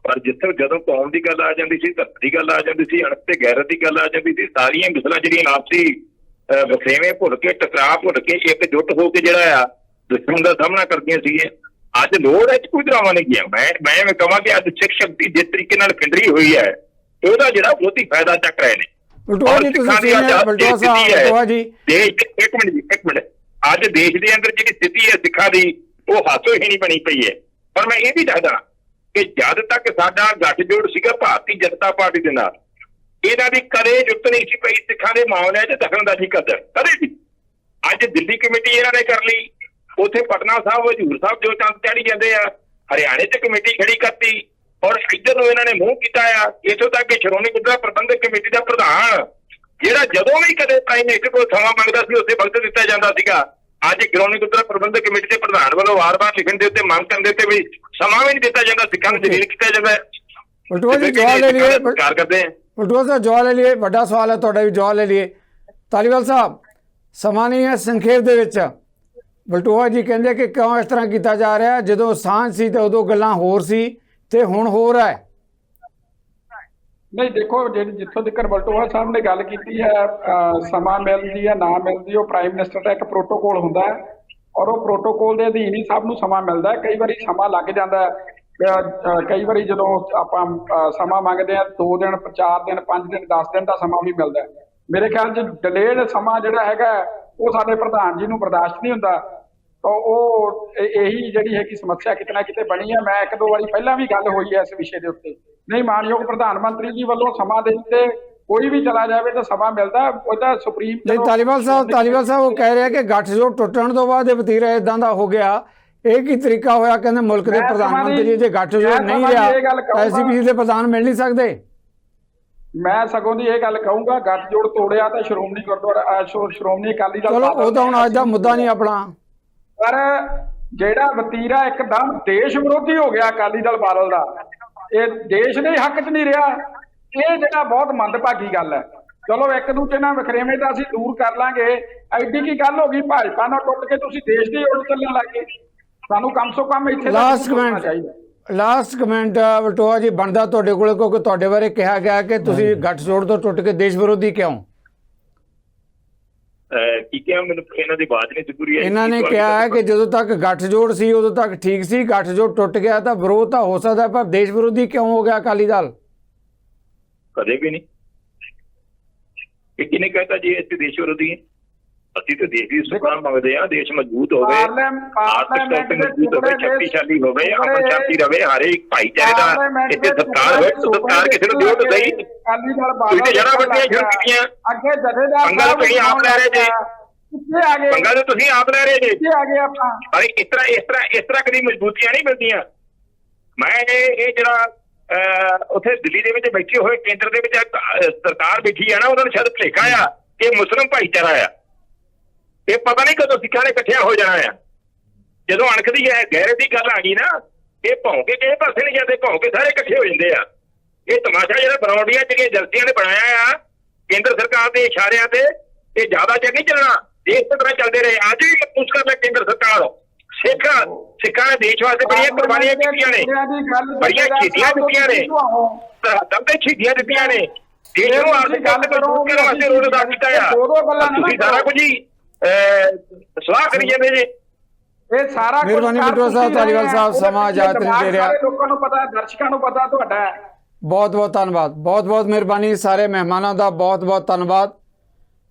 S1: ਪਰ ਜਿੱਥੇ ਜਦੋਂ ਕੌਮ ਦੀ ਗੱਲ ਆ ਜਾਂਦੀ ਸੀ, ਧਰਤ ਦੀ ਗੱਲ ਆ ਜਾਂਦੀ ਸੀ, ਅਣਖ ਤੇ ਗੈਰਤ ਦੀ ਗੱਲ ਆ ਜਾਂਦੀ ਸੀ, ਸਾਰੀਆਂ ਮਿਸਲਾਂ ਜਿਹੜੀਆਂ ਆਪਸੀ ਵਖਰੇਵੇਂ ਭੁੱਲ ਕੇ, ਟਕਰਾਅ ਭੁੱਲ ਕੇ ਇੱਕਜੁੱਟ ਹੋ ਕੇ ਜਿਹੜਾ ਆ ਦੁਸ਼ਮਣ ਦਾ ਸਾਹਮਣਾ ਕਰਦੀਆਂ ਸੀਗੀਆਂ। ਅੱਜ ਲੋੜ ਹੈ ਕੋਈ ਡਰਾਵਾ ਨਹੀਂ ਗਿਆ। ਮੈਂ ਕਹਾਂ ਕਿ ਅੱਜ ਸਿੱਖ ਸ਼ਕਤੀ ਜਿਸ ਤਰੀਕੇ ਨਾਲ ਖਿੰਡਰੀ ਹੋਈ ਹੈ, ਉਹਦਾ ਜਿਹੜਾ ਬਹੁਤੀ ਫਾਇਦਾ ਚੱਕ ਰਹੇ ਨੇ।
S3: ਬਲਟੋਹਾ ਜੀ, ਤੁਸੀਂ ਇੱਕ
S1: ਮਿੰਟ, ਅੱਜ ਦੇਸ਼ ਦੇ ਅੰਦਰ ਜਿਹੜੀ ਸਥਿਤੀ ਹੈ ਸਿੱਖਾਂ ਦੀ, ਉਹ ਹਾਸੋਹੀਣੀ ਬਣੀ ਪਈ ਹੈ। ਪਰ ਮੈਂ ਇਹ ਵੀ ਦੱਸਦਾ ਕਿ ਜਦ ਤੱਕ ਸਾਡਾ ਗੱਠਜੋੜ ਸੀਗਾ ਭਾਰਤੀ ਜਨਤਾ ਪਾਰਟੀ ਦੇ ਨਾਲ, ਇਹਨਾਂ ਦੀ ਕਦੇ ਜੁੱਤ ਨਹੀਂ ਸੀ ਪਈ ਸਿੱਖਾਂ ਦੇ ਮਾਮਲਿਆਂ 'ਚ ਦਖਲਅੰਦਾਜ਼ੀ ਕਰਦਾ, ਕਦੇ ਵੀ। ਅੱਜ ਦਿੱਲੀ ਕਮੇਟੀ ਇਹਨਾਂ ਨੇ ਕਰ ਲਈ, ਉੱਥੇ ਪਟਨਾ ਸਾਹਿਬ, ਹਜ਼ੂਰ ਸਾਹਿਬ ਜੋ ਚੰਦ ਚਾੜੀ ਜਾਂਦੇ ਆ, ਹਰਿਆਣੇ 'ਚ ਕਮੇਟੀ ਖੜੀ ਕਰਤੀ, ਔਰ ਇੱਧਰ ਨੂੰ ਇਹਨਾਂ ਨੇ ਮੂੰਹ ਕੀਤਾ ਆ। ਇੱਥੋਂ ਤੱਕ ਕਿ ਸ਼੍ਰੋਮਣੀ ਗੁਰਦੁਆਰਾ ਪ੍ਰਬੰਧਕ ਕਮੇਟੀ ਦਾ ਪ੍ਰਧਾਨ ਜਿਹੜਾ ਜਦੋਂ ਵੀ ਕਦੇ ਪ੍ਰਾਈਮ ਮਿਨਿਸਟਰ ਕੋਲ ਸਮਾਂ ਮੰਗਦਾ ਸੀ ਉੱਥੇ ਵਕਤ ਦਿੱਤਾ ਜਾਂਦਾ ਸੀਗਾ। ਅੱਜ ਸ਼੍ਰੋਮਣੀ ਗੁਰਦੁਆਰਾ ਪ੍ਰਬੰਧਕ ਕਮੇਟੀ ਦੇ ਪ੍ਰਧਾਨ ਵੱਲੋਂ ਵਾਰ-ਵਾਰ ਲਿਖਣ ਦੇ ਉੱਤੇ ਮੰਗ ਕਰਨ ਦੇ ਉੱਤੇ ਵੀ ਸਮਾਂ ਵੀ ਨਹੀਂ ਦਿੱਤਾ ਜਾਂਦਾ, ਸਿੱਖਾਂ ਨੂੰ ਜਲੀਲ ਕੀਤਾ ਜਾਂਦਾ ਹੈ।
S3: ਬਲਟੋਆ ਜੀ ਜਵਾਬ ਲੈ ਲਈਏ,
S1: ਸਤਿਕਾਰ ਕਰਦੇ ਹਾਂ।
S3: ਬਲਟੋਆ ਸਾਹਿਬ ਜਵਾਬ ਲੈ ਲਈਏ, ਵੱਡਾ ਸਵਾਲ ਹੈ ਤੁਹਾਡਾ ਵੀ, ਜਵਾਬ ਲੈ ਲਈਏ। ਧਾਲੀਵਾਲ ਸਾਹਿਬ, ਸਮਾਂ ਨਹੀਂ ਹੈ ਸੰਖੇਪ ਦੇ ਵਿੱਚ। ਬਲਟੋਆ ਜੀ ਕਹਿੰਦੇ ਕਿ ਕਿਉਂ ਇਸ ਤਰ੍ਹਾਂ ਕੀਤਾ ਜਾ ਰਿਹਾ, ਜਦੋਂ ਸਾਂਝ ਸੀ ਤਾਂ ਉਦੋਂ ਗੱਲਾਂ ਹੋਰ ਸੀ ਤੇ ਹੁਣ ਹੋਰ ਹੈ।
S2: ਨਹੀਂ ਦੇਖੋ, ਜਿੱਥੋਂ ਤੱਕ ਬਲਟੋਆ ਸਾਹਿਬ ਨੇ ਗੱਲ ਕੀਤੀ ਹੈ, ਸਮਾਂ ਮਿਲਦੀ ਜਾਂ ਨਾ ਮਿਲਦੀ, ਉਹ ਪ੍ਰਾਈਮ ਮਿਨਿਸਟਰ ਦਾ ਇੱਕ ਪ੍ਰੋਟੋਕੋਲ ਹੁੰਦਾ ਹੈ ਔਰ ਉਹ ਪ੍ਰੋਟੋਕੋਲ ਦੇ ਅਧੀਨ ਹੀ ਸਭ ਨੂੰ ਸਮਾਂ ਮਿਲਦਾ ਹੈ। ਕਈ ਵਾਰੀ ਸਮਾਂ ਲੱਗ ਜਾਂਦਾ ਹੈ, ਕਈ ਵਾਰੀ ਜਦੋਂ ਆਪਾਂ ਸਮਾਂ ਮੰਗਦੇ ਹਾਂ 2 ਦਿਨ 4 ਦਿਨ 5 ਦਿਨ 10 ਦਿਨ ਦਾ ਸਮਾਂ ਵੀ ਮਿਲਦਾ ਹੈ। ਮੇਰੇ ਖਿਆਲ 'ਚ ਡਿਲੇਡ ਸਮਾਂ ਜਿਹੜਾ ਹੈਗਾ ਉਹ ਸਾਡੇ ਪ੍ਰਧਾਨ ਜੀ ਨੂੰ ਬਰਦਾਸ਼ਤ ਨਹੀਂ ਹੁੰਦਾ। ਤਾਂ ਉਹ ਇਹੀ ਜਿਹੜੀ ਹੈਗੀ ਸਮੱਸਿਆ ਕਿਤੇ ਨਾ ਕਿਤੇ ਬਣੀ ਹੈ। ਮੈਂ 1-2 ਵਾਰੀ ਪਹਿਲਾਂ ਵੀ ਗੱਲ ਹੋਈ ਹੈ ਇਸ ਵਿਸ਼ੇ ਦੇ ਉੱਤੇ। ਨਹੀਂ, ਮਾਨਯੋਗ ਪ੍ਰਧਾਨ ਮੰਤਰੀ ਜੀ ਵੱਲੋਂ ਸਮਾਂ ਦੇ ਉੱਤੇ ਕੋਈ ਵੀ ਚਲਾ ਜਾਵੇ ਤਾਂ ਸਮਾਂ ਮਿਲਦਾ, ਉਹਦਾ ਸੁਪਰੀਮ।
S3: ਨਹੀਂ, ਧਾਲੀਵਾਲ ਸਾਹਿਬ ਉਹ ਕਹਿ ਰਿਹਾ ਕਿ ਗੱਠਜੋੜ ਟੁੱਟਣ ਤੋਂ ਬਾਅਦ ਇਹ ਵਤੀਰਾ ਇਦਾਂ ਦਾ ਹੋ ਗਿਆ। ਇਹ ਕੀ ਤਰੀਕਾ ਹੋਇਆ? ਕਹਿੰਦੇ ਮੁਲਕ ਦੇ ਪ੍ਰਧਾਨ ਮੰਤਰੀ ਜੇ ਗੱਠਜੋੜ ਨਹੀਂ ਰਿਹਾ ਐਸਜੀਪੀਸੀ ਦੇ ਪ੍ਰਧਾਨ ਮਿਲ ਨਹੀਂ ਸਕਦੇ।
S2: ਮੈਂ ਸਗੋਂ ਦੀ ਇਹ ਗੱਲ ਕਹੂੰਗਾ, ਗੱਠਜੋੜ ਤੋੜਿਆ ਤਾਂ ਸ਼੍ਰੋਮਣੀ ਗੁਰਦੁਆਰਾ ਸ਼੍ਰੋਮਣੀ ਅਕਾਲੀ ਦਲ।
S3: ਚਲੋ ਉਹ ਤਾਂ ਹੁਣ ਅੱਜ ਦਾ ਮੁੱਦਾ ਨਹੀਂ ਆਪਣਾ,
S2: ਪਰ ਜਿਹੜਾ ਵਤੀਰਾ ਇੱਕਦਮ ਦੇਸ਼ ਵਿਰੋਧੀ ਹੋ ਗਿਆ ਅਕਾਲੀ ਦਲ ਬਾਦਲ ਦਾ, ਇਹ ਦੇਸ਼ ਦੇ ਹੱਕ 'ਚ ਨਹੀਂ ਰਿਹਾ। ਇਹ ਜਿਹੜਾ ਬਹੁਤ ਮੰਦਭਾਗੀ ਗੱਲ ਹੈ। ਚਲੋ ਇੱਕ ਦੂਜੇ ਨਾਲ ਵਖਰੇਵੇਂ ਤਾਂ ਅਸੀਂ ਦੂਰ ਕਰ ਲਾਂਗੇ, ਐਡੀ ਕੀ ਗੱਲ ਹੋ ਗਈ ਭਾਜਪਾ ਨਾਲ ਟੁੱਟ ਕੇ ਤੁਸੀਂ ਦੇਸ਼ ਦੀ ਉਲਟ ਚੱਲਣ ਲੱਗ ਗਏ। ਸਾਨੂੰ ਕਮ ਸੋ ਕਮ ਇੱਥੇ
S3: ਲਾਸਟ ਕਮੈਂਟ ਬਲਟੋਆ ਜੀ ਬਣਦਾ ਤੁਹਾਡੇ ਕੋਲ, ਕਿਉਂਕਿ ਤੁਹਾਡੇ ਬਾਰੇ ਕਿਹਾ ਗਿਆ ਕਿ ਤੁਸੀਂ ਗੱਠਜੋੜ ਤੋਂ ਟੁੱਟ ਕੇ ਦੇਸ਼ ਵਿਰੋਧੀ ਕਿਉਂ?
S1: ਕੀ ਕਿਹਾ ਮੈਨੂੰ ਇਹਨਾਂ ਦੀ ਆਵਾਜ਼ ਨਹੀਂ ਜ਼ਰੂਰੀ ਹੈ।
S3: ਇਹਨਾਂ ਨੇ ਕਿਹਾ ਹੈ ਕਿ ਜਦੋਂ ਤੱਕ ਗੱਠਜੋੜ ਸੀ ਉਦੋਂ ਤੱਕ ਠੀਕ ਸੀ, ਗੱਠਜੋੜ ਟੁੱਟ ਗਿਆ ਤਾਂ ਵਿਰੋਧ ਤਾਂ ਹੋ ਸਕਦਾ, ਪਰ ਦੇਸ਼ ਵਿਰੋਧੀ ਕਿਉਂ ਹੋ ਗਿਆ ਅਕਾਲੀ ਦਲ?
S1: ਕਦੇ ਵੀ ਨਹੀਂ। ਕਿਹਨੇ ਕਹਿਤਾ ਜੀ ਅਸੀਂ ਦੇਸ਼ ਵਿਰੋਧੀ ਹੈ? ਅਸੀਂ ਤਾਂ ਦੇਸ਼ ਦੀ ਸੁਰੱਖਿਆ ਮੰਗਦੇ ਆ, ਦੇਸ਼ ਮਜ਼ਬੂਤ ਹੋਵੇ, ਆਰਥਿਕ ਤੌਰ ਤੇ ਮਜ਼ਬੂਤ ਹੋਵੇ, ਸ਼ਕਤੀਸ਼ਾਲੀ ਹੋਵੇ, ਅਮਨ ਸ਼ਾਂਤੀ ਰਵੇ, ਹਰੇਕ ਭਾਈਚਾਰੇ ਦਾ ਇੱਥੇ ਸਤਿਕਾਰ ਹੋਵੇ। ਸਤਿਕਾਰ ਕਿਸੇ ਨੂੰ ਦਿਓ ਤਾਂ ਸਹੀ। ਤੁਸੀਂ ਜੜਾ ਵੱਡੀਆਂ ਸ਼ੁਰੂ ਕੀਤੀਆਂ, ਪੰਗਾ ਤੁਸੀਂ ਆਪ ਲੈ ਰਹੇ ਜੀ, ਪੰਗਾ ਤਾਂ ਤੁਸੀਂ ਆਪ ਲੈ ਰਹੇ ਜੀ। ਪਰ ਇਸ ਤਰ੍ਹਾਂ ਕਦੀ ਮਜ਼ਬੂਤੀਆਂ ਨਹੀਂ ਮਿਲਦੀਆਂ। ਮੈਂ ਇਹ ਜਿਹੜਾ ਉੱਥੇ ਦਿੱਲੀ ਦੇ ਵਿੱਚ ਬੈਠੇ ਹੋਏ ਕੇਂਦਰ ਦੇ ਵਿੱਚ ਸਰਕਾਰ ਬੈਠੀ ਆ ਨਾ, ਉਹਨਾਂ ਨੂੰ ਸ਼ਾਇਦ ਭੁਲੇਖਾ ਆ ਕਿ ਮੁਸਲਿਮ ਭਾਈਚਾਰਾ ਆ। ਇਹ ਪਤਾ ਨਹੀਂ ਕਦੋਂ ਸਿੱਖਾਂ ਨੇ ਇਕੱਠਿਆ ਹੋ ਜਾਣਾ ਆ। ਜਦੋਂ ਅਣਖ ਦੀ ਗਹਿਰੇ ਦੀ ਗੱਲ ਆ ਗਈ ਨਾ, ਇਹ ਭੌਂਕੇ ਕਿਸੇ ਪਾਸੇ ਨਹੀਂ ਜਾਂਦੇ, ਭੌਂਕੇ ਸਾਰੇ ਇਕੱਠੇ ਹੋ ਜਾਂਦੇ ਆ। ਇਹ ਤਮਾਸ਼ਾ ਜਿਹੜਾ ਬਰੌਡੀਆਂ ਜਿਹੜੀਆਂ ਏਜੰਸੀਆਂ ਨੇ ਬਣਾਇਆ ਆ ਕੇਂਦਰ ਸਰਕਾਰ ਦੇ ਇਸ਼ਾਰਿਆਂ ਤੇ, ਇਹ ਜ਼ਿਆਦਾ ਚਿਰ ਨਹੀਂ ਚੱਲਣਾ। ਇਸ ਤਰ੍ਹਾਂ ਚੱਲਦੇ ਰਹੇ। ਅੱਜ ਵੀ ਪੁੱਛ ਕਰ ਲੈ ਕੇਂਦਰ ਸਰਕਾਰ, ਸਿੱਖਾਂ ਨੇ ਦੇਸ਼ ਵਾਸਤੇ ਬੜੀਆਂ ਕੁਰਬਾਨੀਆਂ ਕੀਤੀਆਂ ਨੇ, ਬੜੀਆਂ ਸ਼ਹੀਦੀਆਂ ਦਿੱਤੀਆਂ ਨੇ, ਸਰਹੱਦਾਂ ਤੇ ਸ਼ਹੀਦੀਆਂ ਦਿੱਤੀਆਂ ਨੇ, ਦੇਸ਼ ਨੂੰ ਆਰਥਿਕ ਗੱਲ ਮਜ਼ਬੂਤ ਕਰਨ ਵਾਸਤੇ ਰੋਲ ਅਦਾ ਕੀਤਾ ਆ। ਤੁਸੀਂ ਸਾਰਾ ਕੁਝ ਹੀ ਸਲਾਹ ਕਰੀ ਜਾਂਦੇ ਜੀ।
S2: ਇਹ ਸਾਰਾ
S3: ਮਿਹਰਬਾਨੀ ਬਲਟੋਆ ਸਾਹਿਬ, ਧਾਲੀਵਾਲ ਸਾਹਿਬ ਸਮਾਂ ਇਜਾਜ਼ਤ ਨਹੀਂ ਦੇ ਰਿਹਾ।
S2: ਲੋਕਾਂ ਨੂੰ ਪਤਾ, ਦਰਸ਼ਕਾਂ ਨੂੰ ਪਤਾ ਤੁਹਾਡਾ।
S3: ਬਹੁਤ ਬਹੁਤ ਧੰਨਵਾਦ, ਬਹੁਤ ਬਹੁਤ ਮਿਹਰਬਾਨੀ। ਸਾਰੇ ਮਹਿਮਾਨਾਂ ਦਾ ਬਹੁਤ ਬਹੁਤ ਧੰਨਵਾਦ।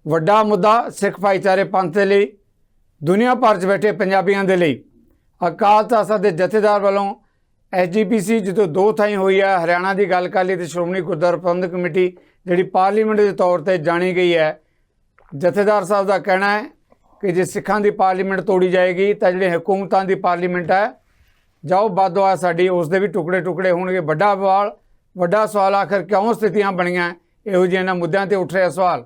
S3: ਵੱਡਾ ਮੁੱਦਾ ਸਿੱਖ ਭਾਈਚਾਰੇ ਪੰਥ ਦੇ ਲਈ, ਦੁਨੀਆ ਭਰ 'ਚ ਬੈਠੇ ਪੰਜਾਬੀਆਂ ਦੇ ਲਈ। ਅਕਾਲ ਤਖ਼ਤ ਦੇ ਜਥੇਦਾਰ ਵੱਲੋਂ ਐਸਜੀਪੀਸੀ ਜਦੋਂ 2 ਥਾਈਂ ਹੋਈ ਹੈ, ਹਰਿਆਣਾ ਦੀ ਗੱਲ ਕਰ ਲਈ ਤੇ ਸ਼੍ਰੋਮਣੀ ਗੁਰਦੁਆਰਾ ਪ੍ਰਬੰਧਕ ਕਮੇਟੀ ਜਿਹੜੀ ਪਾਰਲੀਮੈਂਟ ਦੇ ਤੌਰ ਤੇ ਜਾਣੀ ਗਈ ਹੈ, ਜਥੇਦਾਰ ਸਾਹਿਬ ਦਾ ਕਹਿਣਾ ਹੈ ਕਿ ਜੇ ਸਿੱਖਾਂ ਦੀ ਪਾਰਲੀਮੈਂਟ ਤੋੜੀ ਜਾਏਗੀ ਤਾਂ ਜਿਹੜੇ ਹਕੂਮਤਾਂ ਦੀ ਪਾਰਲੀਮੈਂਟ ਹੈ, ਜਾਓ ਬਦਦੁਆ ਸਾਡੀ, ਉਸ ਦੇ ਵੀ ਟੁਕੜੇ ਟੁਕੜੇ ਹੋਣਗੇ। ਵੱਡਾ ਸਵਾਲ ਆਖਰ ਕਿਉਂ ਸਥਿਤੀਆਂ ਬਣੀਆਂ ਇਹੋ ਜਿਹੇ ਇਹਨਾਂ ਮੁੱਦਿਆਂ ਤੇ ਉੱਠ ਰਿਹਾ ਸਵਾਲ।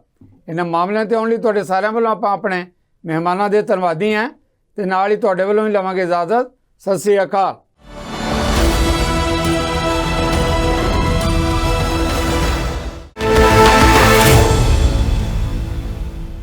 S3: ਇਹਨਾਂ ਮਾਮਲਿਆਂ ਤੇ ਆਉਣ ਲਈ ਤੁਹਾਡੇ ਸਾਰਿਆਂ ਵੱਲੋਂ ਆਪਾਂ ਆਪਣੇ ਮਹਿਮਾਨਾਂ ਦੇ ਧੰਨਵਾਦੀ ਹਾਂ ਤੇ ਨਾਲ ਹੀ ਤੁਹਾਡੇ ਵੱਲੋਂ ਵੀ ਲਵਾਂਗੇ ਇਜਾਜ਼ਤ। ਸਤਿ ਸ੍ਰੀ ਅਕਾਲ।